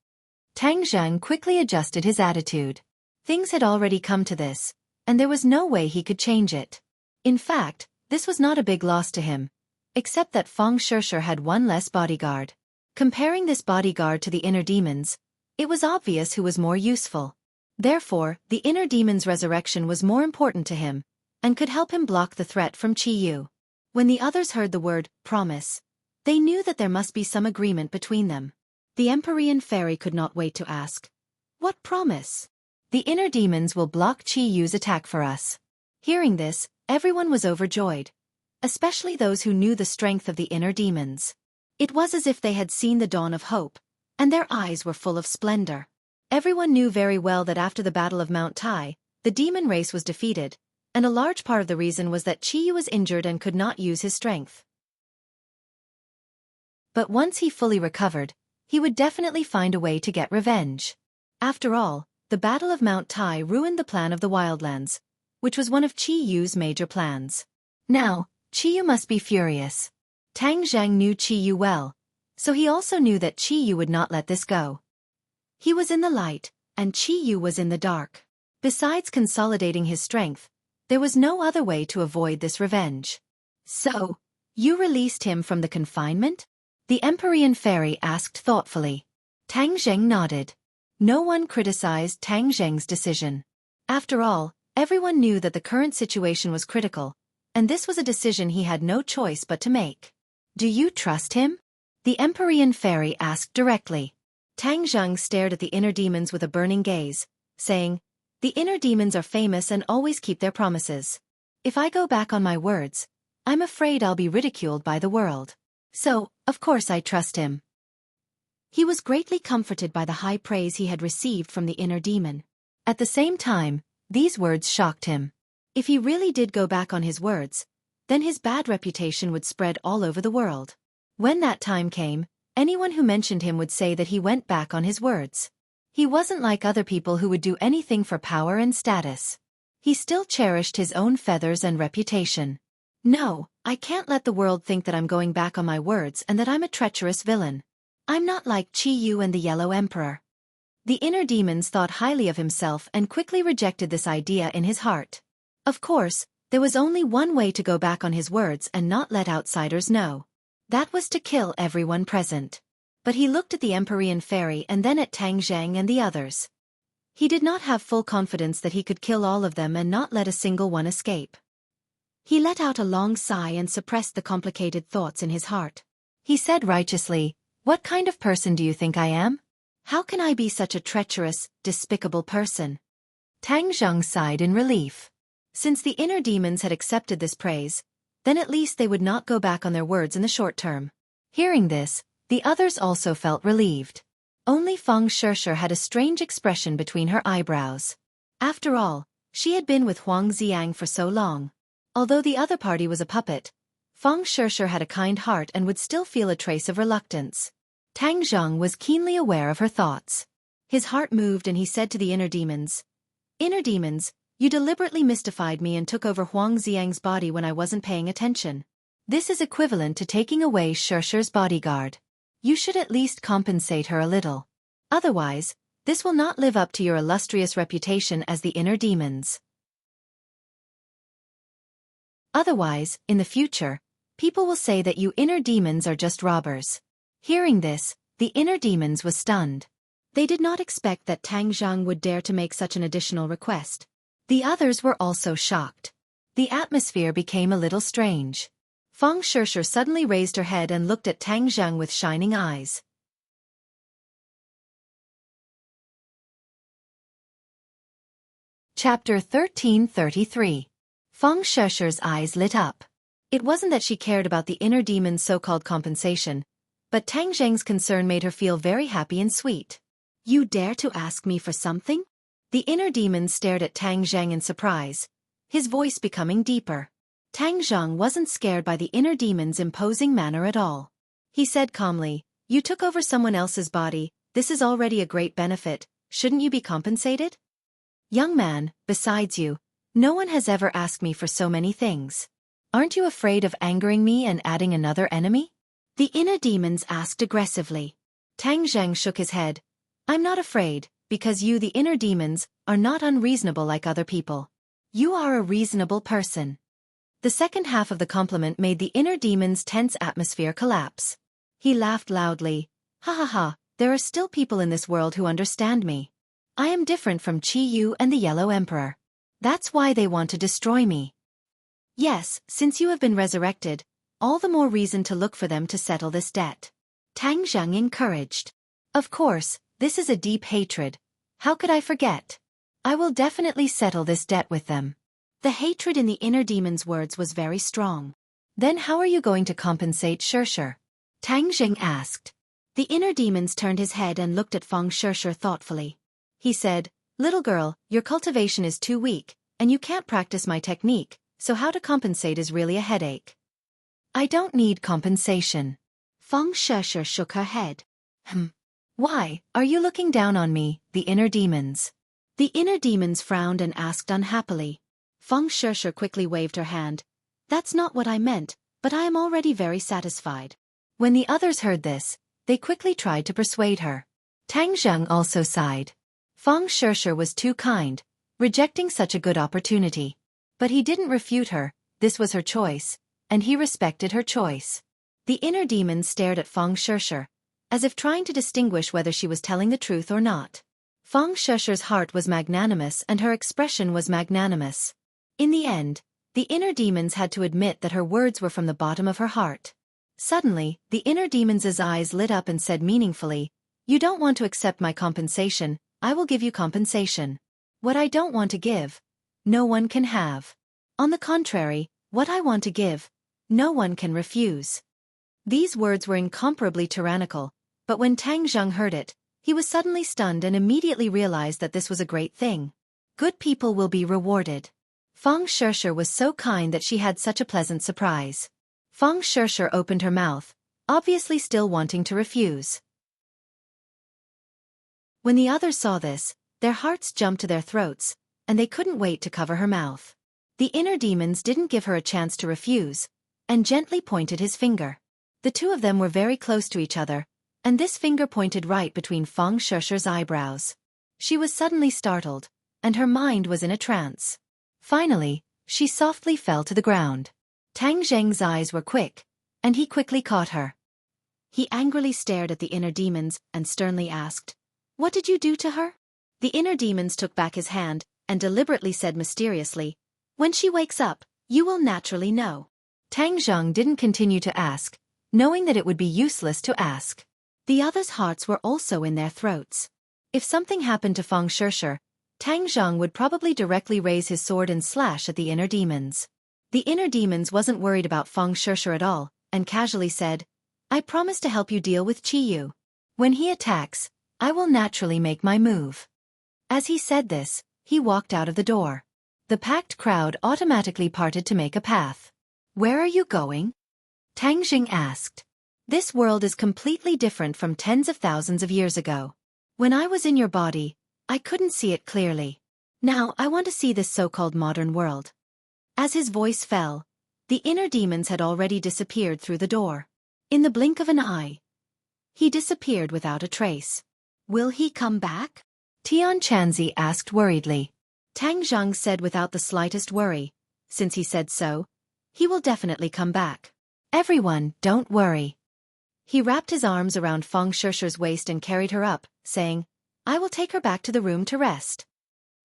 Speaker 1: Tang Zheng quickly adjusted his attitude. Things had already come to this, and there was no way he could change it. In fact, this was not a big loss to him, except that Feng Shishir had one less bodyguard. Comparing this bodyguard to the inner demons, it was obvious who was more useful. Therefore, the inner demon's resurrection was more important to him, and could help him block the threat from Qi Yu. When the others heard the word, promise, they knew that there must be some agreement between them. The Empyrean fairy could not wait to ask, what promise? The inner demons will block Qi Yu's attack for us. Hearing this, everyone was overjoyed, especially those who knew the strength of the inner demons. It was as if they had seen the dawn of hope, and their eyes were full of splendor. Everyone knew very well that after the Battle of Mount Tai, the demon race was defeated, and a large part of the reason was that Qi Yu was injured and could not use his strength. But once he fully recovered, he would definitely find a way to get revenge. After all, the Battle of Mount Tai ruined the plan of the Wildlands, which was one of Qi Yu's major plans. Now, Qi Yu must be furious. Tang Zheng knew Qi Yu well, so he also knew that Qi Yu would not let this go. He was in the light, and Qi Yu was in the dark. Besides consolidating his strength, there was no other way to avoid this revenge. So, you released him from the confinement? The Empyrean fairy asked thoughtfully. Tang Zheng nodded. No one criticized Tang Zheng's decision. After all, everyone knew that the current situation was critical, and this was a decision he had no choice but to make. Do you trust him? The Empyrean fairy asked directly. Tang Zheng stared at the inner demons with a burning gaze, saying, the inner demons are famous and always keep their promises. If I go back on my words, I'm afraid I'll be ridiculed by the world. So, of course I trust him. He was greatly comforted by the high praise he had received from the inner demon. At the same time, these words shocked him. If he really did go back on his words, then his bad reputation would spread all over the world. When that time came, anyone who mentioned him would say that he went back on his words. He wasn't like other people who would do anything for power and status. He still cherished his own feathers and reputation. No, I can't let the world think that I'm going back on my words and that I'm a treacherous villain. I'm not like Qi Yu and the Yellow Emperor. The inner demons thought highly of himself and quickly rejected this idea in his heart. Of course, there was only one way to go back on his words and not let outsiders know. That was to kill everyone present. But he looked at the Empyrean fairy and then at Tang Zheng and the others. He did not have full confidence that he could kill all of them and not let a single one escape. He let out a long sigh and suppressed the complicated thoughts in his heart. He said righteously, what kind of person do you think I am? How can I be such a treacherous, despicable person? Tang Zheng sighed in relief. Since the inner demons had accepted this praise, then at least they would not go back on their words in the short term. Hearing this, the others also felt relieved. Only Feng Shishir had a strange expression between her eyebrows. After all, she had been with Huang Xiang for so long. Although the other party was a puppet, Feng Shishir had a kind heart and would still feel a trace of reluctance. Tang Zheng was keenly aware of her thoughts. His heart moved and he said to the inner demons, you deliberately mystified me and took over Huang Xiang's body when I wasn't paying attention. This is equivalent to taking away Shishir's bodyguard. You should at least compensate her a little. Otherwise, this will not live up to your illustrious reputation as the inner demons. Otherwise, in the future, people will say that you inner demons are just robbers. Hearing this, the inner demons was stunned. They did not expect that Tang Zheng would dare to make such an additional request. The others were also shocked. The atmosphere became a little strange. Feng Shishir suddenly raised her head and looked at Tang Zheng with shining eyes. Chapter 1333. Feng Shishir's eyes lit up. It wasn't that she cared about the inner demon's so-called compensation, but Tang Zheng's concern made her feel very happy and sweet. You dare to ask me for something? The inner demon stared at Tang Zheng in surprise, his voice becoming deeper. Tang Zhang wasn't scared by the inner demon's imposing manner at all. He said calmly, "You took over someone else's body, this is already a great benefit, shouldn't you be compensated? Young man, besides you, no one has ever asked me for so many things. Aren't you afraid of angering me and adding another enemy?" The inner demons asked aggressively. Tang Zhang shook his head. "I'm not afraid, because you, the inner demons, are not unreasonable like other people. You are a reasonable person." The second half of the compliment made the inner demon's tense atmosphere collapse. He laughed loudly. "Ha ha ha, there are still people in this world who understand me. I am different from Qi Yu and the Yellow Emperor. That's why they want to destroy me. Yes, since you have been resurrected, all the more reason to look for them to settle this debt." Tang Zhang encouraged. "Of course, this is a deep hatred. How could I forget? I will definitely settle this debt with them." The hatred in the inner demon's words was very strong. "Then how are you going to compensate Shirshir?" Tang Zhang asked. The inner demons turned his head and looked at Feng Shirshir thoughtfully. He said, "Little girl, your cultivation is too weak, and you can't practice my technique, so how to compensate is really a headache." "I don't need compensation." Feng Shirshir shook her head. Why, are you looking down on me, the inner demons?" The inner demons frowned and asked unhappily. Feng Shirshir quickly waved her hand. "That's not what I meant, but I am already very satisfied." When the others heard this, they quickly tried to persuade her. Tang Zhang also sighed. Feng Shirshir was too kind, rejecting such a good opportunity. But he didn't refute her, this was her choice, and he respected her choice. The inner demons stared at Feng Shirshir, as if trying to distinguish whether she was telling the truth or not. Feng Shirshir's heart was magnanimous and her expression was magnanimous. In the end, the inner demons had to admit that her words were from the bottom of her heart. Suddenly, the inner demon's eyes lit up and said meaningfully, "You don't want to accept my compensation, I will give you compensation. What I don't want to give, no one can have. On the contrary, what I want to give, no one can refuse." These words were incomparably tyrannical, but when Tang Zhang heard it, he was suddenly stunned and immediately realized that this was a great thing. Good people will be rewarded. Feng Shirshir was so kind that she had such a pleasant surprise. Feng Shirshir opened her mouth, obviously still wanting to refuse. When the others saw this, their hearts jumped to their throats, and they couldn't wait to cover her mouth. The inner demons didn't give her a chance to refuse, and gently pointed his finger. The two of them were very close to each other, and this finger pointed right between Feng Shirshir's eyebrows. She was suddenly startled, and her mind was in a trance. Finally, she softly fell to the ground. Tang Zheng's eyes were quick, and he quickly caught her. He angrily stared at the inner demons and sternly asked, "What did you do to her?" The inner demons took back his hand and deliberately said mysteriously, "When she wakes up, you will naturally know." Tang Zhang didn't continue to ask, knowing that it would be useless to ask. The others' hearts were also in their throats. If something happened to Feng Shirshir, Tang Zhang would probably directly raise his sword and slash at the inner demons. The inner demons wasn't worried about Feng Shirshir at all, and casually said, "I promise to help you deal with Qi Yu. When he attacks, I will naturally make my move." As he said this, he walked out of the door. The packed crowd automatically parted to make a path. "Where are you going?" Tang Jing asked. "This world is completely different from tens of thousands of years ago. When I was in your body, I couldn't see it clearly. Now I want to see this so-called modern world." As his voice fell, the inner demons had already disappeared through the door. In the blink of an eye, he disappeared without a trace. "Will he come back?" Tian Chanzi asked worriedly. Tang Zhang said without the slightest worry, "Since he said so, he will definitely come back. Everyone, don't worry." He wrapped his arms around Feng Shirshir's waist and carried her up, saying, "I will take her back to the room to rest."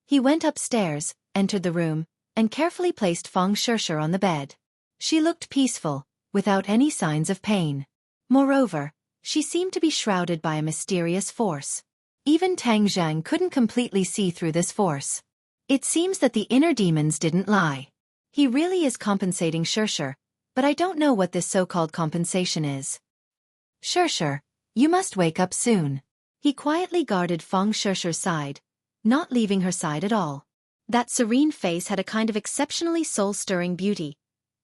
Speaker 1: He went upstairs, entered the room, and carefully placed Feng Shirshir on the bed. She looked peaceful, without any signs of pain. Moreover, she seemed to be shrouded by a mysterious force. Even Tang Zhang couldn't completely see through this force. It seems that the inner demons didn't lie. He really is compensating Shirshir, but I don't know what this so-called compensation is. "Shirshir, you must wake up soon." He quietly guarded Feng Shirshir's side, not leaving her side at all. That serene face had a kind of exceptionally soul-stirring beauty,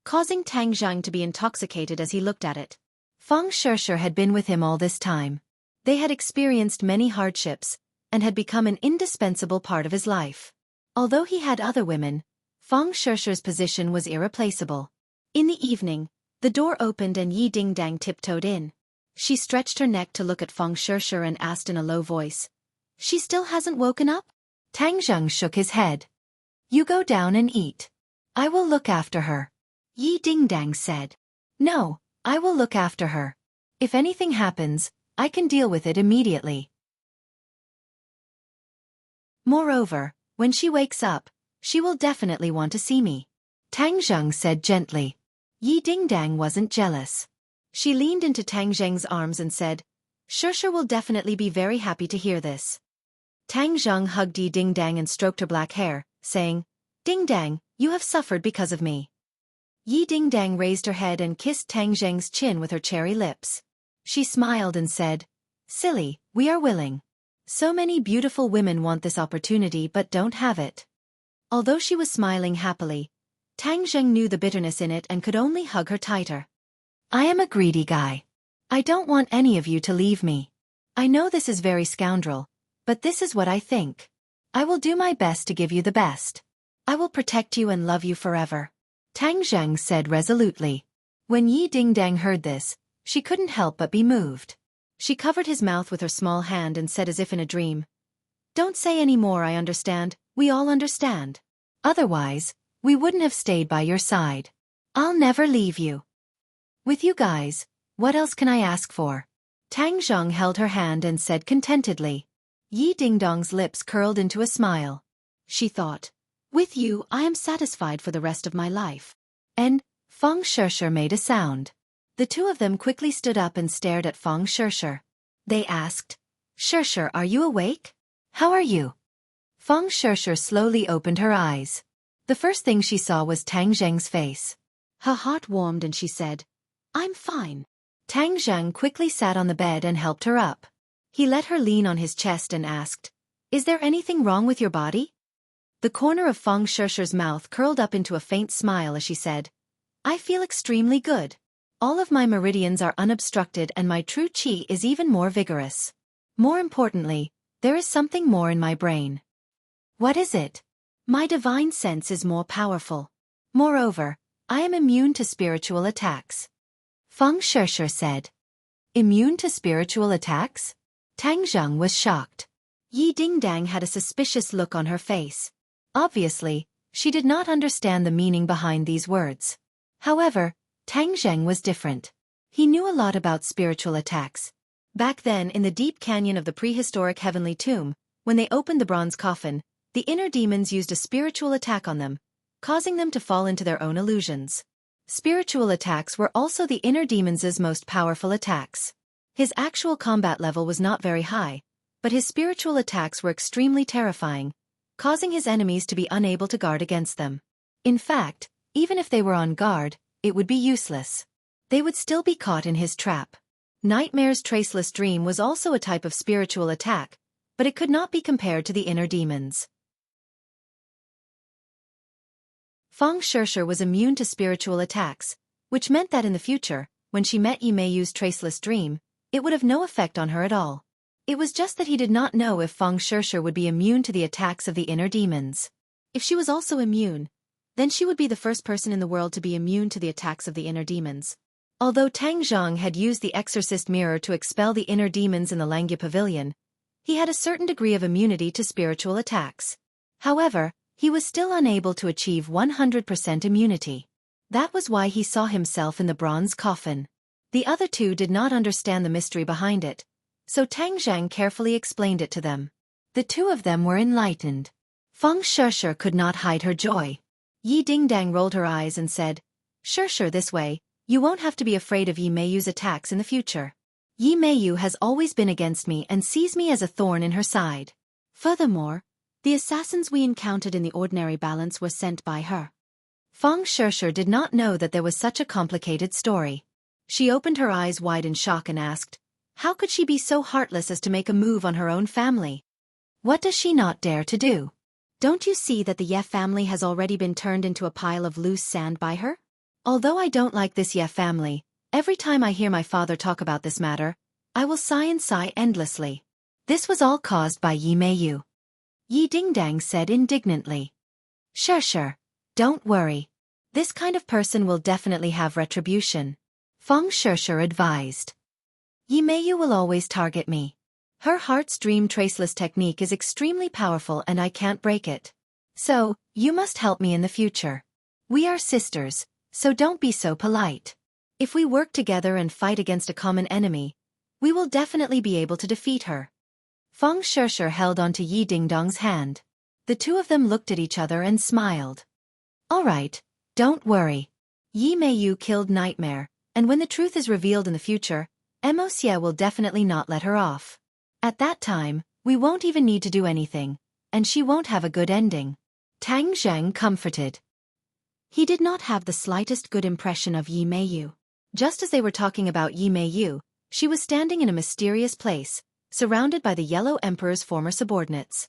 Speaker 1: causing Tang Zhang to be intoxicated as he looked at it. Feng Shishir had been with him all this time. They had experienced many hardships, and had become an indispensable part of his life. Although he had other women, Feng Shishir's position was irreplaceable. In the evening, the door opened and Yi Dingdang tiptoed in. She stretched her neck to look at Feng Shishir and asked in a low voice, "She still hasn't woken up?" Tang Zhang shook his head. "You go down and eat. I will look after her," Yi Dingdang said. "No, I will look after her. If anything happens, I can deal with it immediately. Moreover, when she wakes up, she will definitely want to see me," Tang Zhang said gently. Yi Dingdang wasn't jealous. She leaned into Tang Zhang's arms and said, "Shishir will definitely be very happy to hear this." Tang Zhang hugged Yi Dingdang and stroked her black hair, saying, "Dingdang, you have suffered because of me." Yi Dingdang raised her head and kissed Tang Zhang's chin with her cherry lips. She smiled and said, "Silly, we are willing. So many beautiful women want this opportunity but don't have it." Although she was smiling happily, Tang Zhang knew the bitterness in it and could only hug her tighter. "I am a greedy guy. I don't want any of you to leave me. I know this is very scoundrel, but this is what I think. I will do my best to give you the best. I will protect you and love you forever," Tang Zhang said resolutely. When Yi Dingdang heard this, she couldn't help but be moved. She covered his mouth with her small hand and said as if in a dream, "Don't say any more, I understand, we all understand. Otherwise, we wouldn't have stayed by your side. I'll never leave you. With you guys, what else can I ask for?" Tang Zhang held her hand and said contentedly. Yi Dingdong's lips curled into a smile. She thought, "With you I am satisfied for the rest of my life." And Feng Shishir made a sound. The two of them quickly stood up and stared at Feng Shishir. They asked, "Shishir, are you awake? How are you?" Feng Shishir slowly opened her eyes. The first thing she saw was Tang Zhang's face. Her heart warmed and she said, "I'm fine." Tang Zhang quickly sat on the bed and helped her up. He let her lean on his chest and asked, "Is there anything wrong with your body?" The corner of Feng Shishir's mouth curled up into a faint smile as she said, "I feel extremely good. All of my meridians are unobstructed and my true qi is even more vigorous. More importantly, there is something more in my brain." "What is it?" "My divine sense is more powerful. Moreover, I am immune to spiritual attacks," Feng Shishir said. "Immune to spiritual attacks?" Tang Zhang was shocked. Yi Dingdang had a suspicious look on her face. Obviously, she did not understand the meaning behind these words. However, Tang Zhang was different. He knew a lot about spiritual attacks. Back then in the deep canyon of the prehistoric heavenly tomb, when they opened the bronze coffin, the inner demons used a spiritual attack on them, causing them to fall into their own illusions. Spiritual attacks were also the inner demons' most powerful attacks. His actual combat level was not very high, but his spiritual attacks were extremely terrifying, causing his enemies to be unable to guard against them. In fact, even if they were on guard, it would be useless. They would still be caught in his trap. Nightmare's traceless dream was also a type of spiritual attack, but it could not be compared to the inner demons. Feng Shishir was immune to spiritual attacks, which meant that in the future, when she met Yi Meiyu's traceless dream, it would have no effect on her at all. It was just that he did not know if Feng Shishir would be immune to the attacks of the inner demons. If she was also immune, then she would be the first person in the world to be immune to the attacks of the inner demons. Although Tang Zhang had used the exorcist mirror to expel the inner demons in the Langya Pavilion, he had a certain degree of immunity to spiritual attacks. However, he was still unable to achieve 100% immunity. That was why he saw himself in the bronze coffin. The other two did not understand the mystery behind it, so Tang Zhang carefully explained it to them. The two of them were enlightened. Feng Shishir could not hide her joy. Yi Dingdang rolled her eyes and said, "Shishir, this way, you won't have to be afraid of Yi Meiyu's attacks in the future. Yi Meiyu has always been against me and sees me as a thorn in her side. Furthermore, the assassins we encountered in the ordinary balance were sent by her." Feng Shishir did not know that there was such a complicated story. She opened her eyes wide in shock and asked, how could she be so heartless as to make a move on her own family? What does she not dare to do? Don't you see that the Ye family has already been turned into a pile of loose sand by her? Although I don't like this Ye family, every time I hear my father talk about this matter, I will sigh and sigh endlessly. This was all caused by Yi Meiyu. Yi Dingdang said indignantly. Sure, don't worry. This kind of person will definitely have retribution. Feng Sure advised. Yi Meiyu will always target me. Her heart's dream traceless technique is extremely powerful and I can't break it. So, you must help me in the future. We are sisters, so don't be so polite. If we work together and fight against a common enemy, we will definitely be able to defeat her. Feng Sure held onto Yi Dingdong's hand. The two of them looked at each other and smiled. Alright, don't worry. Yi Meiyu killed Nightmare, and when the truth is revealed in the future, Wuxia will definitely not let her off. At that time, we won't even need to do anything, and she won't have a good ending. Tang Zheng comforted. He did not have the slightest good impression of Yi Meiyu. Just as they were talking about Yi Meiyu, she was standing in a mysterious place, surrounded by the Yellow Emperor's former subordinates.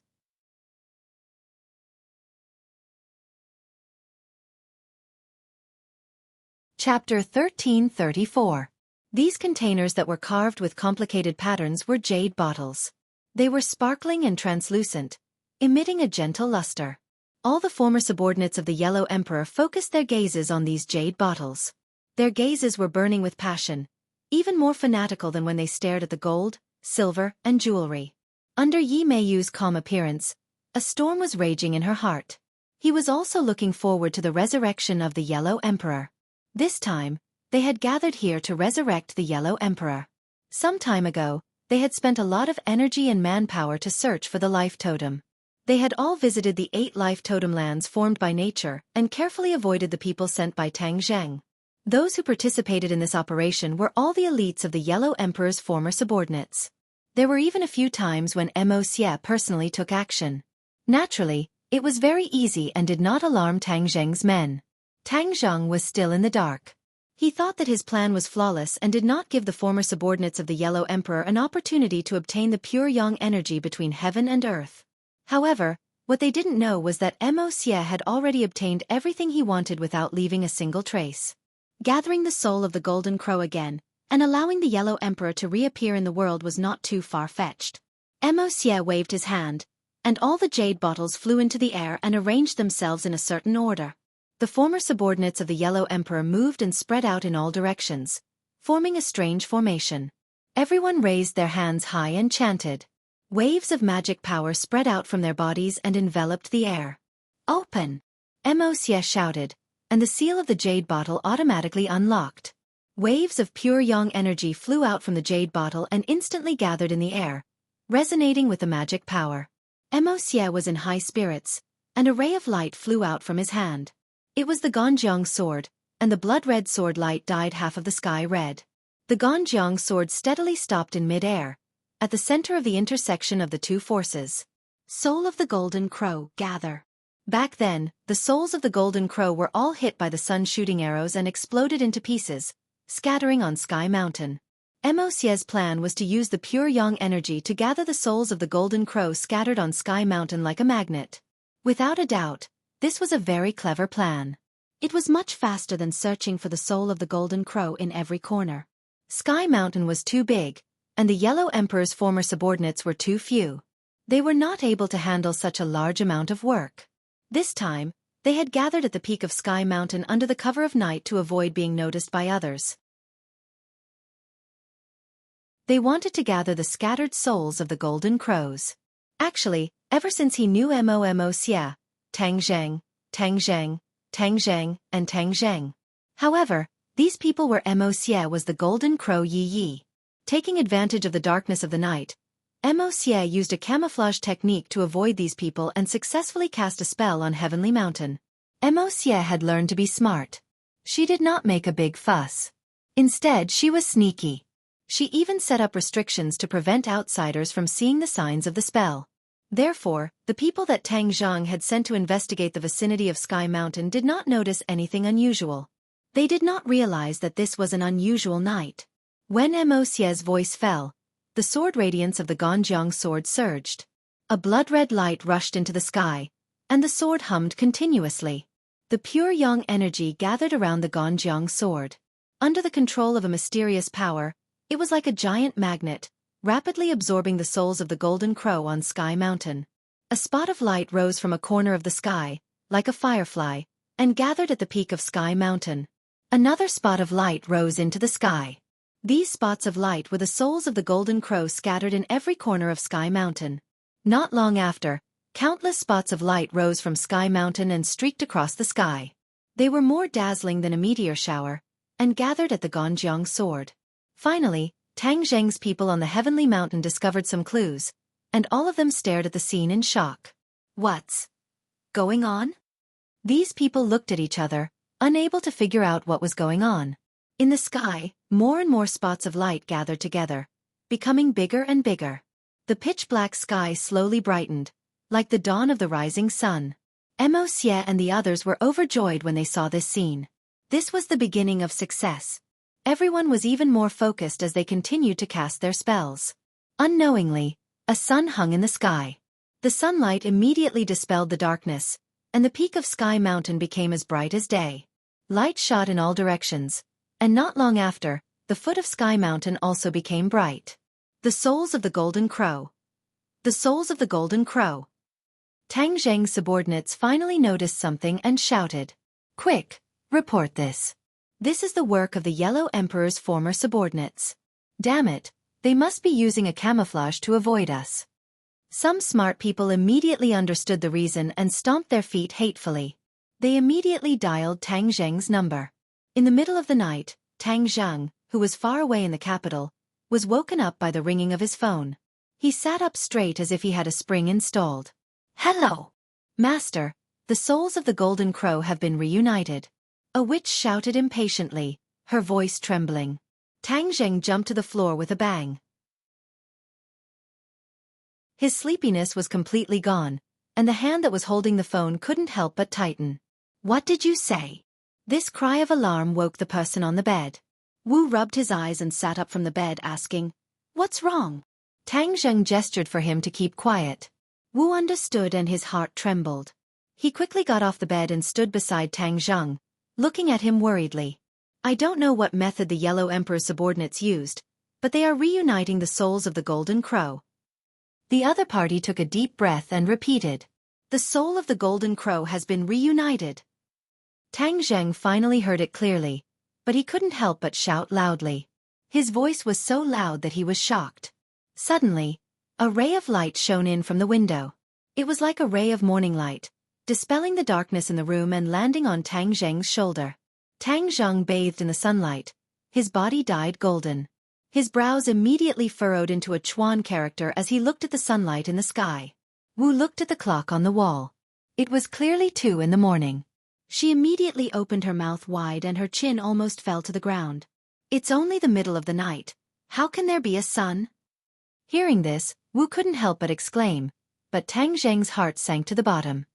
Speaker 1: Chapter 1334. These containers that were carved with complicated patterns were jade bottles. They were sparkling and translucent, emitting a gentle luster. All the former subordinates of the Yellow Emperor focused their gazes on these jade bottles. Their gazes were burning with passion, even more fanatical than when they stared at the gold, silver, and jewelry. Under Yi Meiyu's calm appearance, a storm was raging in her heart. He was also looking forward to the resurrection of the Yellow Emperor. This time, they had gathered here to resurrect the Yellow Emperor. Some time ago, they had spent a lot of energy and manpower to search for the life totem. They had all visited the 8 life totem lands formed by nature and carefully avoided the people sent by Tang Zheng. Those who participated in this operation were all the elites of the Yellow Emperor's former subordinates. There were even a few times when Wuxia personally took action. Naturally, it was very easy and did not alarm Tang Zheng's men. Tang Zheng was still in the dark. He thought that his plan was flawless and did not give the former subordinates of the Yellow Emperor an opportunity to obtain the pure yang energy between heaven and earth. However, what they didn't know was that Wuxia had already obtained everything he wanted without leaving a single trace. Gathering the soul of the Golden Crow again, and allowing the Yellow Emperor to reappear in the world was not too far-fetched. Wuxia waved his hand, and all the jade bottles flew into the air and arranged themselves in a certain order. The former subordinates of the Yellow Emperor moved and spread out in all directions, forming a strange formation. Everyone raised their hands high and chanted. Waves of magic power spread out from their bodies and enveloped the air. Open! Wuxia shouted, and the seal of the jade bottle automatically unlocked. Waves of pure yang energy flew out from the jade bottle and instantly gathered in the air, resonating with the magic power. Wuxia was in high spirits, and a ray of light flew out from his hand. It was the Ganjiang sword, and the blood-red sword light dyed half of the sky red. The Ganjiang sword steadily stopped in mid-air, at the center of the intersection of the two forces. Soul of the Golden Crow, gather. Back then, the souls of the Golden Crow were all hit by the sun shooting arrows and exploded into pieces, scattering on Sky Mountain. Wuxia's plan was to use the pure yang energy to gather the souls of the Golden Crow scattered on Sky Mountain like a magnet. Without a doubt, this was a very clever plan. It was much faster than searching for the soul of the Golden Crow in every corner. Sky Mountain was too big, and the Yellow Emperor's former subordinates were too few. They were not able to handle such a large amount of work. This time, they had gathered at the peak of Sky Mountain under the cover of night to avoid being noticed by others. They wanted to gather the scattered souls of the Golden Crows. Actually, ever since he knew Wuxia, Tang Zheng, and Tang Zheng. However, these people were Wuxia was the Golden Crow Yi. Taking advantage of the darkness of the night, Wuxia used a camouflage technique to avoid these people and successfully cast a spell on Heavenly Mountain. Wuxia had learned to be smart. She did not make a big fuss. Instead, she was sneaky. She even set up restrictions to prevent outsiders from seeing the signs of the spell. Therefore, the people that Tang Zheng had sent to investigate the vicinity of Sky Mountain did not notice anything unusual. They did not realize that this was an unusual night. When Wuxia's voice fell, the sword radiance of the Ganjiang sword surged. A blood-red light rushed into the sky, and the sword hummed continuously. The pure yang energy gathered around the Ganjiang sword. Under the control of a mysterious power, it was like a giant magnet, rapidly absorbing the souls of the golden crow on Sky Mountain. A spot of light rose from a corner of the sky, like a firefly, and gathered at the peak of Sky Mountain. Another spot of light rose into the sky. These spots of light were the souls of the golden crow scattered in every corner of Sky Mountain. Not long after, countless spots of light rose from Sky Mountain and streaked across the sky. They were more dazzling than a meteor shower, and gathered at the Ganjiang sword. Finally, Tang Zheng's people on the heavenly mountain discovered some clues, and all of them stared at the scene in shock. What's going on? These people looked at each other, unable to figure out what was going on. In the sky, more and more spots of light gathered together, becoming bigger and bigger. The pitch-black sky slowly brightened, like the dawn of the rising sun. Mo Xie and the others were overjoyed when they saw this scene. This was the beginning of success. Everyone was even more focused as they continued to cast their spells. Unknowingly, a sun hung in the sky. The sunlight immediately dispelled the darkness, and the peak of Sky Mountain became as bright as day. Light shot in all directions, and not long after, the foot of Sky Mountain also became bright. The souls of the Golden Crow. The souls of the Golden Crow. Tang Zheng's subordinates finally noticed something and shouted, "Quick, report this. This is the work of the Yellow Emperor's former subordinates. Damn it, they must be using a camouflage to avoid us." Some smart people immediately understood the reason and stomped their feet hatefully. They immediately dialed Tang Zheng's number. In the middle of the night, Tang Zheng, who was far away in the capital, was woken up by the ringing of his phone. He sat up straight as if he had a spring installed. "Hello, Master, the souls of the Golden Crow have been reunited." A witch shouted impatiently, her voice trembling. Tang Zheng jumped to the floor with a bang. His sleepiness was completely gone, and the hand that was holding the phone couldn't help but tighten. "What did you say?" This cry of alarm woke the person on the bed. Wu rubbed his eyes and sat up from the bed asking, "What's wrong?" Tang Zheng gestured for him to keep quiet. Wu understood and his heart trembled. He quickly got off the bed and stood beside Tang Zheng, looking at him worriedly. "I don't know what method the Yellow Emperor's subordinates used, but they are reuniting the souls of the Golden Crow." The other party took a deep breath and repeated, "The soul of the Golden Crow has been reunited." Tang Zheng finally heard it clearly, but he couldn't help but shout loudly. His voice was so loud that he was shocked. Suddenly, a ray of light shone in from the window. It was like a ray of morning light, dispelling the darkness in the room and landing on Tang Zheng's shoulder. Tang Zheng bathed in the sunlight, his body dyed golden. His brows immediately furrowed into a Chuan character as he looked at the sunlight in the sky. Wu looked at the clock on the wall. It was clearly 2 in the morning. She immediately opened her mouth wide and her chin almost fell to the ground. "It's only the middle of the night. How can there be a sun?" Hearing this, Wu couldn't help but exclaim, but Tang Zheng's heart sank to the bottom.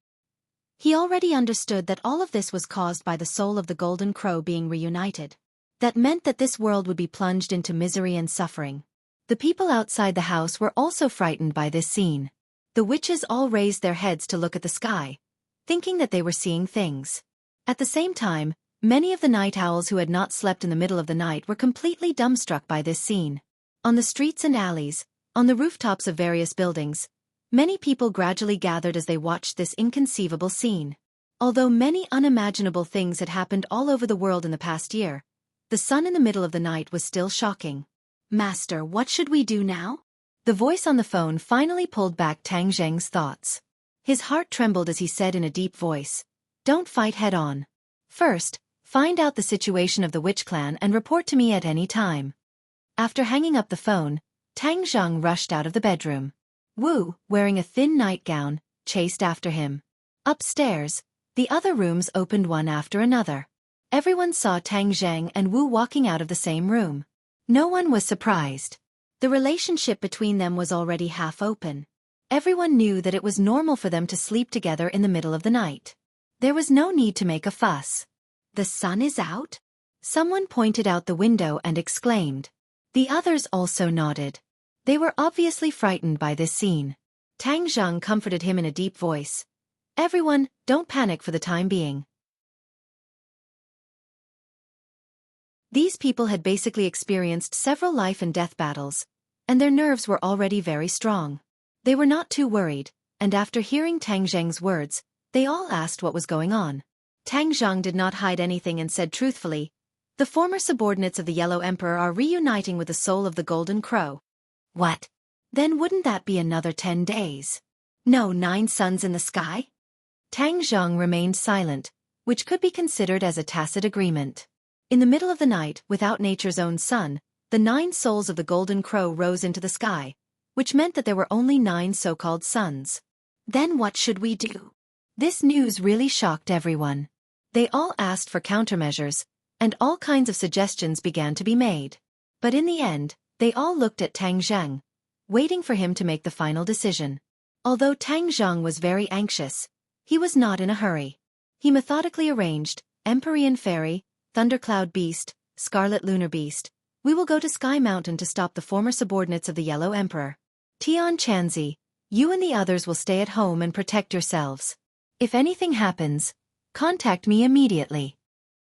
Speaker 1: He already understood that all of this was caused by the soul of the Golden Crow being reunited. That meant that this world would be plunged into misery and suffering. The people outside the house were also frightened by this scene. The witches all raised their heads to look at the sky, thinking that they were seeing things. At the same time, many of the night owls who had not slept in the middle of the night were completely dumbstruck by this scene. On the streets and alleys, on the rooftops of various buildings, many people gradually gathered as they watched this inconceivable scene. Although many unimaginable things had happened all over the world in the past year, the sun in the middle of the night was still shocking. "Master, what should we do now?" The voice on the phone finally pulled back Tang Zheng's thoughts. His heart trembled as he said in a deep voice, "Don't fight head-on. First, find out the situation of the witch clan and report to me at any time." After hanging up the phone, Tang Zheng rushed out of the bedroom. Wu, wearing a thin nightgown, chased after him. Upstairs, the other rooms opened one after another. Everyone saw Tang Zheng and Wu walking out of the same room. No one was surprised. The relationship between them was already half open. Everyone knew that it was normal for them to sleep together in the middle of the night. There was no need to make a fuss. "The sun is out?" Someone pointed out the window and exclaimed. The others also nodded. They were obviously frightened by this scene. Tang Zheng comforted him in a deep voice. Everyone, don't panic for the time being. These people had basically experienced several life and death battles, and their nerves were already very strong. They were not too worried, and after hearing Tang Zheng's words, they all asked what was going on. Tang Zheng did not hide anything and said truthfully, "The former subordinates of the Yellow Emperor are reuniting with the soul of the Golden Crow." What? Then wouldn't that be another 10 days? No 9 suns in the sky? Tang Zheng remained silent, which could be considered as a tacit agreement. In the middle of the night, without nature's own sun, the 9 souls of the Golden Crow rose into the sky, which meant that there were only 9 so-called suns. Then what should we do? This news really shocked everyone. They all asked for countermeasures, and all kinds of suggestions began to be made. But in the end, they all looked at Tang Zheng, waiting for him to make the final decision. Although Tang Zheng was very anxious, he was not in a hurry. He methodically arranged, Empyrean Fairy, Thundercloud Beast, Scarlet Lunar Beast, we will go to Sky Mountain to stop the former subordinates of the Yellow Emperor. Tian Chanzi, you and the others will stay at home and protect yourselves. If anything happens, contact me immediately.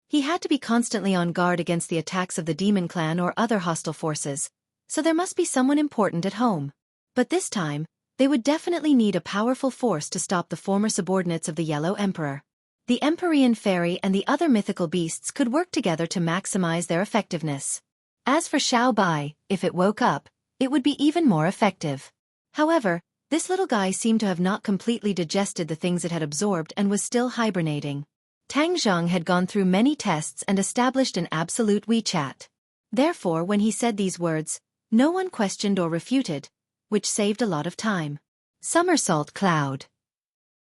Speaker 1: He had to be constantly on guard against the attacks of the Demon Clan or other hostile forces, so there must be someone important at home. But this time, they would definitely need a powerful force to stop the former subordinates of the Yellow Emperor. The Empyrean Fairy and the other mythical beasts could work together to maximize their effectiveness. As for Xiao Bai, if it woke up, it would be even more effective. However, this little guy seemed to have not completely digested the things it had absorbed and was still hibernating. Tang Zheng had gone through many tests and established an absolute WeChat. Therefore, when he said these words, no one questioned or refuted, which saved a lot of time. Somersault Cloud.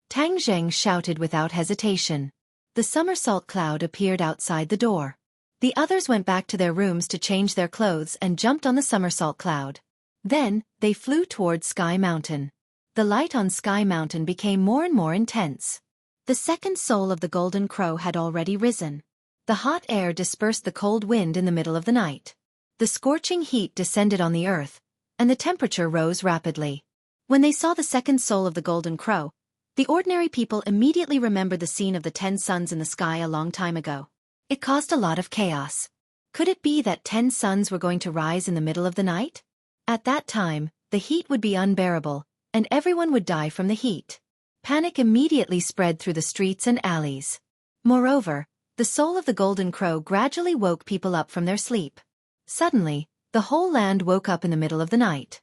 Speaker 1: Tang Zheng shouted without hesitation. The somersault cloud appeared outside the door. The others went back to their rooms to change their clothes and jumped on the somersault cloud. Then, they flew towards Sky Mountain. The light on Sky Mountain became more and more intense. The second soul of the Golden Crow had already risen. The hot air dispersed the cold wind in the middle of the night. The scorching heat descended on the earth, and the temperature rose rapidly. When they saw the second soul of the Golden Crow, the ordinary people immediately remembered the scene of the 10 suns in the sky a long time ago. It caused a lot of chaos. Could it be that 10 suns were going to rise in the middle of the night? At that time, the heat would be unbearable, and everyone would die from the heat. Panic immediately spread through the streets and alleys. Moreover, the soul of the Golden Crow gradually woke people up from their sleep. Suddenly, the whole land woke up in the middle of the night.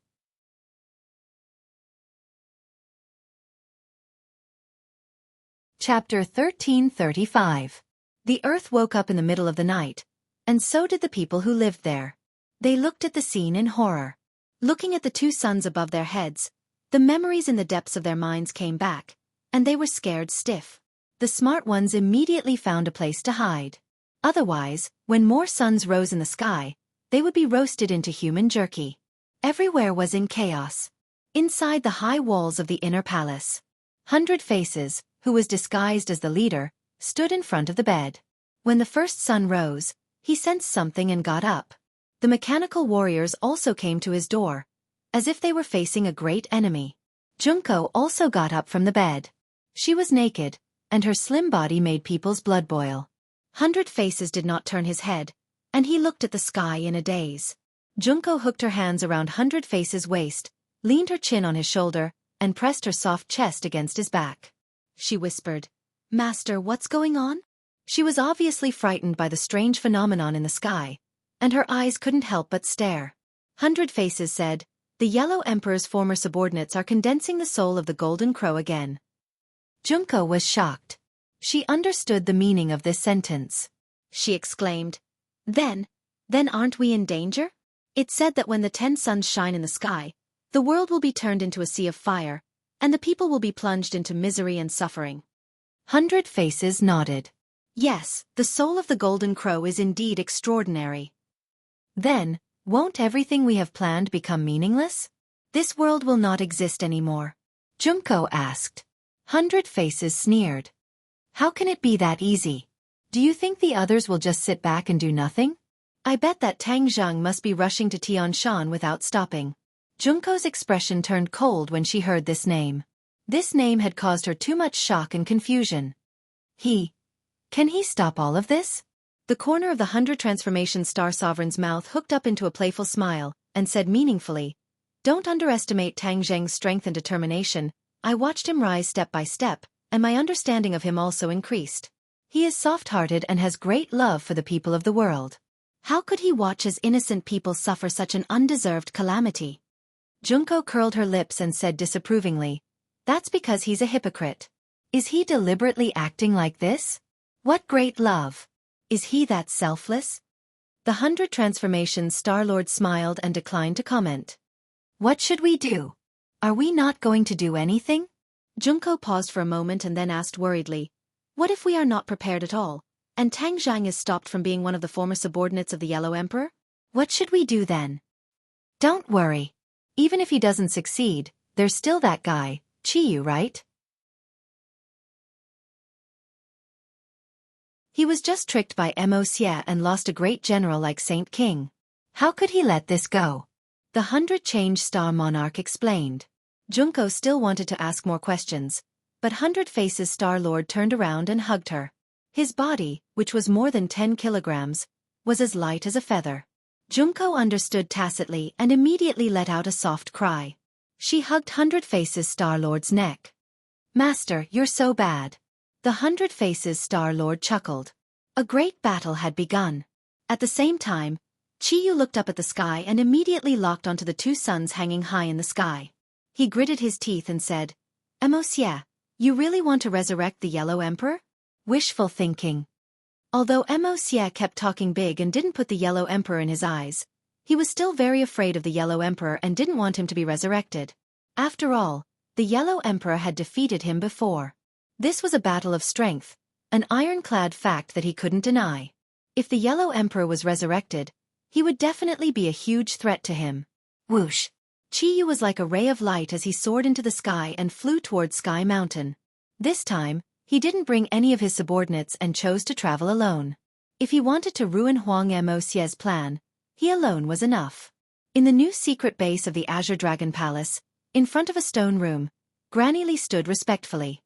Speaker 1: Chapter 1335. The earth woke up in the middle of the night, and so did the people who lived there. They looked at the scene in horror. Looking at the 2 suns above their heads, the memories in the depths of their minds came back, and they were scared stiff. The smart ones immediately found a place to hide. Otherwise, when more suns rose in the sky, they would be roasted into human jerky. Everywhere was in chaos. Inside the high walls of the inner palace, 100 Faces, who was disguised as the leader, stood in front of the bed. When the first sun rose, he sensed something and got up. The mechanical warriors also came to his door, as if they were facing a great enemy. Junko also got up from the bed. She was naked, and her slim body made people's blood boil. 100 Faces did not turn his head, and he looked at the sky in a daze. Junko hooked her hands around 100 Faces' waist, leaned her chin on his shoulder, and pressed her soft chest against his back. She whispered, "Master, what's going on?" She was obviously frightened by the strange phenomenon in the sky, and her eyes couldn't help but stare. 100 Faces said, "The Yellow Emperor's former subordinates are condensing the soul of the Golden Crow again." Junko was shocked. She understood the meaning of this sentence. She exclaimed, Then aren't we in danger? It's said that when the 10 suns shine in the sky, the world will be turned into a sea of fire, and the people will be plunged into misery and suffering." 100 Faces nodded. Yes, the soul of the Golden Crow is indeed extraordinary. Then, won't everything we have planned become meaningless? This world will not exist anymore. Junko asked. 100 Faces sneered. How can it be that easy? Do you think the others will just sit back and do nothing? I bet that Tang Zheng must be rushing to Tianshan without stopping. Junko's expression turned cold when she heard this name. This name had caused her too much shock and confusion. Can he stop all of this? The corner of the 100 Transformation Star Sovereign's mouth hooked up into a playful smile, and said meaningfully, "Don't underestimate Tang Zheng's strength and determination. I watched him rise step by step, and my understanding of him also increased. He is soft-hearted and has great love for the people of the world. How could he watch as innocent people suffer such an undeserved calamity?" Junko curled her lips and said disapprovingly, "That's because he's a hypocrite. Is he deliberately acting like this? What great love! Is he that selfless?" The 100 Transformation Star-Lord smiled and declined to comment. "What should we do? Are we not going to do anything?" Junko paused for a moment and then asked worriedly, "What if we are not prepared at all, and Tang Zhang is stopped from being one of the former subordinates of the Yellow Emperor? What should we do then?" "Don't worry. Even if he doesn't succeed, there's still that guy, Chiyu, right? He was just tricked by Wuxia and lost a great general like Saint King. How could he let this go?" The 100 Change Star Monarch explained. Junko still wanted to ask more questions, but 100 Faces Star Lord turned around and hugged her. His body, which was more than 10 kilograms, was as light as a feather. Junko understood tacitly and immediately let out a soft cry. She hugged 100 Faces Star Lord's neck. "Master, you're so bad." The 100 Faces Star Lord chuckled. A great battle had begun. At the same time, Chiyu looked up at the sky and immediately locked onto the two suns hanging high in the sky. He gritted his teeth and said, "Wuxia, you really want to resurrect the Yellow Emperor?" Wishful thinking. Although Wuxia kept talking big and didn't put the Yellow Emperor in his eyes, he was still very afraid of the Yellow Emperor and didn't want him to be resurrected. After all, the Yellow Emperor had defeated him before. This was a battle of strength, an ironclad fact that he couldn't deny. If the Yellow Emperor was resurrected, he would definitely be a huge threat to him. Whoosh! Chiyu was like a ray of light as he soared into the sky and flew towards Sky Mountain. This time, he didn't bring any of his subordinates and chose to travel alone. If he wanted to ruin Huang Moxia's plan, he alone was enough. In the new secret base of the Azure Dragon Palace, in front of a stone room, Granny Li stood respectfully.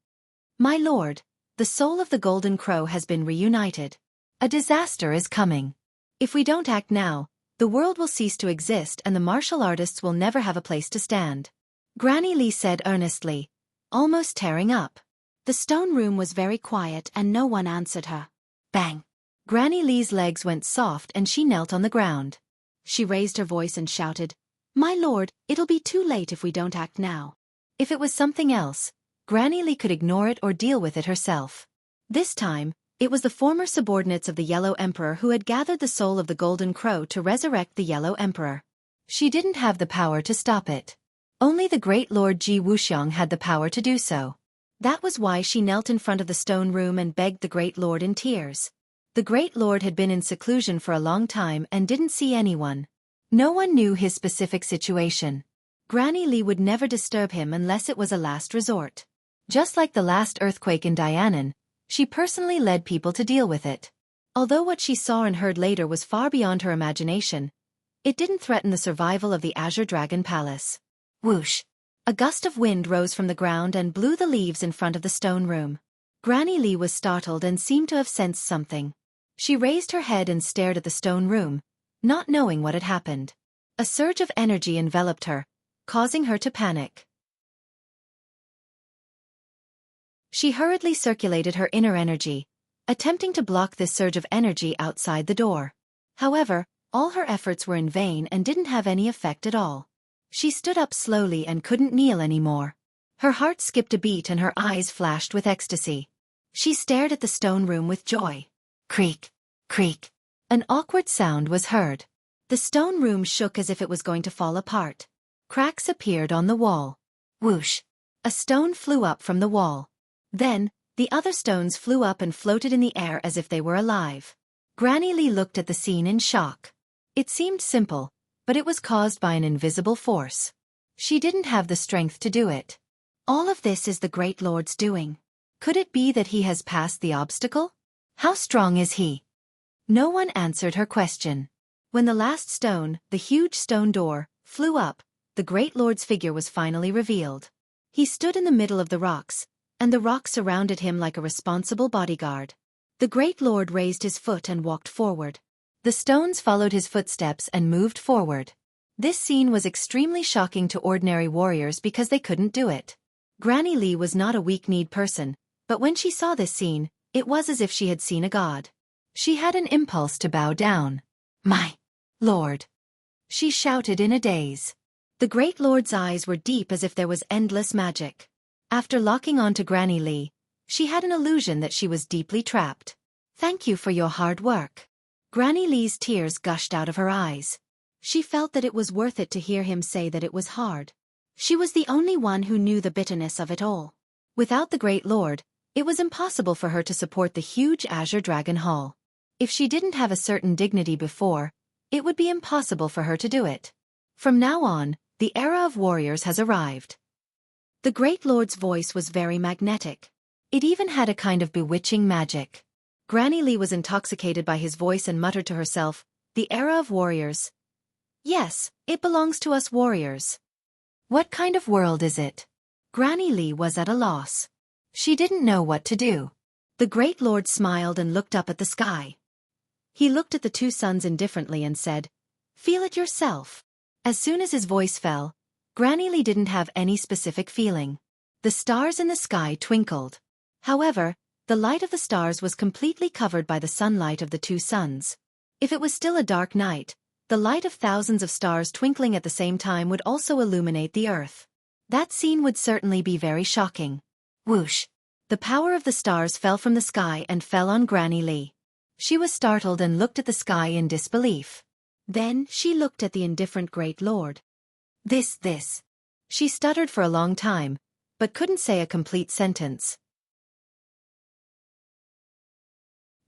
Speaker 1: "My lord, the soul of the Golden Crow has been reunited. A disaster is coming. If we don't act now, the world will cease to exist and the martial artists will never have a place to stand," Granny Li said earnestly, almost tearing up. The stone room was very quiet and no one answered her. Bang! Granny Li's legs went soft and she knelt on the ground. She raised her voice and shouted, "My lord, it'll be too late if we don't act now." If it was something else, Granny Li could ignore it or deal with it herself. This time, it was the former subordinates of the Yellow Emperor who had gathered the soul of the Golden Crow to resurrect the Yellow Emperor. She didn't have the power to stop it. Only the great Lord Ji Wuxiang had the power to do so. That was why she knelt in front of the stone room and begged the great lord in tears. The great lord had been in seclusion for a long time and didn't see anyone. No one knew his specific situation. Granny Li would never disturb him unless it was a last resort. Just like the last earthquake in Dianan, she personally led people to deal with it. Although what she saw and heard later was far beyond her imagination, it didn't threaten the survival of the Azure Dragon Palace. Whoosh! A gust of wind rose from the ground and blew the leaves in front of the stone room. Granny Li was startled and seemed to have sensed something. She raised her head and stared at the stone room, not knowing what had happened. A surge of energy enveloped her, causing her to panic. She hurriedly circulated her inner energy, attempting to block this surge of energy outside the door. However, all her efforts were in vain and didn't have any effect at all. She stood up slowly and couldn't kneel anymore. Her heart skipped a beat and her eyes flashed with ecstasy. She stared at the stone room with joy. Creak, creak. An awkward sound was heard. The stone room shook as if it was going to fall apart. Cracks appeared on the wall. Whoosh! A stone flew up from the wall. Then, the other stones flew up and floated in the air as if they were alive. Granny Li looked at the scene in shock. It seemed simple, but it was caused by an invisible force. She didn't have the strength to do it. All of this is the Great Lord's doing. Could it be that he has passed the obstacle? How strong is he? No one answered her question. When the last stone, the huge stone door, flew up, the Great Lord's figure was finally revealed. He stood in the middle of the rocks, and the rocks surrounded him like a responsible bodyguard. The great lord raised his foot and walked forward. The stones followed his footsteps and moved forward. This scene was extremely shocking to ordinary warriors because they couldn't do it. Granny Lee was not a weak-kneed person, but when she saw this scene, it was as if she had seen a god. She had an impulse to bow down. "My lord!" she shouted in a daze. The great lord's eyes were deep as if there was endless magic. After locking on to Granny Lee, she had an illusion that she was deeply trapped. "Thank you for your hard work." Granny Lee's tears gushed out of her eyes. She felt that it was worth it to hear him say that it was hard. She was the only one who knew the bitterness of it all. Without the great lord, it was impossible for her to support the huge Azure Dragon Hall. If she didn't have a certain dignity before, it would be impossible for her to do it. From now on, the era of warriors has arrived. The great lord's voice was very magnetic. It even had a kind of bewitching magic. Granny Lee was intoxicated by his voice and muttered to herself, "The era of warriors. Yes, it belongs to us warriors. What kind of world is it?" Granny Lee was at a loss. She didn't know what to do. The great lord smiled and looked up at the sky. He looked at the two suns indifferently and said, "Feel it yourself." As soon as his voice fell, Granny Lee didn't have any specific feeling. The stars in the sky twinkled. However, the light of the stars was completely covered by the sunlight of the two suns. If it was still a dark night, the light of thousands of stars twinkling at the same time would also illuminate the earth. That scene would certainly be very shocking. Whoosh! The power of the stars fell from the sky and fell on Granny Lee. She was startled and looked at the sky in disbelief. Then she looked at the indifferent great lord. This. She stuttered for a long time, but couldn't say a complete sentence.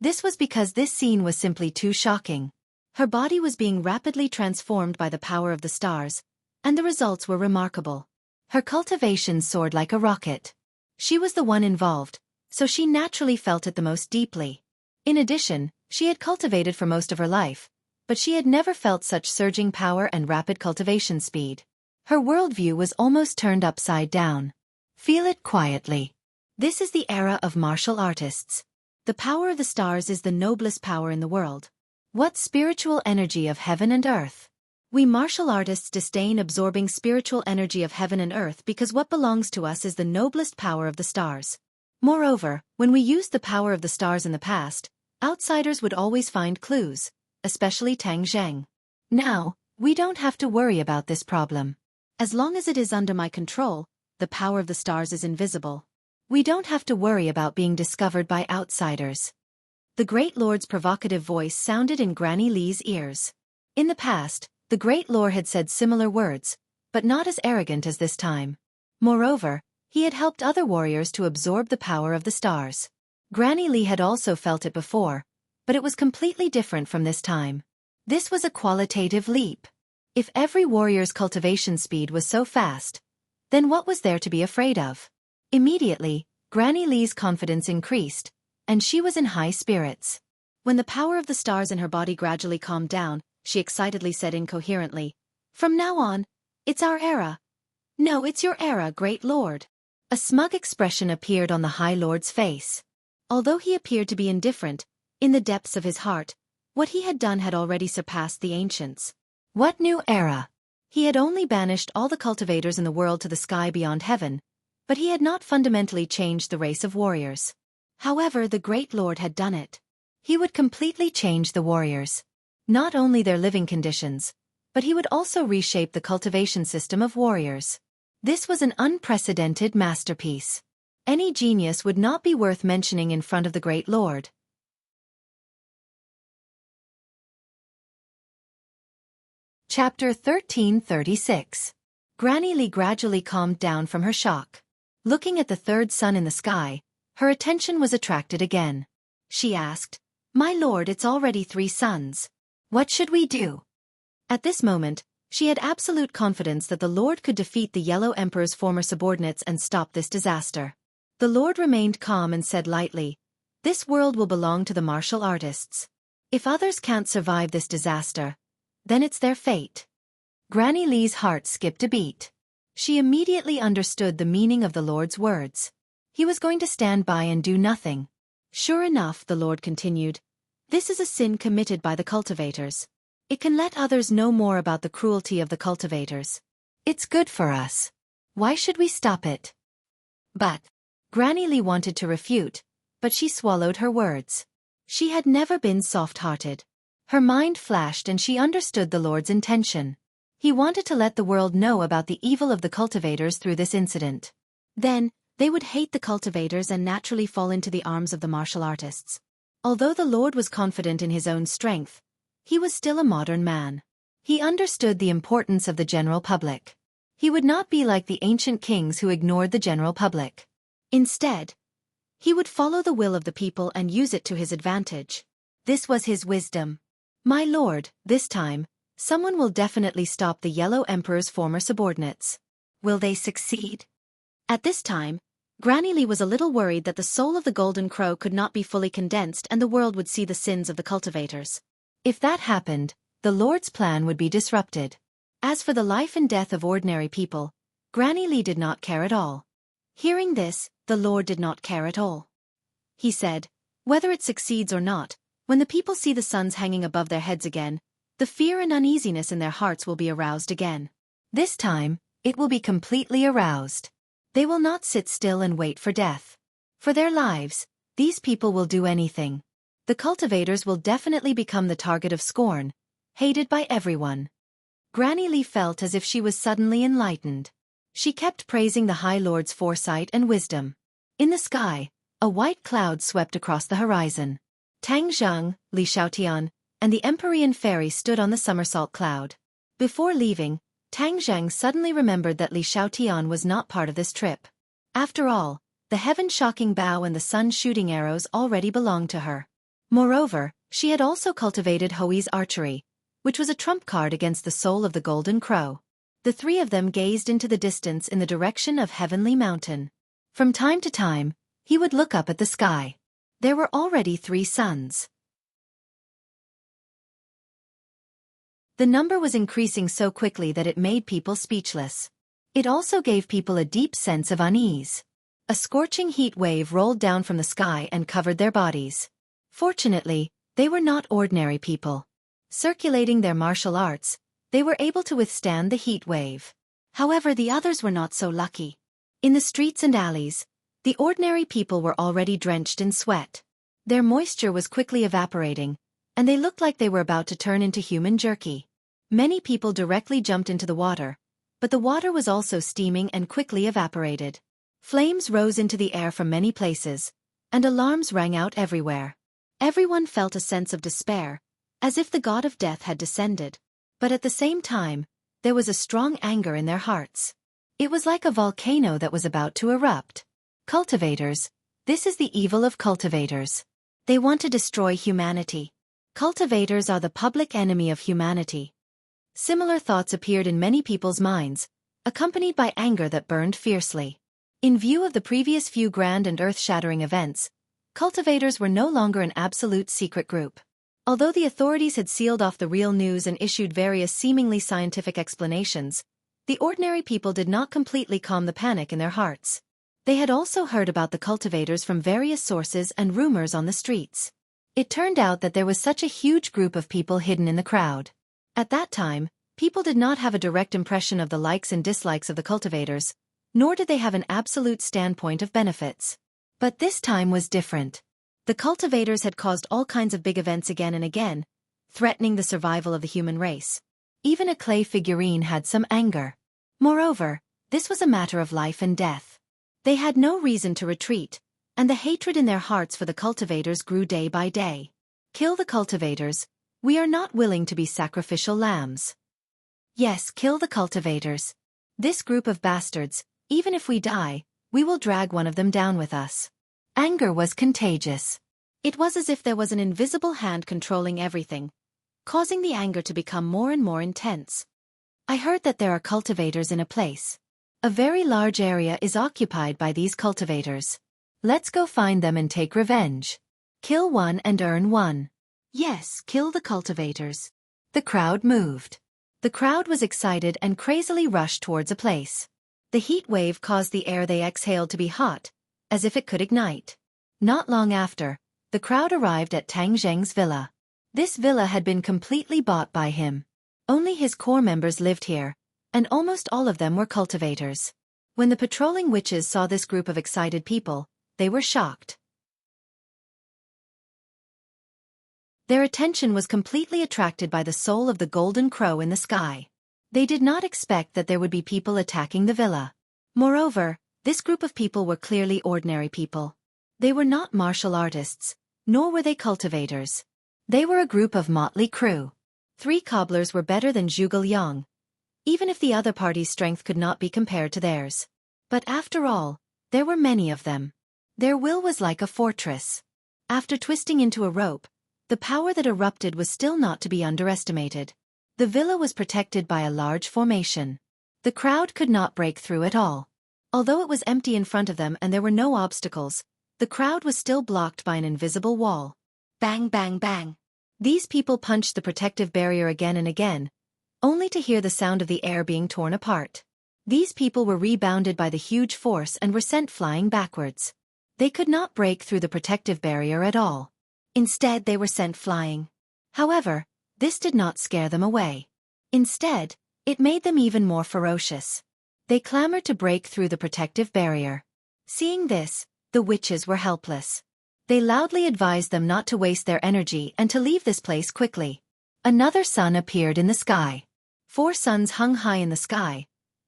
Speaker 1: This was because this scene was simply too shocking. Her body was being rapidly transformed by the power of the stars, and the results were remarkable. Her cultivation soared like a rocket. She was the one involved, so she naturally felt it the most deeply. In addition, she had cultivated for most of her life, but she had never felt such surging power and rapid cultivation speed. Her worldview was almost turned upside down. Feel it quietly. This is the era of martial artists. The power of the stars is the noblest power in the world. What spiritual energy of heaven and earth? We martial artists disdain absorbing spiritual energy of heaven and earth because what belongs to us is the noblest power of the stars. Moreover, when we used the power of the stars in the past, outsiders would always find clues, especially Tang Zheng. Now, we don't have to worry about this problem. As long as it is under my control, the power of the stars is invisible. We don't have to worry about being discovered by outsiders. The great lord's provocative voice sounded in Granny Lee's ears. In the past, the great lord had said similar words, but not as arrogant as this time. Moreover, he had helped other warriors to absorb the power of the stars. Granny Lee had also felt it before, but it was completely different from this time. This was a qualitative leap. If every warrior's cultivation speed was so fast, then what was there to be afraid of? Immediately, Granny Lee's confidence increased, and she was in high spirits. When the power of the stars in her body gradually calmed down, she excitedly said incoherently, "From now on, it's our era." "No, it's your era, great lord." A smug expression appeared on the High Lord's face. Although he appeared to be indifferent, in the depths of his heart, what he had done had already surpassed the ancients. What new era? He had only banished all the cultivators in the world to the sky beyond heaven, but he had not fundamentally changed the race of warriors. However, the great lord had done it. He would completely change the warriors. Not only their living conditions, but he would also reshape the cultivation system of warriors. This was an unprecedented masterpiece. Any genius would not be worth mentioning in front of the great lord. Chapter 1336. Granny Lee gradually calmed down from her shock. Looking at the third sun in the sky, her attention was attracted again. She asked, "My lord, it's already 3 suns. What should we do?" At this moment, she had absolute confidence that the Lord could defeat the Yellow Emperor's former subordinates and stop this disaster. The Lord remained calm and said lightly, "This world will belong to the martial artists. If others can't survive this disaster, then it's their fate." Granny Lee's heart skipped a beat. She immediately understood the meaning of the Lord's words. He was going to stand by and do nothing. Sure enough, the Lord continued, this is a sin committed by the cultivators. It can let others know more about the cruelty of the cultivators. It's good for us. Why should we stop it? But Granny Lee wanted to refute, but she swallowed her words. She had never been soft-hearted. Her mind flashed and she understood the Lord's intention. He wanted to let the world know about the evil of the cultivators through this incident. Then, they would hate the cultivators and naturally fall into the arms of the martial artists. Although the Lord was confident in his own strength, he was still a modern man. He understood the importance of the general public. He would not be like the ancient kings who ignored the general public. Instead, he would follow the will of the people and use it to his advantage. This was his wisdom. My lord, this time, someone will definitely stop the Yellow Emperor's former subordinates. Will they succeed? At this time, Granny Lee was a little worried that the soul of the Golden Crow could not be fully condensed and the world would see the sins of the cultivators. If that happened, the Lord's plan would be disrupted. As for the life and death of ordinary people, Granny Lee did not care at all. Hearing this, the Lord did not care at all. He said, whether it succeeds or not, when the people see the suns hanging above their heads again, the fear and uneasiness in their hearts will be aroused again. This time, it will be completely aroused. They will not sit still and wait for death. For their lives, these people will do anything. The cultivators will definitely become the target of scorn, hated by everyone. Granny Lee felt as if she was suddenly enlightened. She kept praising the High Lord's foresight and wisdom. In the sky, a white cloud swept across the horizon. Tang Zheng, Li Xiaotian, and the Empyrean fairy stood on the somersault cloud. Before leaving, Tang Zheng suddenly remembered that Li Xiaotian was not part of this trip. After all, the heaven-shocking bow and the sun-shooting arrows already belonged to her. Moreover, she had also cultivated Hoi's archery, which was a trump card against the soul of the Golden Crow. The three of them gazed into the distance in the direction of Heavenly Mountain. From time to time, he would look up at the sky. There were already 3 suns. The number was increasing so quickly that it made people speechless. It also gave people a deep sense of unease. A scorching heat wave rolled down from the sky and covered their bodies. Fortunately, they were not ordinary people. Circulating their martial arts, they were able to withstand the heat wave. However, the others were not so lucky. In the streets and alleys, the ordinary people were already drenched in sweat. Their moisture was quickly evaporating, and they looked like they were about to turn into human jerky. Many people directly jumped into the water, but the water was also steaming and quickly evaporated. Flames rose into the air from many places, and alarms rang out everywhere. Everyone felt a sense of despair, as if the god of death had descended. But at the same time, there was a strong anger in their hearts. It was like a volcano that was about to erupt. Cultivators, this is the evil of cultivators. They want to destroy humanity. Cultivators are the public enemy of humanity. Similar thoughts appeared in many people's minds, accompanied by anger that burned fiercely. In view of the previous few grand and earth-shattering events, cultivators were no longer an absolute secret group. Although the authorities had sealed off the real news and issued various seemingly scientific explanations, the ordinary people did not completely calm the panic in their hearts. They had also heard about the cultivators from various sources and rumors on the streets. It turned out that there was such a huge group of people hidden in the crowd. At that time, people did not have a direct impression of the likes and dislikes of the cultivators, nor did they have an absolute standpoint of benefits. But this time was different. The cultivators had caused all kinds of big events again and again, threatening the survival of the human race. Even a clay figurine had some anger. Moreover, this was a matter of life and death. They had no reason to retreat, and the hatred in their hearts for the cultivators grew day by day. Kill the cultivators. We are not willing to be sacrificial lambs. Yes, kill the cultivators. This group of bastards, even if we die, we will drag one of them down with us. Anger was contagious. It was as if there was an invisible hand controlling everything, causing the anger to become more and more intense. I heard that there are cultivators in a place. A very large area is occupied by these cultivators. Let's go find them and take revenge. Kill one and earn one. Yes, kill the cultivators. The crowd moved. The crowd was excited and crazily rushed towards a place. The heat wave caused the air they exhaled to be hot, as if it could ignite. Not long after, the crowd arrived at Tang Zheng's villa. This villa had been completely bought by him. Only his core members lived here, and almost all of them were cultivators. When the patrolling witches saw this group of excited people, they were shocked. Their attention was completely attracted by the soul of the golden crow in the sky. They did not expect that there would be people attacking the villa. Moreover, this group of people were clearly ordinary people. They were not martial artists, nor were they cultivators. They were a group of motley crew. 3 cobblers were better than Zhuge Liang, even if the other party's strength could not be compared to theirs. But after all, there were many of them. Their will was like a fortress. After twisting into a rope, the power that erupted was still not to be underestimated. The villa was protected by a large formation. The crowd could not break through at all. Although it was empty in front of them and there were no obstacles, the crowd was still blocked by an invisible wall. Bang, bang, bang. These people punched the protective barrier again and again, only to hear the sound of the air being torn apart. These people were rebounded by the huge force and were sent flying backwards. They could not break through the protective barrier at all. Instead, they were sent flying. However, this did not scare them away. Instead, it made them even more ferocious. They clamored to break through the protective barrier. Seeing this, the witches were helpless. They loudly advised them not to waste their energy and to leave this place quickly. Another sun appeared in the sky. 4 suns hung high in the sky,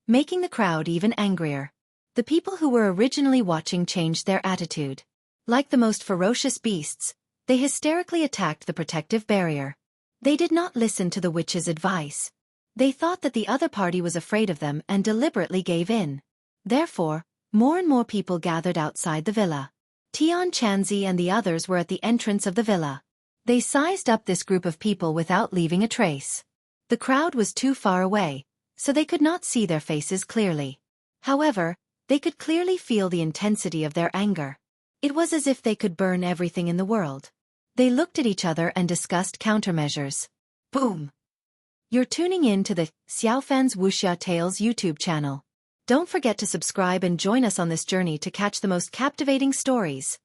Speaker 1: making the crowd even angrier. The people who were originally watching changed their attitude. Like the most ferocious beasts, they hysterically attacked the protective barrier. They did not listen to the witch's advice. They thought that the other party was afraid of them and deliberately gave in. Therefore, more and more people gathered outside the villa. Tian Chanzi and the others were at the entrance of the villa. They sized up this group of people without leaving a trace. The crowd was too far away, so they could not see their faces clearly. However, they could clearly feel the intensity of their anger. It was as if they could burn everything in the world. They looked at each other and discussed countermeasures. Boom! You're tuning in to the Xiaofan's Wuxia Tales YouTube channel. Don't forget to subscribe and join us on this journey to catch the most captivating stories.